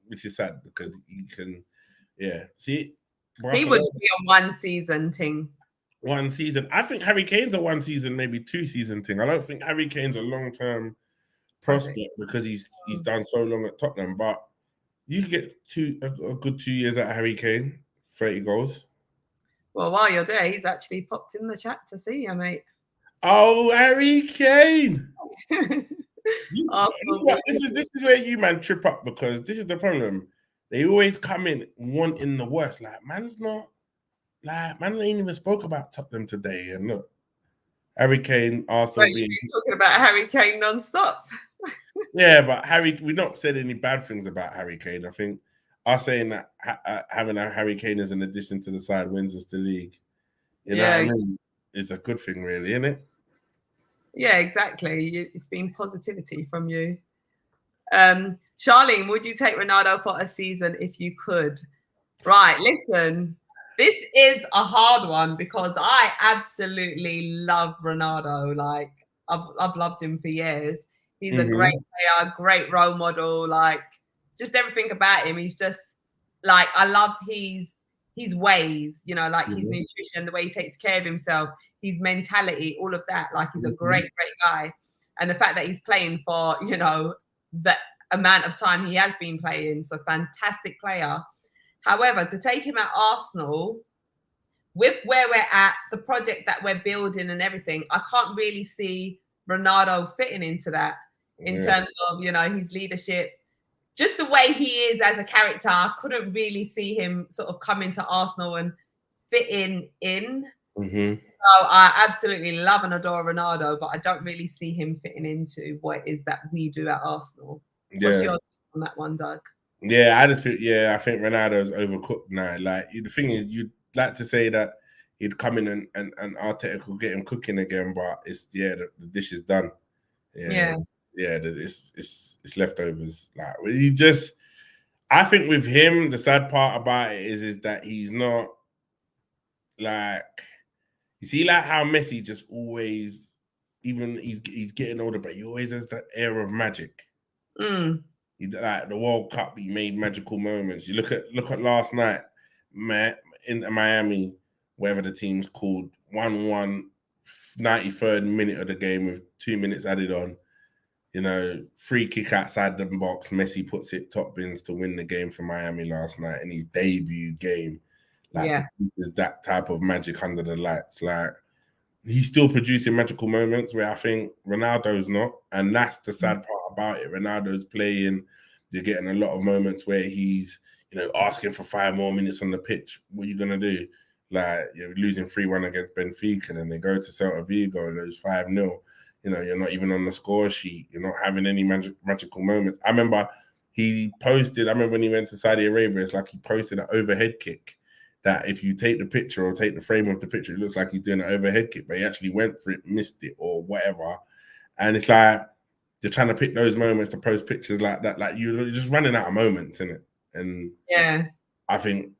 S2: Which is sad because he can. Yeah, see,
S1: he would be a one season thing.
S2: One season. I think Harry Kane's a 1 season, maybe 2 season thing. I don't think Harry Kane's a long term prospect because he's done so long at Tottenham. But you get a good 2 years at Harry Kane, 30 goals.
S1: Well, while you're there, he's actually popped in the chat to see you, mate.
S2: Oh, Harry Kane! This is where you man trip up, because this is the problem. They always come in wanting the worst. Like, man's not. Like, man ain't even spoke about Tottenham today. And look, Harry Kane, Arsenal
S1: being talking about Harry Kane non-stop.
S2: Yeah, but we've not said any bad things about Harry Kane. I think us saying that having a Harry Kane as an addition to the side wins us the league. You know what I mean? It's a good thing, really, isn't it?
S1: Yeah, exactly. It's been positivity from you. Charlene, would you take Ronaldo for a season if you could? Right, listen. This is a hard one because I absolutely love Ronaldo. Like, I've loved him for years. He's a great player, great role model. Like, just everything about him. He's just like, I love his ways. Like his nutrition, the way he takes care of himself, his mentality, all of that. Like, he's a great guy, and the fact that he's playing for the amount of time he has been playing, so fantastic player. However, to take him at Arsenal, with where we're at, the project that we're building and everything, I can't really see Ronaldo fitting into that in terms of, his leadership. Just the way he is as a character, I couldn't really see him sort of coming to Arsenal and fitting in. So I absolutely love and adore Ronaldo, but I don't really see him fitting into what it is that we do at Arsenal. What's your take on that one, Doug?
S2: Yeah, I think Ronaldo's overcooked now. Like, the thing is, you'd like to say that he'd come in and Arteta could get him cooking again, but it's the dish is done. It's leftovers. Like, I think with him, the sad part about it is that he's not like, you see, like how Messi just always, even he's getting older, but he always has that air of magic. Like the World Cup, he made magical moments. You look at last night, in Miami, wherever the team's called, 1-1, 93rd minute of the game with 2 minutes added on. Free kick outside the box. Messi puts it top bins to win the game for Miami last night in his debut game. Like, there's that type of magic under the lights. Like, he's still producing magical moments where I think Ronaldo's not, and that's the sad part about it. Ronaldo's playing. You're getting a lot of moments where he's, asking for 5 more minutes on the pitch. What are you gonna do? Like you're losing 3-1 against Benfica, and then they go to Celta Vigo and lose 5-0. You know, you're not even on the score sheet. You're not having any magical moments. I remember when he went to Saudi Arabia, it's like he posted an overhead kick that if you take the picture or take the frame of the picture, it looks like he's doing an overhead kick, but he actually went for it, missed it or whatever. And it's like, you're trying to pick those moments to post pictures like that. Like you're just running out of moments, innit? And
S1: yeah,
S2: I think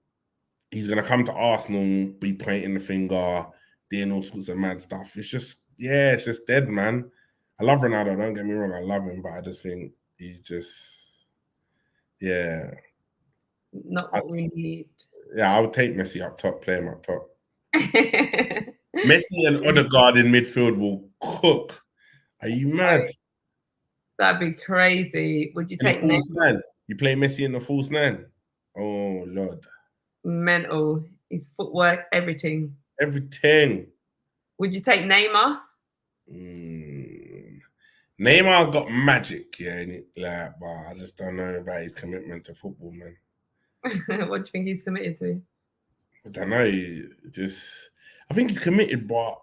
S2: he's going to come to Arsenal, be pointing the finger, doing all sorts of mad stuff. It's just dead, man. I love Ronaldo, don't get me wrong. I love him, but I just think he's just,
S1: not what we need.
S2: Yeah, I would take Messi up top, play him up top. Messi and Odegaard in midfield will cook. Are you mad?
S1: That'd be crazy. Would you take
S2: false nine? You play Messi in the false nine? Oh, Lord.
S1: Mental. His footwork, everything.
S2: Everything.
S1: Would you take Neymar?
S2: Neymar's got magic, but I just don't know about his commitment to football, man.
S1: What do you think he's committed to?
S2: I don't know. I think he's committed, but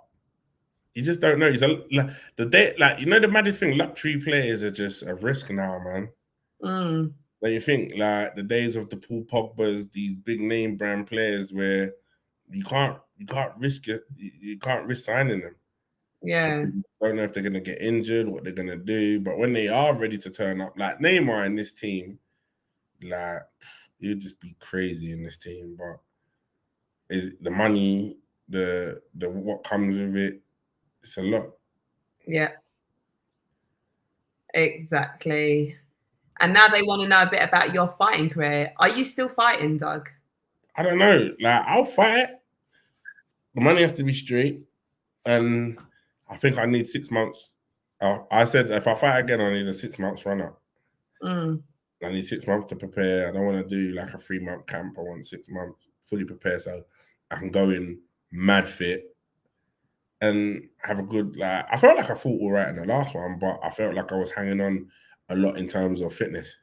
S2: you just don't know. He's the maddest thing. Luxury players are just a risk now, man. Like you think like the days of the Paul Pogba's, these big name brand players where you can't risk it. You can't risk signing them.
S1: Yeah.
S2: You don't know if they're gonna get injured, what they're gonna do. But when they are ready to turn up, like Neymar in this team, like you'd just be crazy in this team. But is the money, the what comes with it, it's a lot.
S1: Yeah. Exactly. And now they want to know a bit about your fighting career. Are you still fighting, Doug?
S2: I don't know. Like I'll fight. The money has to be straight, and I think I need 6 months. I said if I fight again, I need a 6 months run up. I need 6 months to prepare. I don't want to do like a 3-month camp. I want 6 months fully prepared so I can go in mad fit and have a good, like, I felt like I fought all right in the last one, but I felt like I was hanging on a lot in terms of fitness.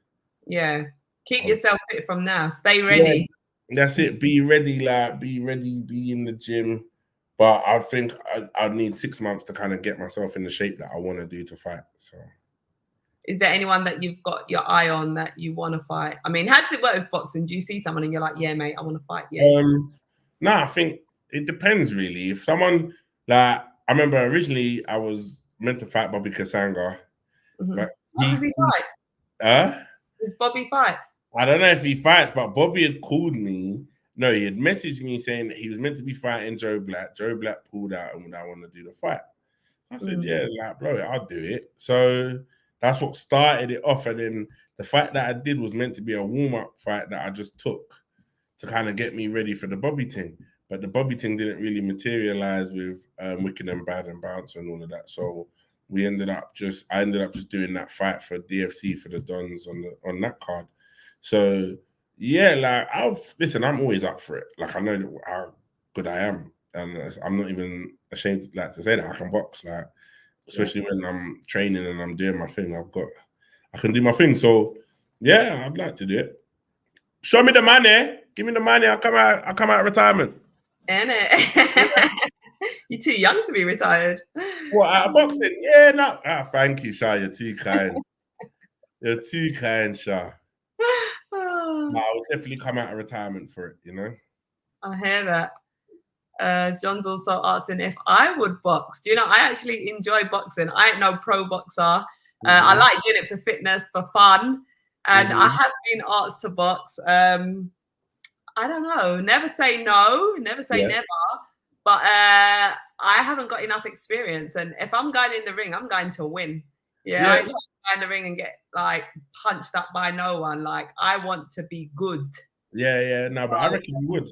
S1: Yeah. Keep yourself fit from now. Stay ready.
S2: Yeah, that's it. Be ready, be in the gym. But I think I need 6 months to kind of get myself in the shape that I want to do to fight. So,
S1: is there anyone that you've got your eye on that you want to fight? I mean, how does it work with boxing? Do you see someone and you're like, yeah, mate, I want to fight? Yeah.
S2: No, I think it depends really. If someone like, I remember originally I was meant to fight Bobby Kasanga, but
S1: does he fight? Does Bobby fight?
S2: I don't know if he fights, but Bobby had called me. No, he had messaged me saying that he was meant to be fighting Joe Black. Joe Black pulled out and would I want to do the fight. I said, yeah, like, bro, I'll do it. So that's what started it off. And then the fight that I did was meant to be a warm-up fight that I just took to kind of get me ready for the Bobby thing. But the Bobby thing didn't really materialize with Wicked and Bad and Bouncer and all of that. So I ended up just doing that fight for DFC for the Dons on that card. So yeah, like I'm always up for it. Like I know how good I am, and I'm not even ashamed to say that I can box. Like especially when I'm training and I'm doing my thing, I can do my thing. So yeah, I'd like to do it. Show me the money. Give me the money. I'll come out of retirement.
S1: Ain't it? You're too young to be retired.
S2: What, out of boxing? Yeah, no. Thank you, Char. You're too kind. You're too kind, Char. I would definitely come out of retirement for it, you know?
S1: I hear that. John's also asking if I would box. Do you know, I actually enjoy boxing. I ain't no pro boxer. I like doing it for fitness, for fun. And I have been asked to box. I don't know. Never say no. Never say never. But I haven't got enough experience. And if I'm going in the ring, I'm going to win. Yeah. I ain't trying to go in the ring and get like punched up by no one. Like I want to be good.
S2: Yeah. No, but I reckon you would.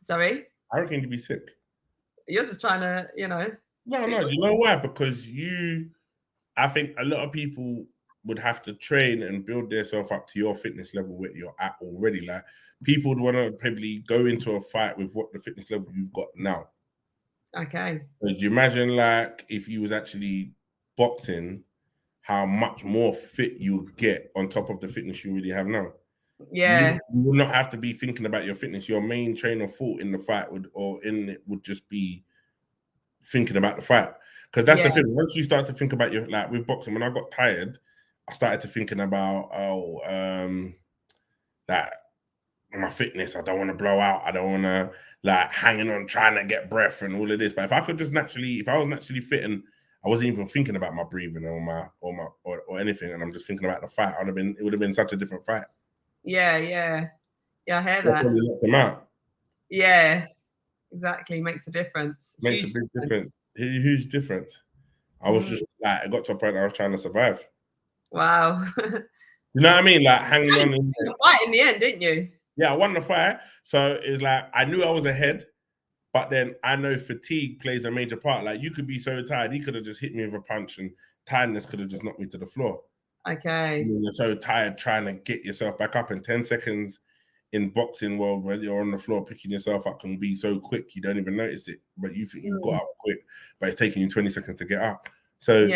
S1: Sorry?
S2: I reckon you'd be sick.
S1: You're just trying to, you know.
S2: No. You know why? Because I think a lot of people would have to train and build themselves up to your fitness level where you're at already. Like people would want to probably go into a fight with what the fitness level you've got now.
S1: Okay.
S2: So do you imagine like if you was actually boxing, how much more fit you would get on top of the fitness you already have now?
S1: Yeah.
S2: You will not have to be thinking about your fitness. Your main train of thought in the fight would just be thinking about the fight. Because that's the thing. Once you start to think about your, like with boxing, when I got tired, I started to thinking about that my fitness. I don't want to blow out. I don't want to like hanging on, trying to get breath and all of this. But if I could just if I was naturally fit and I wasn't even thinking about my breathing or anything, and I'm just thinking about the fight, it would have been such a different fight.
S1: Yeah, I hear that.
S2: Probably knocked them out.
S1: Yeah, exactly. Makes a difference.
S2: Makes a big difference. Huge difference. I was just like, it got to a point I was trying to survive.
S1: Wow.
S2: You know what I mean? Like hanging on.
S1: You won the fight in the end, didn't you?
S2: Yeah, I won the fight. So it's like I knew I was ahead, but then I know fatigue plays a major part. Like you could be so tired, he could have just hit me with a punch, and tiredness could have just knocked me to the floor.
S1: Okay.
S2: You're so tired trying to get yourself back up in 10 seconds in boxing world where you're on the floor picking yourself up can be so quick you don't even notice it, but you think you've got up quick, but it's taking you 20 seconds to get up. So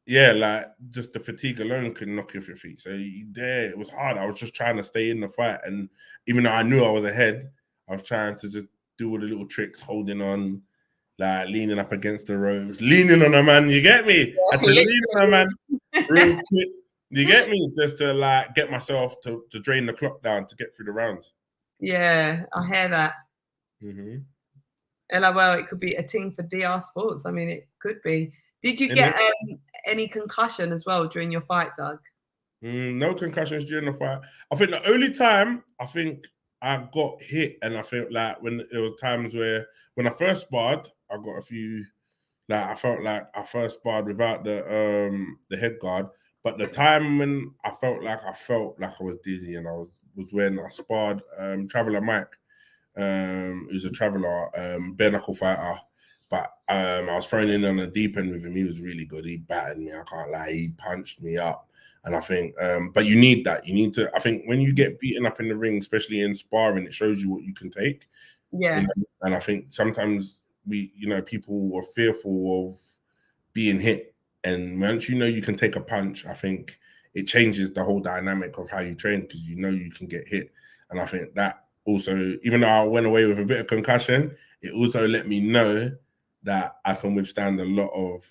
S2: yeah, like just the fatigue alone can knock you off your feet. So it was hard. I was just trying to stay in the fight, and even though I knew I was ahead, I was trying to just do all the little tricks, holding on, like leaning up against the ropes, leaning on a man. You get me? I had to lean on a man real quick. You get me? Just to like get myself to drain the clock down to get through the rounds.
S1: Yeah, I hear that. Well, it could be a thing for DR Sports. I mean, it could be. Did you get any concussion as well during your fight, Doug?
S2: No concussions during the fight. I think the only time I think I got hit, and I felt like when there was times where when I first sparred, I got a few. Like I felt like I first sparred without the head guard. But the time when I felt like I was dizzy, and I was when I sparred Traveller Mike, who's a Traveller bare knuckle fighter. But I was thrown in on the deep end with him. He was really good. He battered me. I can't lie. He punched me up. And I think, but you need that. You need to. I think when you get beaten up in the ring, especially in sparring, it shows you what you can take.
S1: Yeah.
S2: You know? And I think sometimes people were fearful of being hit. And once you know you can take a punch, I think it changes the whole dynamic of how you train because you know you can get hit. And I think that also, even though I went away with a bit of concussion, it also let me know that I can withstand a lot of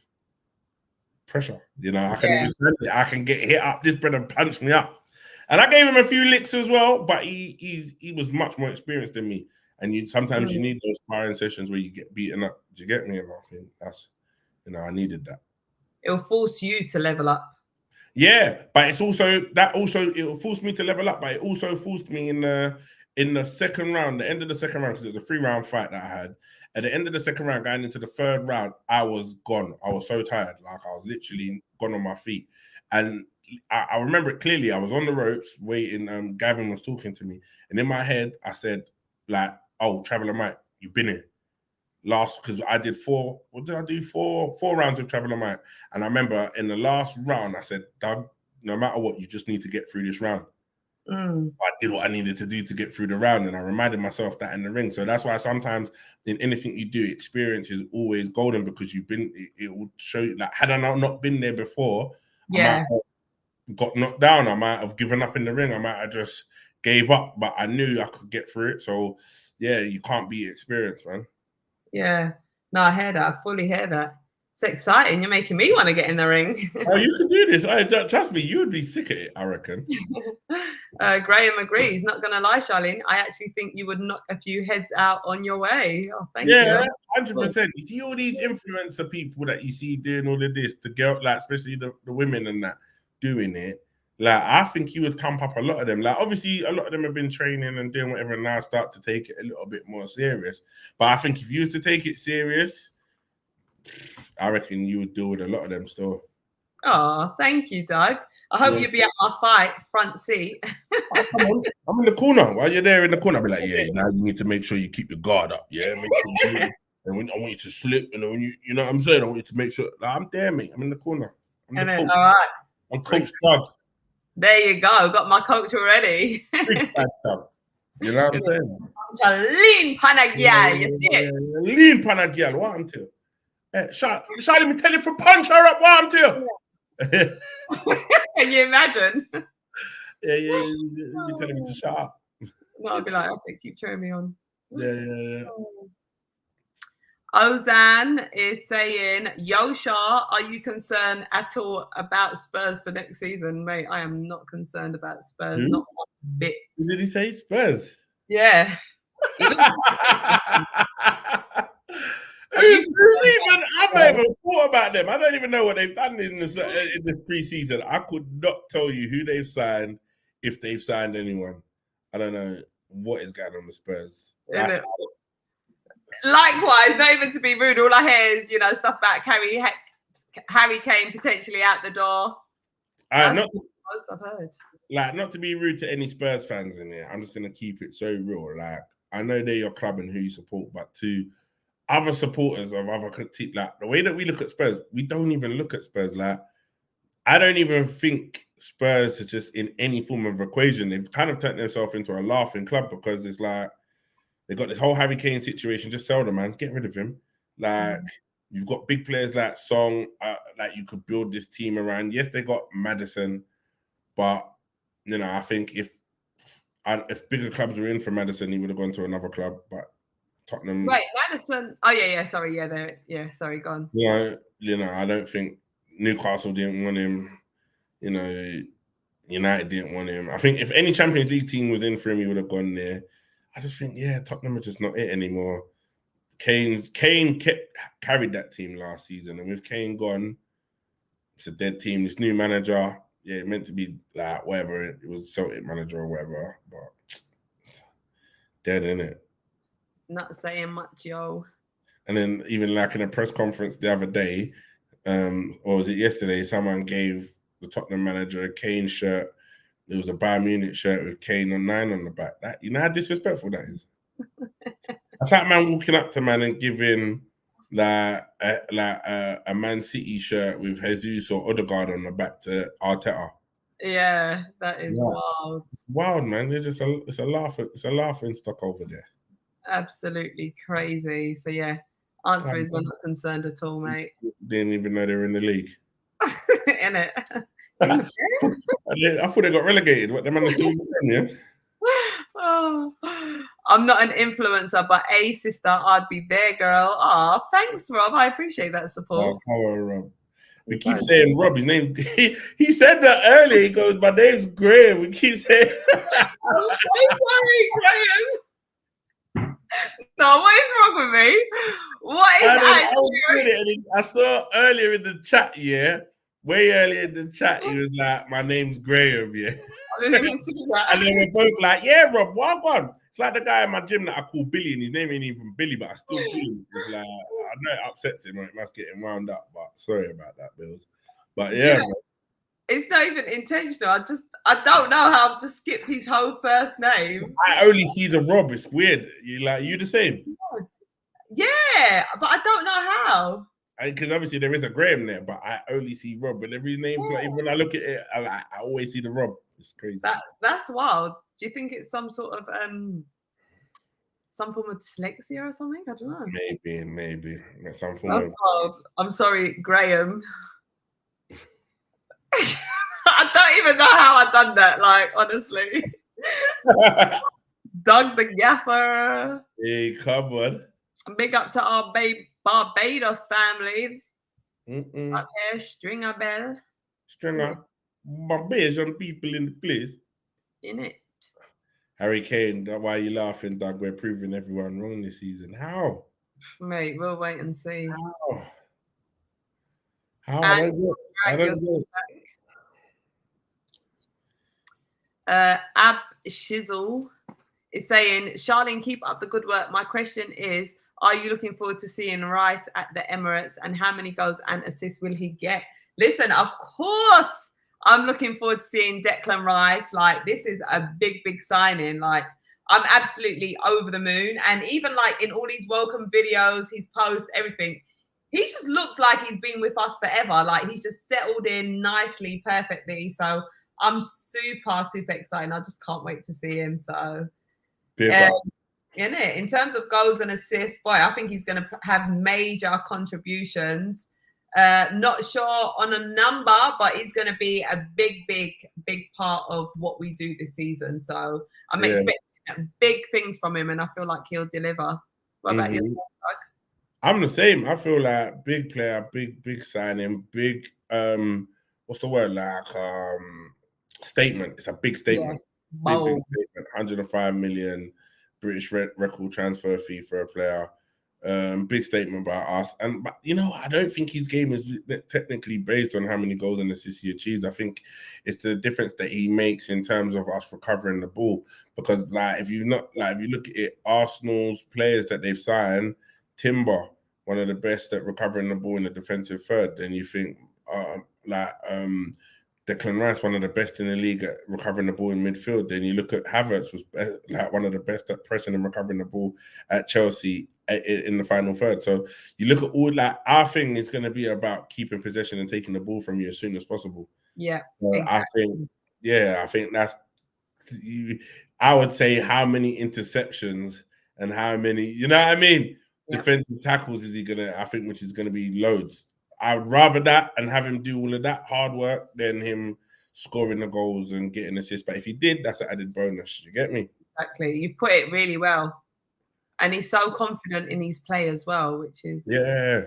S2: pressure. You know, I can withstand it. I can get hit up. This brother punched me up. And I gave him a few licks as well, but he was much more experienced than me. And sometimes you need those sparring sessions where you get beaten up. Do you get me? And I think that's, I needed that.
S1: It will force you to level up.
S2: Yeah, but it will force me to level up, but it also forced me in the second round, the end of the second round, because it was a 3-round fight that I had. At the end of the second round, going into the third round, I was gone. I was so tired. Like I was literally gone on my feet. And I remember it clearly. I was on the ropes waiting. Gavin was talking to me. And in my head, I said, like, oh, Traveller Mike, you've been here. Because I did 4 rounds with Traveller Mike. And I remember in the last round, I said, Doug, no matter what, you just need to get through this round. I did what I needed to do to get through the round, and I reminded myself that in the ring. So that's why sometimes in anything you do, experience is always golden because it will show you. Like, had I not been there before, I might have got knocked down. I might have given up in the ring. I might have just gave up, but I knew I could get through it. So yeah, you can't beat experience, man.
S1: Yeah, no, I hear that. I fully hear that. It's exciting. You're making me want to get in the ring.
S2: Oh, you can do this. Trust me, you would be sick at it, I reckon.
S1: Graham agrees. Not going to lie, Charlene. I actually think you would knock a few heads out on your way. Oh, thank you.
S2: Yeah, 100%. You see all these influencer people that you see doing all of this, the girl, like especially the women and that doing it. Like, I think you would pump up a lot of them. Like, obviously, a lot of them have been training and doing whatever, and now start to take it a little bit more serious. But I think if you was to take it serious, I reckon you would deal with a lot of them still.
S1: Oh, thank you, Doug. I hope you'll be at my fight, front seat.
S2: Oh, come on. I'm in the corner. While you're there in the corner, I'll be like, yeah, now you need to make sure you keep your guard up. Yeah, and when I want you to slip, and when you know what I'm saying, I want you to make sure. Like, I'm there, mate. I'm in the corner. I'm the coach.
S1: All right.
S2: I'm Coach Doug.
S1: There you go. Got my coach already.
S2: Big bad Doug. You know what I'm saying?
S1: I'm a lean panagyal. You see it?
S2: Lean panagyal. What I'm to? Charlie, me tell you for punch her up. What I'm to?
S1: Can you imagine?
S2: Yeah, you telling me to shut up.
S1: No, I'll be like, I said, keep cheering me on.
S2: Yeah.
S1: Ozan is saying, Yo, Char, are you concerned at all about Spurs for next season? Mate, I am not concerned about Spurs, not one bit.
S2: Did he say Spurs?
S1: Yeah.
S2: I've not even thought about them. I don't even know what they've done in this preseason. I could not tell you who they've signed, if they've signed anyone. I don't know what is going on with Spurs.
S1: Likewise, not even to be rude, all I hear is, stuff about Harry Kane potentially out the door.
S2: Not
S1: I've heard.
S2: Not to be rude to any Spurs fans in here, I'm just going to keep it so real. Like, I know they're your club and who you support, but to other supporters of other teams, like the way that we look at Spurs, we don't even look at Spurs. Like, I don't even think Spurs are just in any form of equation. They've kind of turned themselves into a laughing club because it's like they got this whole Harry Kane situation. Just sell the man, get rid of him. Like, you've got big players like Song, that you could build this team around. Yes, they got Maddison, but I think if bigger clubs were in for Maddison, he would have gone to another club. But Tottenham,
S1: right? Maddison. Oh yeah. Sorry, sorry, go on.
S2: I don't think Newcastle didn't want him. United didn't want him. I think if any Champions League team was in for him, he would have gone there. I just think, Tottenham are just not it anymore. Kane carried that team last season, and with Kane gone, it's a dead team. This new manager, it meant to be like whatever, it was Celtic manager or whatever, but dead, innit?
S1: Not saying much, yo.
S2: And then even like in a press conference the other day, or was it yesterday, someone gave the Tottenham manager a Kane shirt. It was a Bayern Munich shirt with Kane on 9 on the back. That, how disrespectful that is. That's like man walking up to man and giving a Man City shirt with Jesus or Odegaard on the back to Arteta.
S1: Yeah, that is wild.
S2: Wild, man. It's a laughing stock over there.
S1: Absolutely crazy. So answer is we're not concerned at all, mate.
S2: Didn't even know they were in the league.
S1: In it.
S2: I thought they got relegated. What the man is doing, yeah.
S1: Oh, I'm not an influencer, but sister, I'd be there, girl. Oh, thanks, Rob. I appreciate that support.
S2: Oh, Rob. We keep saying Rob. His name. He said that earlier. He goes, "My name's Graham." We keep saying.
S1: I'm sorry, Graham. No, what is wrong with me? What is
S2: I saw earlier in the chat, way earlier in the chat, he was like, "My name's Graham,"
S1: I didn't even see that.
S2: And then we're both like, "Yeah, Rob, what on?" It's like the guy in my gym that I call Billy, and his name ain't even Billy, but I still call him. It's like, I know it upsets him, it must get him wound up, but sorry about that, Bills. But
S1: it's not even intentional. I don't know how I've just skipped his whole first name.
S2: I only see the Rob. It's weird. You the same?
S1: Yeah, but I don't know how.
S2: Because obviously there is a Graham there, but I only see Rob. But every name, like, when I look at it, I always see the Rob. It's crazy.
S1: That's wild. Do you think it's some sort of some form of dyslexia or something? I don't know.
S2: Maybe. Some form
S1: That's wild. I'm sorry, Graham. I don't even know how I done that. Like, honestly. Doug the Gaffer.
S2: Hey, come on.
S1: Big up to our Barbados family. Up here, Stringer Bell.
S2: Barbadian people in the place.
S1: In it.
S2: Harry Kane, why are you laughing, Doug? We're proving everyone wrong this season. How?
S1: Mate, we'll wait and see.
S2: How? I don't know.
S1: Ab Shizzle is saying, Charlene, keep up the good work. My question is, are you looking forward to seeing Rice at the Emirates, and how many goals and assists will he get? Listen, of course, I'm looking forward to seeing Declan Rice. Like, this is a big, big signing. Like, I'm absolutely over the moon. And even like in all these welcome videos, his posts, everything, he just looks like he's been with us forever. Like, he's just settled in nicely, perfectly. So I'm super, super excited. I just can't wait to see him. So, in terms of goals and assists, boy, I think he's going to have major contributions. Not sure on a number, but he's going to be a big part of what we do this season. So I'm expecting big things from him, and I feel like he'll deliver. What about yourself, Doug?
S2: I'm the same. I feel like big player, big signing, big what's the word, like statement. It's a big statement.
S1: Yeah.
S2: Big statement. 105 million British record transfer fee for a player. Big statement by us. But you know, I don't think his game is technically based on how many goals and assists he achieves. I think it's the difference that he makes in terms of us recovering the ball. Because if you look at it, Arsenal's players that they've signed, Timber, one of the best at recovering the ball in the defensive third. Then you think Declan Rice, one of the best in the league at recovering the ball in midfield. Then you look at Havertz, was one of the best at pressing and recovering the ball at Chelsea in the final third. So you look at all our thing is going to be about keeping possession and taking the ball from you as soon as possible.
S1: Yeah,
S2: exactly. I think that's. I would say how many interceptions and how many, you know what I mean? Yeah. Defensive tackles is he gonna? I think which is going to be loads. I would rather that and have him do all of that hard work than him scoring the goals and getting assists. But if he did, that's an added bonus. You get me?
S1: Exactly. You put it really well. And he's so confident in his play as well, which is...
S2: Yeah,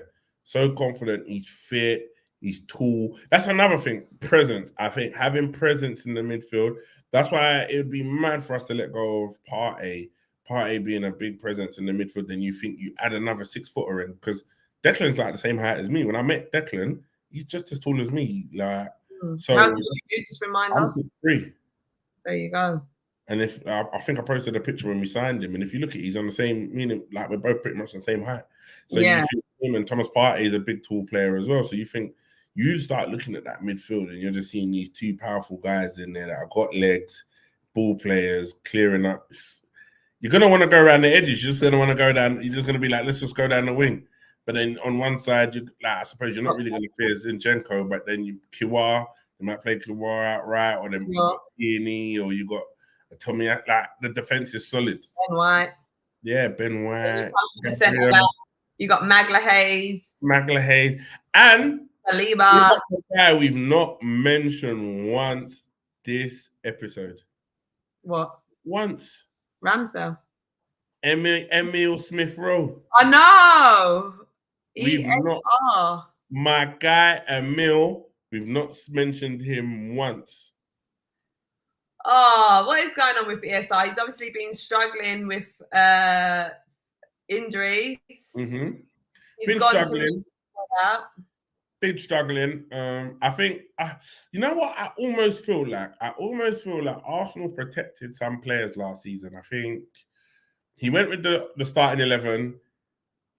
S2: so confident. He's fit. He's tall. That's another thing. Presence. I think having presence in the midfield, that's why it would be mad for us to let go of Partey. Partey being a big presence in the midfield, then you think you add another 6-footer in, because Declan's like the same height as me. When I met Declan, he's just as tall as me. So
S1: how did you just remind us?
S2: 6'3".
S1: There you go.
S2: And if I think I posted a picture when we signed him, and if you look at it, he's on the same, meaning like we're both pretty much the same height. So you think him and Thomas Partey is a big tall player as well. So you think you start looking at that midfield and you're just seeing these two powerful guys in there that have got legs, ball players, clearing up. You're gonna want to go around the edges. You're just gonna want to go down. You're just gonna be like, let's just go down the wing. But then on one side, I suppose you're not really going to fear Zinchenko, but then Kiwar, you might play Kiwar outright, or then you got Tierney, or you got Tommy. Like the defense is solid.
S1: Ben White.
S2: Yeah, Ben White.
S1: You got Magalhaes.
S2: And
S1: Saliba.
S2: The guy we've not mentioned once this episode.
S1: What?
S2: Once.
S1: Ramsdale.
S2: Emil Smith Rowe.
S1: I know.
S2: We've not, my guy Emil, we've not mentioned him once.
S1: Oh, what is going on with ESI? He's obviously been struggling with injuries.
S2: Mm-hmm.
S1: He's
S2: been struggling. Been struggling. I think, you know what? I almost feel like Arsenal protected some players last season. I think he went with the starting 11.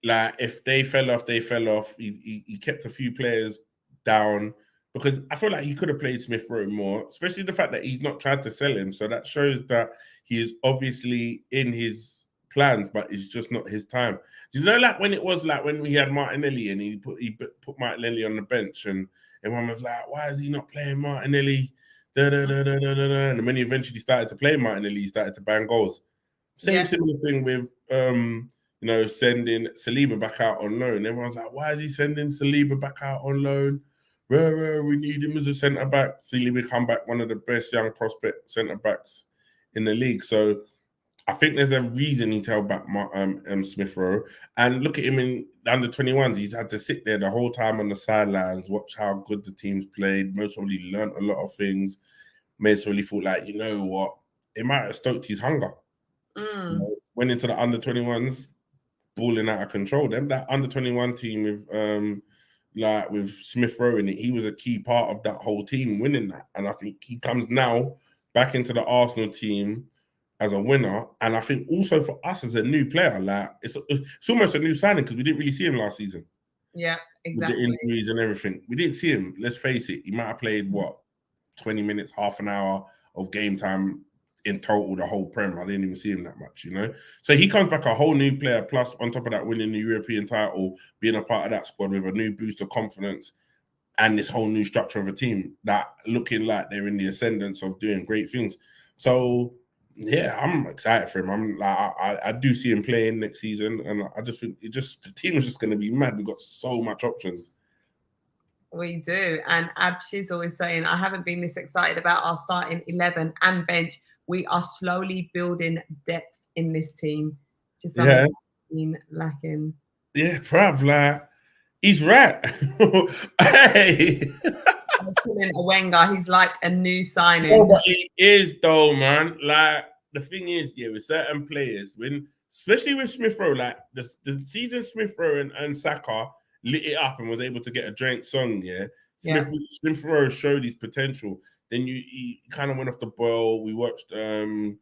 S2: Like, if they fell off, they fell off. He kept a few players down because I feel like he could have played Smith Rowe more, especially the fact that he's not tried to sell him. So that shows that he is obviously in his plans, but it's just not his time. Do you know, like when it was like when we had Martinelli and he put Martinelli on the bench and everyone was like, why is he not playing Martinelli? And when he eventually started to play Martinelli, he started to bang goals. Similar thing with sending Saliba back out on loan. Everyone's like, why is he sending Saliba back out on loan? We need him as a centre back. Saliba come back, one of the best young prospect centre backs in the league. So I think there's a reason he's held back Smith Rowe. And look at him in the under-21s. He's had to sit there the whole time on the sidelines, watch how good the team's played. Most probably learned a lot of things. Most probably thought like, you know what? It might have stoked his hunger. Went into the under-21s, balling out of control. That under-21 team with Smith Rowe in it, he was a key part of that whole team winning that. And I think he comes now back into the Arsenal team as a winner. And I think also for us as a new player, like it's almost a new signing because we didn't really see him last season.
S1: Yeah, exactly.
S2: With the injuries and everything. We didn't see him. Let's face it. He might have played, 20 minutes, half an hour of game time in total, the whole Prem. I didn't even see him that much, So he comes back a whole new player, plus on top of that, winning the European title, being a part of that squad with a new boost of confidence and this whole new structure of a team that looking like they're in the ascendance of doing great things. So yeah, I'm excited for him. I'm like, I do see him playing next season, and I just think the team is just going to be mad. We've got so much options.
S1: We do. And She's always saying, I haven't been this excited about our starting 11 and bench. We are slowly building depth in this team. Just something been lacking.
S2: Yeah, bruv, like, he's right. Hey.
S1: A Wenger, he's like a new signing.
S2: Oh, but he is though, man. Like, the thing is, yeah, with certain players, especially with Smith Rowe, like the season Smith Rowe and Saka lit it up and was able to get a joint song, yeah. Smith Rowe showed his potential. Then he kind of went off the boil. We watched the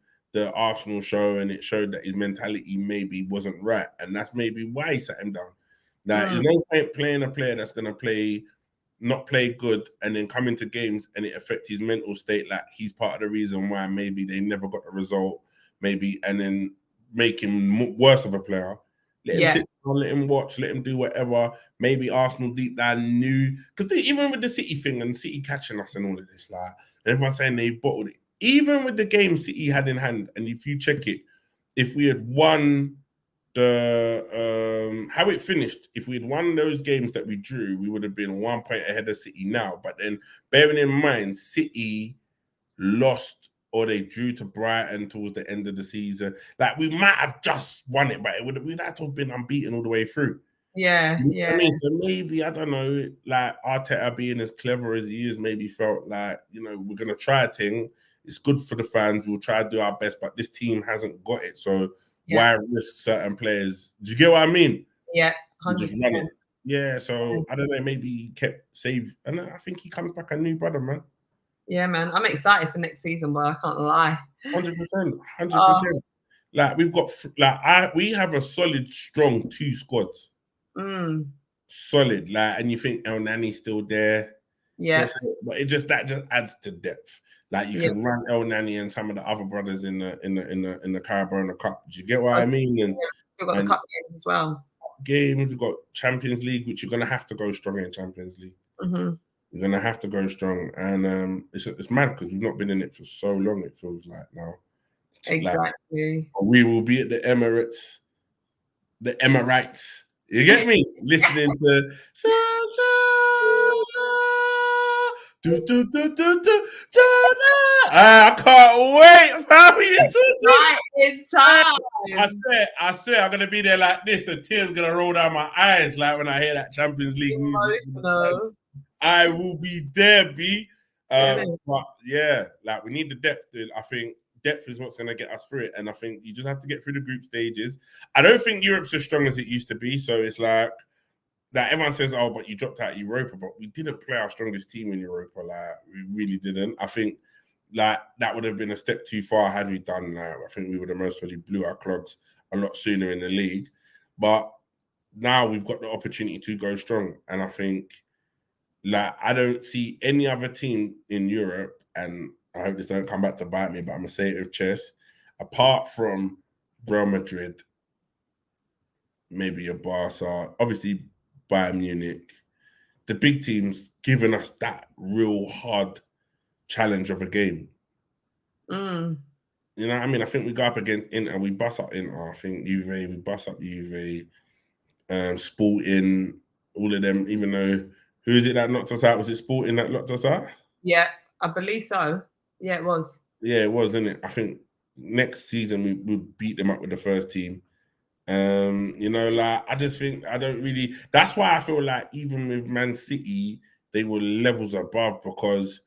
S2: Arsenal show, and it showed that his mentality maybe wasn't right, and that's maybe why he sat him down. Like, there's no point playing a player that's gonna not play good and then come into games and it affect his mental state. Like, he's part of the reason why maybe they never got the result, maybe, and then make him worse of a player. Let him sit down, let him watch, let him do whatever. Maybe Arsenal deep down knew, because even with the City thing and City catching us and all of this, like, and everyone's saying they bottled it. Even with the game City had in hand, and if you check it, if we had won how it finished, if we had won those games that we drew, we would have been 1 point ahead of City now. But then, bearing in mind, City lost or they drew to Brighton towards the end of the season. Like, we might have just won it, but we'd have to have been unbeaten all the way through.
S1: Yeah,
S2: you know what I mean? So maybe, I don't know, like, Arteta being as clever as he is, maybe felt like, we're gonna try a thing. It's good for the fans. We'll try to do our best, but this team hasn't got it. So why risk certain players? Do you get what I mean?
S1: Yeah, 100%.
S2: Just run it. Yeah, so I don't know. Maybe he kept save, and I think he comes back a new brother, man.
S1: Yeah, man. I'm excited for next season, but I can't lie.
S2: 100%, 100%. Like, we've got we have a solid, strong 2 squads. Solid, like, and you think El Nani's still there?
S1: Yeah,
S2: but that just adds to depth. Like, you can run El Nani and some of the other brothers in the Carabao Cup. Do you get what I mean? And
S1: we've got the cup games as well.
S2: We've got Champions League, which you're gonna have to go strong in Champions League. You're gonna have to go strong, and it's mad because we've not been in it for so long. It feels like now.
S1: Exactly.
S2: Like, we will be at the Emirates. You get me? Listening to. I can't wait, I swear I'm gonna be there like this, and tears gonna roll down my eyes, like when I hear that Champions League music. I will be there, B. But yeah, like, we need the depth. I think depth is what's gonna get us through it, and I think you just have to get through the group stages. I don't think Europe's as strong as it used to be, so it's like everyone says, oh, but you dropped out Europa, but we didn't play our strongest team in Europa. Like, we really didn't. I think, like, that would have been a step too far had we done that. I think we would have most probably blew our clogs a lot sooner in the league. But now we've got the opportunity to go strong. And I think, like, I don't see any other team in Europe, and I hope this don't come back to bite me, but I'm going to say it with chest, apart from Real Madrid, maybe a Barca, obviously Bayern Munich, the big teams giving us that real hard challenge of a game. You know what I mean? I think we go up against Inter, we bust up Inter. I think Juve, we bust up Juve, Sporting, all of them, even though, who is it that knocked us out? Was it Sporting that knocked us out?
S1: Yeah, I believe so. Yeah, it was.
S2: Yeah, it was, isn't it? I think next season we beat them up with the first team. Like, I just think that's why I feel like even with Man City, they were levels above, because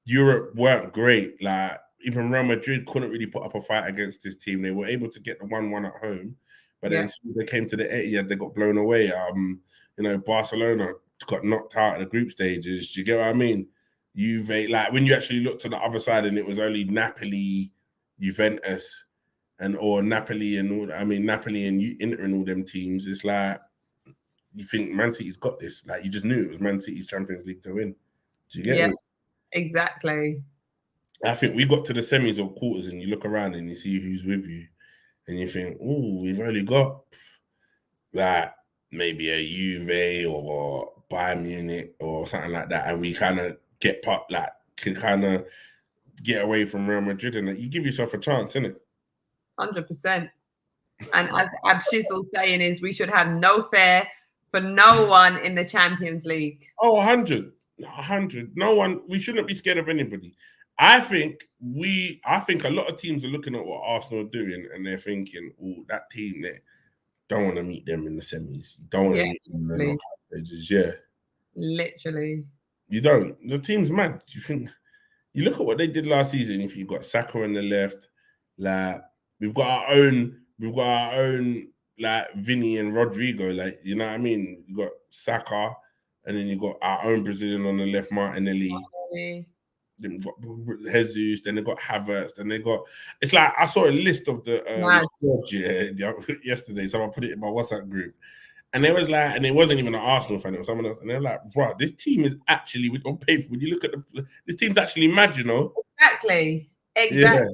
S2: Europe weren't great. Like, even Real Madrid couldn't really put up a fight against this team. They were able to get the 1-1 at home, but then they came to the Etihad, they got blown away. Barcelona got knocked out of the group stages. Do you get what I mean? Juve, like, when you actually look to the other side and it was only Napoli, Juventus, or Napoli and Inter and all them teams, it's like, you think Man City's got this. Like, you just knew it was Man City's Champions League to win. Do you get it?
S1: Exactly.
S2: I think we got to the semis or quarters and you look around and you see who's with you and you think, oh, we've only got like maybe a Juve or Bayern Munich or something like that, and we kind of can kind of get away from Real Madrid, and you give yourself a chance, innit?
S1: 100%. And as Abshis was saying, is we should have no fear for no one in the Champions League.
S2: Oh, 100. 100. No one. We shouldn't be scared of anybody. I think a lot of teams are looking at what Arsenal are doing and they're thinking, oh, that team there, don't want to meet them in the semis. You don't want to meet them in the knockout stages. Yeah.
S1: Literally.
S2: You don't. The team's mad. You look at what they did last season. If you've got Saka on the left, like we've got our own, like Vinny and Rodrigo, like, you know what I mean? You got Saka, and then you got our own Brazilian on the left, Martinelli. Then we've got Jesus, then they got Havertz, then they got. It's like I saw a list of the squad yesterday. Someone put it in my WhatsApp group, and it was like, and it wasn't even an Arsenal fan; it was someone else, and they're like, "Bro, this team is actually on paper. When you look at this team's actually mad, you know."
S1: Exactly.
S2: Yeah.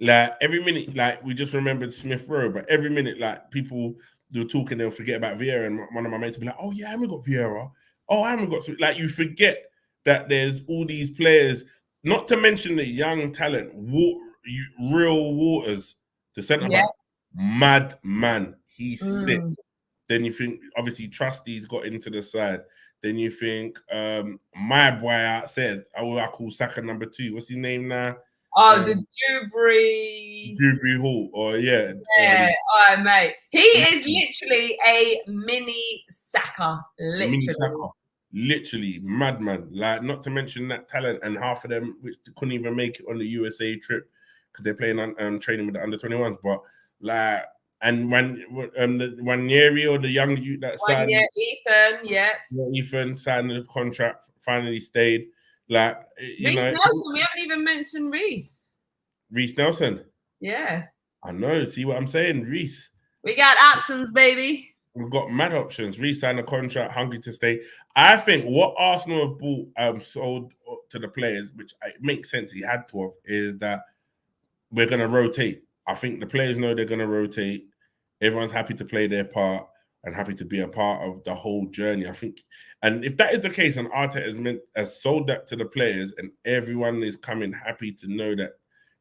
S2: Like every minute, like we just remembered Smith Rowe, but every minute, like people they were talking, they'll forget about Vieira, and one of my mates will be like, "Oh yeah, I haven't got Vieira. Oh, I haven't got." Like you forget that there's all these players, not to mention the young talent, real Waters, the centre back, mad man, he's sick. Then you think, obviously, Trusty's got into the side. Then you think, my boy outside, I call Saka number 2. What's his name now?
S1: Oh, the
S2: Dewberry Hall. Oh, yeah.
S1: Yeah, oh, mate. He is literally a mini Saka. Literally.
S2: Mini Saka. Literally, madman. Like, not to mention that talent, and half of them which couldn't even make it on the USA trip because they're playing on training with the under-21s. But, like, and when the Wanyeri or the young youth that signed, Ethan signed the contract, finally stayed. Like,
S1: Reece Nelson, we haven't even mentioned Reece.
S2: Reece Nelson.
S1: Yeah.
S2: I know. See what I'm saying, Reece.
S1: We got options, baby.
S2: We've got mad options. Reece signed a contract, hungry to stay. I think what Arsenal have bought, sold to the players, which it makes sense, he had to have, is that we're going to rotate. I think the players know they're going to rotate. Everyone's happy to play their part and happy to be a part of the whole journey, I think. And if that is the case, and Arteta has sold that to the players, and everyone is coming happy to know that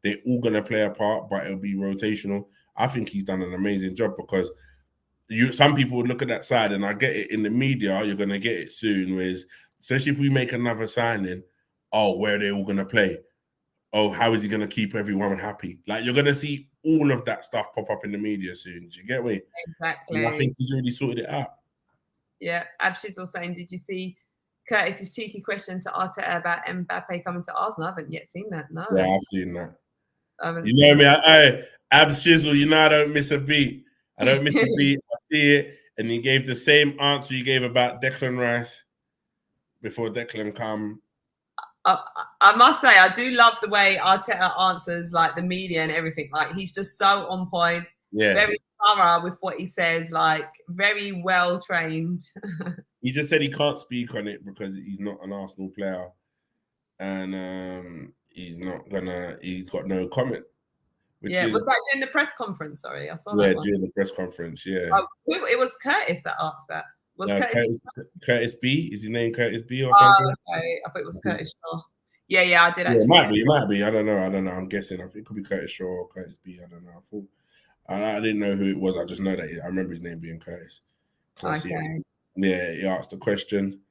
S2: they're all going to play a part, but it'll be rotational, I think he's done an amazing job, because some people would look at that side, and I get it in the media, you're going to get it soon, whereas, especially if we make another signing, oh, where are they all going to play? Oh, how is he going to keep everyone happy? Like, you're going to see all of that stuff pop up in the media soon. Do you get me?
S1: Exactly.
S2: And I think he's already sorted it out.
S1: Yeah. Abshis was saying, did you see Curtis's cheeky question to Arteta about Mbappe coming to Arsenal? I haven't yet seen that. No.
S2: Yeah, I've seen that. You know me, Abs Shizzle, you know I don't miss a beat. I don't miss a beat. I see it. And he gave the same answer you gave about Declan Rice before Declan come.
S1: I must say, I do love the way Arteta answers, like, the media and everything. Like, he's just so on point.
S2: Yeah.
S1: Very thorough with what he says. Like, very well trained.
S2: He just said he can't speak on it because he's not an Arsenal player, and he's got no comment.
S1: Was that during the press conference? Sorry, I saw that.
S2: Yeah, during the press conference. Yeah.
S1: Oh, it was Curtis that asked that.
S2: Curtis B? Is his name Curtis B or something?
S1: Okay. I thought it was Curtis Shaw. Yeah, I did actually.
S2: It might be. I don't know. I'm guessing. I think it could be Curtis Shaw or Curtis B. I don't know. I didn't know who it was. I just know that I remember his name being Curtis.
S1: Okay.
S2: Yeah, he asked the question,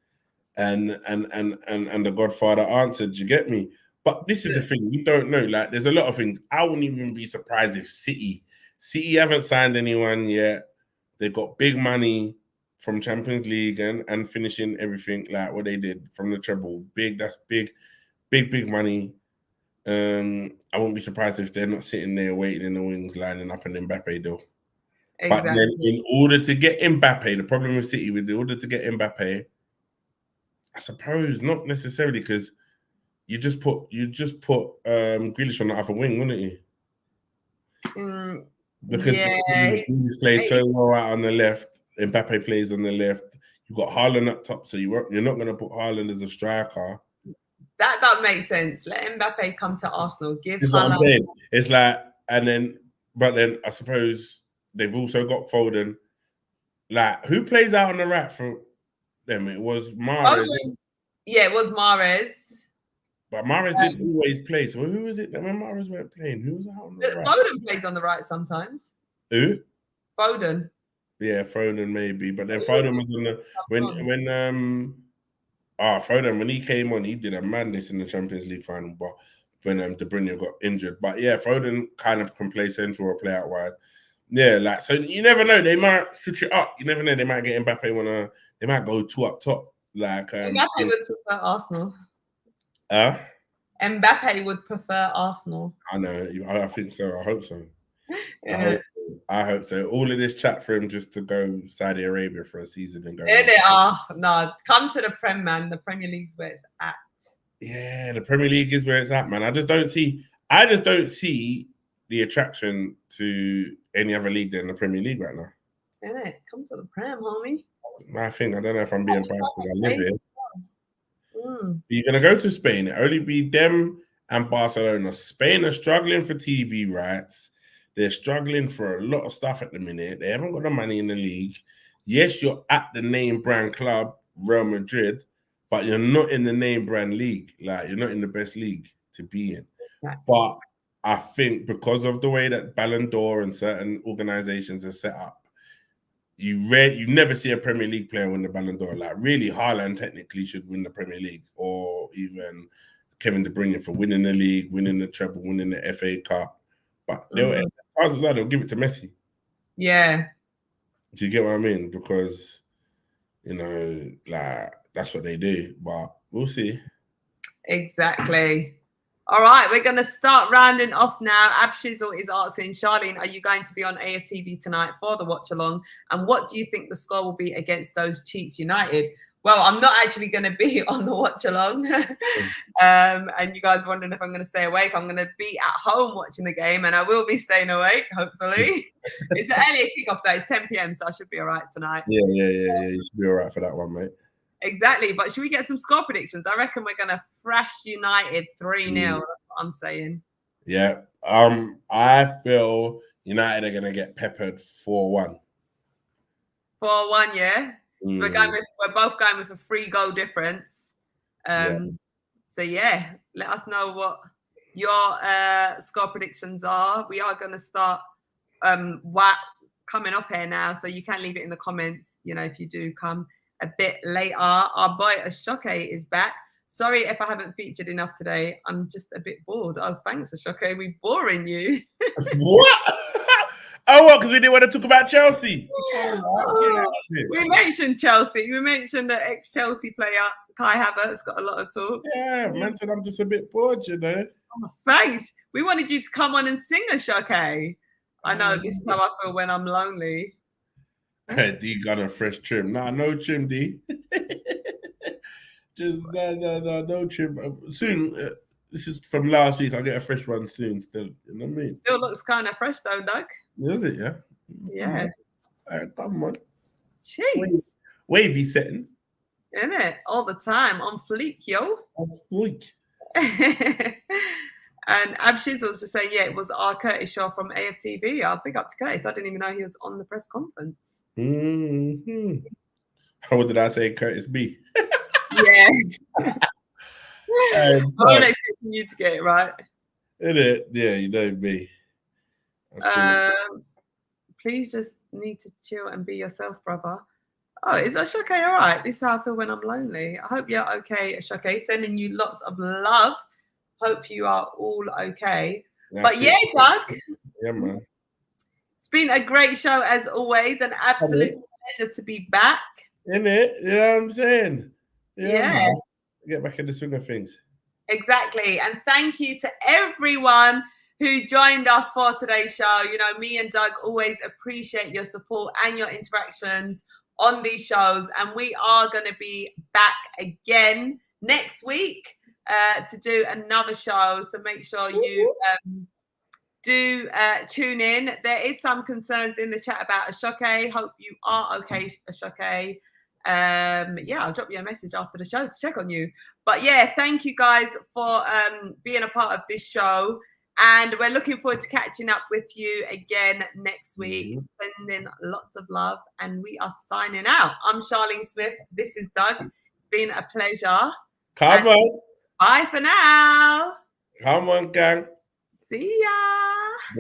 S2: and the Godfather answered. You get me? But this is the thing. We don't know. Like, there's a lot of things. I wouldn't even be surprised if City haven't signed anyone yet. They've got big money from Champions League and finishing everything like what they did from the treble. That's big money. I won't be surprised if they're not sitting there waiting in the wings, lining up an Mbappe deal. Exactly. But then in order to get Mbappe, the problem with City, in order to get Mbappe, I suppose not necessarily, because you just put Grealish on the other wing, wouldn't you? Because he's played so well out on the left. Mbappe plays on the left. You've got Haaland up top, so you're not going to put Haaland as a striker.
S1: That makes sense. Let Mbappe come to Arsenal.
S2: That's what I'm saying. It's like, but then I suppose they've also got Foden. Like, who plays out on the right for them? It was Mahrez.
S1: Yeah, it was Mahrez.
S2: But Mahrez didn't always play. So who was it that when Mahrez weren't playing? Who was out on the right?
S1: Foden plays on the right sometimes.
S2: Who?
S1: Foden.
S2: Yeah, Foden maybe, but then Foden was on the Foden when he came on, he did a madness in the Champions League final, but when De Bruyne got injured. But yeah, Foden kind of can play central or play out wide. Yeah, like so you never know. They might switch it up. You never know. They might get Mbappe they might go 2 up top. Like
S1: Mbappe would prefer Arsenal. Mbappe would prefer Arsenal.
S2: I know. I think so. I hope so. Yeah. I hope so. All of this chat for him just to go Saudi Arabia for a season and go.
S1: No, come to the Prem, man. The Premier League's where it's at.
S2: Yeah, the Premier League is where it's at, man. I just don't see the attraction to any other league than the Premier League right now.
S1: Innit? Come to the Prem, homie.
S2: I think I don't know if I'm being biased because I live here. You're gonna go to Spain. It only be them and Barcelona. Spain are struggling for TV rights. They're struggling for a lot of stuff at the minute. They haven't got the money in the league. Yes, you're at the name brand club, Real Madrid, but you're not in the name brand league. Like, you're not in the best league to be in. Right. But I think because of the way that Ballon d'Or and certain organizations are set up, you never see a Premier League player win the Ballon d'Or. Like, really, Haaland technically should win the Premier League, or even Kevin De Bruyne for winning the league, winning the treble, winning the FA Cup. But they'll give it to Messi.
S1: Yeah.
S2: Do you get what I mean? Because, like, that's what they do. But we'll see.
S1: Exactly. All right, we're going to start rounding off now. Abshizzle is asking, Charlene, are you going to be on AFTV tonight for the watch along? And what do you think the score will be against those Cheats United? Well, I'm not actually going to be on the watch along. And you guys wondering if I'm going to stay awake. I'm going to be at home watching the game, and I will be staying awake, hopefully. It's an earlier kickoff, though. It's 10 p.m., so I should be all right tonight.
S2: Yeah. You should be all right for that one, mate.
S1: Exactly. But should we get some score predictions? I reckon we're going to thrash United 3-0. That's what I'm saying.
S2: Yeah. I feel United are going to get peppered 4-1.
S1: 4-1, yeah? So we're both going with a 3-goal difference. So yeah, let us know what your score predictions are. We are going to start coming off here now, so you can leave it in the comments. If you do come a bit later. Our boy Ashoke is back. Sorry if I haven't featured enough today. I'm just a bit bored. Oh, thanks, Ashoke. We boring you.
S2: What? Oh, what? Because we didn't want to talk about Chelsea.
S1: We mentioned Chelsea. We mentioned the ex-Chelsea player, Kai Havertz, got a lot of talk.
S2: Yeah, man said I'm just a bit bored,
S1: Oh, thanks. We wanted you to come on and sing, Ashoke. I know, this is how I feel when I'm lonely.
S2: D got a fresh trim. Nah, no trim, D. Just no trim. Soon, this is from last week. I'll get a fresh one soon still. You know what I mean?
S1: Still looks kind of fresh though, Doug.
S2: Is it, yeah?
S1: Yeah.
S2: All right, come on.
S1: Jeez.
S2: Wavy settings.
S1: Isn't it? All the time. On fleek, yo.
S2: On fleek.
S1: And Abshiz was just saying, yeah, it was our Curtis Shaw from AFTV. I'll big up to Curtis. I didn't even know he was on the press conference.
S2: Mm-hmm. What did I say? Curtis B.
S1: Yeah. I wasn't expecting you to get it right.
S2: Isn't it? Yeah, you know me.
S1: Please just need to chill and be yourself, brother. Oh, is Ashoke all right? This is how I feel when I'm lonely. I hope you're okay, Ashoke. Sending you lots of love. Hope you are all okay. But yeah, Doug.
S2: Yeah, man.
S1: It's been a great show as always. An absolute pleasure to be back.
S2: Isn't it? You know what I'm saying?
S1: Yeah.
S2: Get back in the swing of things.
S1: Exactly. And thank you to everyone who joined us for today's show. Me and Doug always appreciate your support and your interactions on these shows. And we are going to be back again next week to do another show. So make sure you do tune in. There is some concerns in the chat about Ashoke. Hope you are okay, Ashoke. I'll drop you a message after the show to check on you. But yeah, thank you guys for being a part of this show. And we're looking forward to catching up with you again next week. Sending lots of love. And we are signing out. I'm Charlene Smith. This is Doug. It's been a pleasure.
S2: Come on.
S1: Bye for now.
S2: Come on, gang.
S1: See ya.